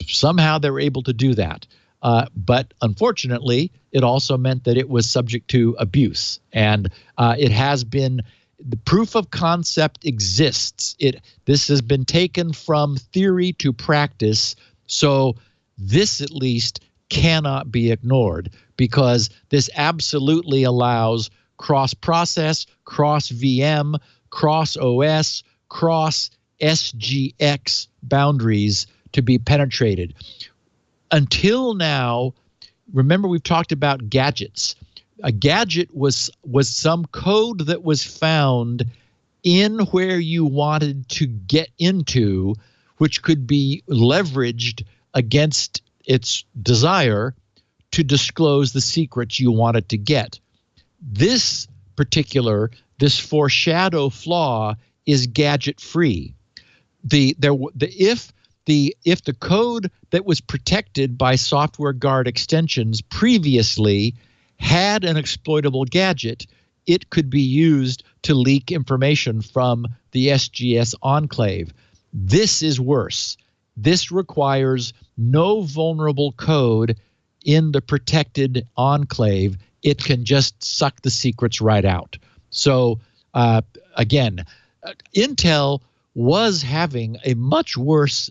Somehow they're able to do that. But unfortunately, it also meant that it was subject to abuse. And it has been, the proof of concept exists. This has been taken from theory to practice. So this at least cannot be ignored, because this absolutely allows cross-process, cross-VM, cross-OS, cross-SGX boundaries to be penetrated. Until now, remember we've talked about gadgets. A gadget was some code that was found in where you wanted to get into, which could be leveraged against its desire to disclose the secrets you wanted to get. This foreshadow flaw is gadget free. If the code that was protected by software guard extensions previously had an exploitable gadget, it could be used to leak information from the SGS enclave. This is worse. This requires no vulnerable code in the protected enclave. It can just suck the secrets right out. So again, Intel was having a much worse,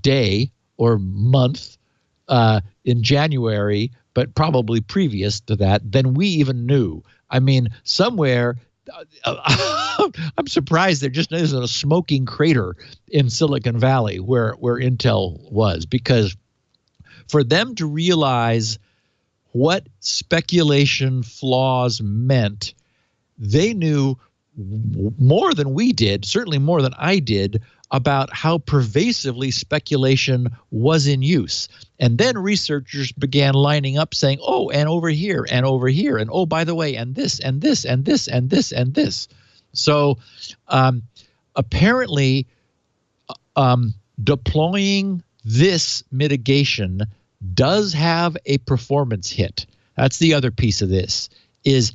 day or month in January, but probably previous to that, than we even knew. I mean, somewhere, I'm surprised there just isn't a smoking crater in Silicon Valley where Intel was, because for them to realize what speculation flaws meant, they knew more than we did, certainly more than I did, about how pervasively speculation was in use. And then researchers began lining up saying, oh, and over here, and over here, and oh, by the way, and this, and this, and this, and this, and this. So apparently deploying this mitigation does have a performance hit. That's the other piece of this is,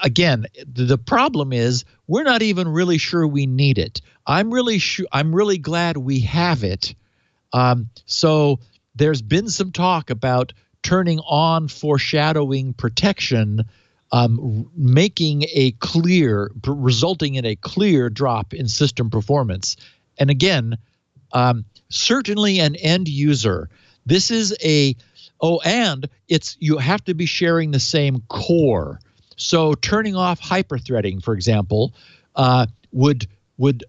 again, the problem is we're not even really sure we need it. I'm really glad we have it. So there's been some talk about turning on foreshadowing protection, resulting in a clear drop in system performance. And again, certainly an end user. This is and you have to be sharing the same core. So turning off hyperthreading, for example, would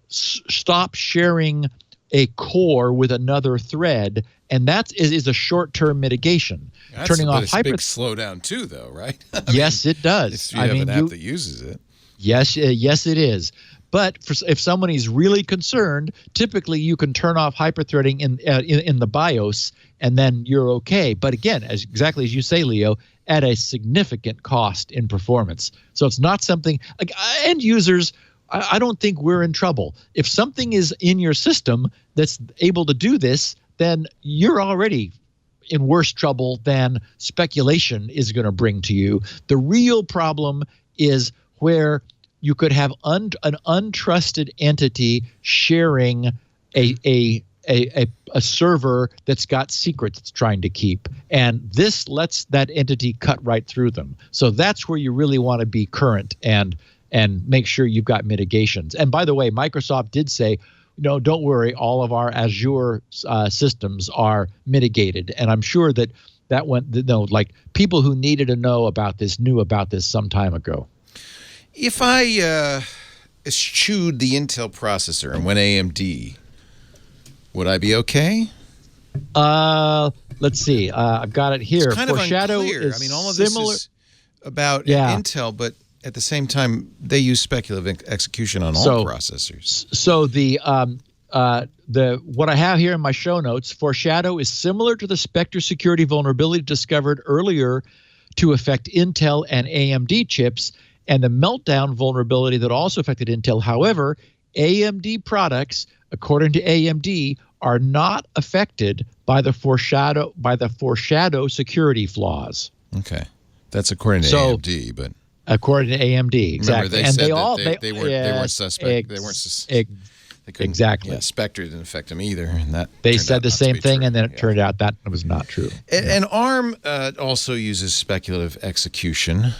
stop sharing a core with another thread, and that is a short-term mitigation. Turning off a big slowdown too, though, right? Yes, it does. If you have an app that uses it. Yes, it is. But if somebody's really concerned, typically you can turn off hyperthreading in the BIOS, and then you're okay. But again, exactly as you say, Leo, at a significant cost in performance. So it's not something like end users. I don't think we're in trouble. If something is in your system that's able to do this, then you're already in worse trouble than speculation is going to bring to you. The real problem is where you could have an untrusted entity sharing a server that's got secrets it's trying to keep, and this lets that entity cut right through them. So that's where you really want to be current and make sure you've got mitigations. And by the way, Microsoft did say, don't worry, all of our Azure systems are mitigated, and I'm sure that went, like people who needed to know about this knew about this some time ago. If I eschewed the Intel processor and went AMD, would I be okay? Let's see. I've got it here. It's kind Foreshadow of unclear. is I mean, all of similar. this is about Intel, but at the same time, they use speculative execution on all processors. So what I have here in my show notes, Foreshadow is similar to the Spectre security vulnerability discovered earlier to affect Intel and AMD chips, and the meltdown vulnerability that also affected Intel. However, AMD products, according to AMD, are not affected by the Foreshadow security flaws. Okay, that's according to AMD, but according to AMD, exactly. Remember, they said they weren't suspect. They weren't. Exactly. Yeah, Spectre didn't affect them either, and that they said the same thing, and then it turned out that was not true. And ARM also uses speculative execution.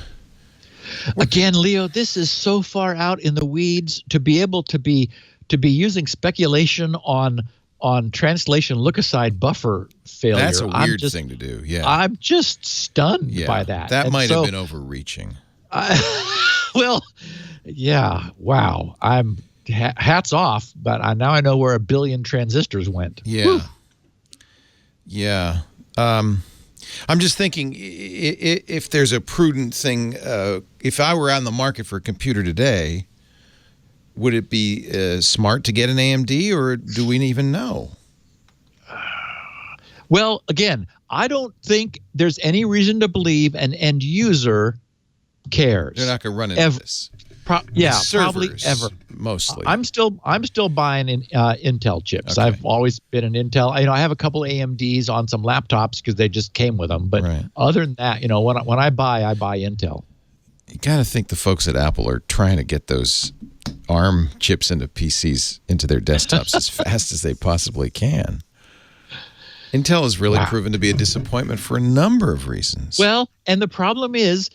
Again, Leo, this is so far out in the weeds to be able to be using speculation on translation look-aside buffer failure. That's a weird thing to do. Yeah, I'm just stunned by that. That might have been overreaching. Well, yeah. Wow. I'm hats off, but now I know where 1 billion transistors went. Yeah. Whew. Yeah. I'm just thinking if there's a prudent thing, if I were out in the market for a computer today, would it be smart to get an AMD, or do we even know? Well, again, I don't think there's any reason to believe an end user cares. They're not going to run into this. Probably ever. Mostly. I'm still buying Intel chips. Okay. I've always been an Intel. I have a couple AMDs on some laptops because they just came with them. But other than that, when I buy Intel. You got to think the folks at Apple are trying to get those ARM chips into PCs, into their desktops as fast as they possibly can. Intel has really proven to be a disappointment for a number of reasons. Well, and the problem is,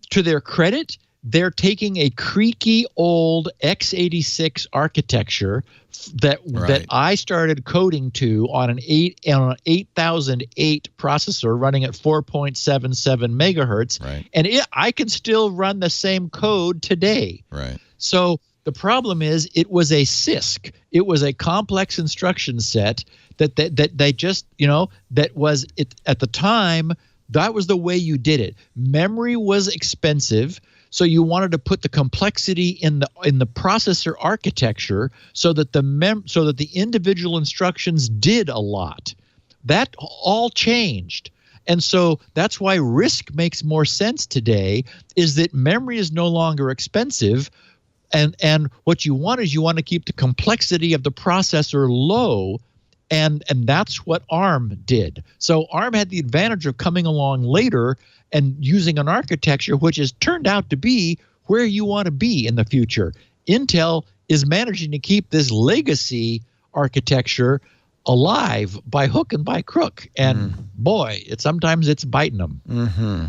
to their credit, they're taking a creaky old x86 architecture that I started coding to on an 8008 processor running at 4.77 megahertz, and I can still run the same code today. Right. So the problem is, it was a CISC. It was a complex instruction set that they just that was it at the time. That was the way you did it. Memory was expensive. So you wanted to put the complexity in the processor architecture so that the individual instructions did a lot. That all changed. And so that's why RISC makes more sense today, is that memory is no longer expensive. And what you want is you want to keep the complexity of the processor low, and that's what ARM did. So ARM had the advantage of coming along later and using an architecture which has turned out to be where you want to be in the future. Intel is managing to keep this legacy architecture alive by hook and by crook. And boy, sometimes it's biting them. Mm-hmm.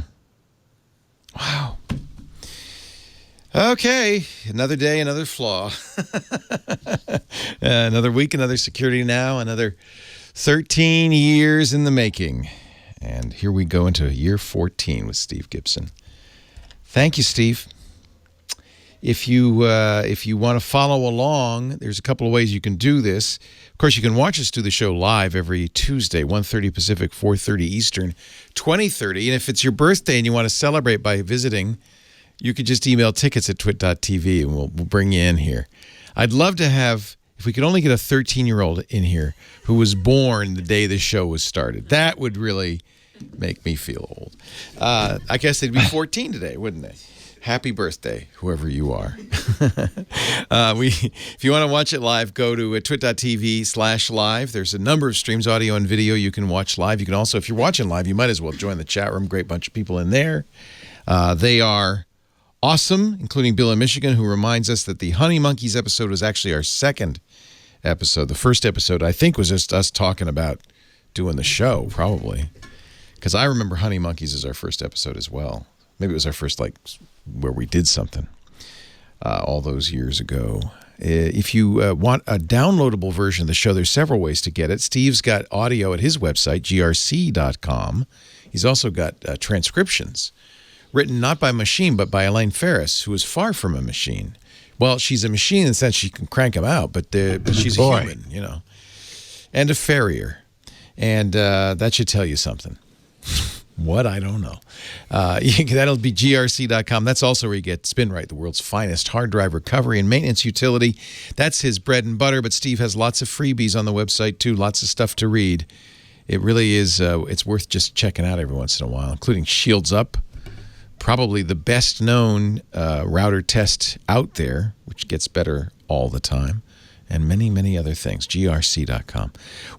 Wow. Okay, another day, another flaw. Another week, another Security Now, another 13 years in the making. And here we go into year 14 with Steve Gibson. Thank you, Steve. If you want to follow along, there's a couple of ways you can do this. Of course, you can watch us do the show live every Tuesday, 1:30 Pacific, 4:30 Eastern, 20:30. And if it's your birthday and you want to celebrate by visiting, you could just email tickets@twit.tv and we'll bring you in here. I'd love to have, if we could only get a 13-year-old in here who was born the day the show was started. That would really make me feel old. I guess they'd be 14 today, wouldn't they? Happy birthday, whoever you are. If you want to watch it live, go to twit.tv/live. There's a number of streams, audio and video, you can watch live. You can also, if you're watching live, you might as well join the chat room. Great bunch of people in there. They are awesome, including Bill in Michigan, who reminds us that the Honey Monkeys episode was actually our second episode. The first episode, I think, was just us talking about doing the show, probably. Because I remember Honey Monkeys as our first episode as well. Maybe it was our first, like, where we did something all those years ago. If you want a downloadable version of the show, there's several ways to get it. Steve's got audio at his website, grc.com. He's also got transcriptions written not by a machine, but by Elaine Ferris, who is far from a machine. Well, she's a machine in the sense she can crank them out, but she's a human, you know, and a farrier. And that should tell you something. What? I don't know. That'll be grc.com. That's also where you get SpinRite, the world's finest hard drive recovery and maintenance utility. That's his bread and butter, but Steve has lots of freebies on the website, too, lots of stuff to read. It really is, it's worth just checking out every once in a while, including Shields Up, probably the best-known router test out there, which gets better all the time, and many, many other things, grc.com.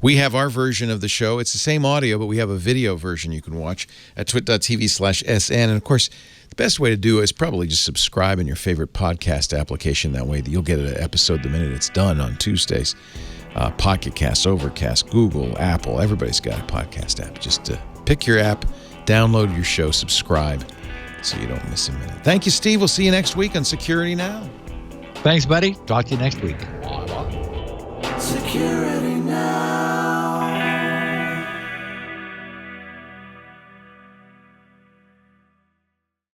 We have our version of the show. It's the same audio, but we have a video version you can watch at twit.tv/sn. And, of course, the best way to do it is probably just subscribe in your favorite podcast application. That way you'll get an episode the minute it's done on Tuesdays. Pocket Cast, Overcast, Google, Apple. Everybody's got a podcast app. Just pick your app, download your show, subscribe so you don't miss a minute. Thank you, Steve. We'll see you next week on Security Now. Thanks, buddy. Talk to you next week. Security.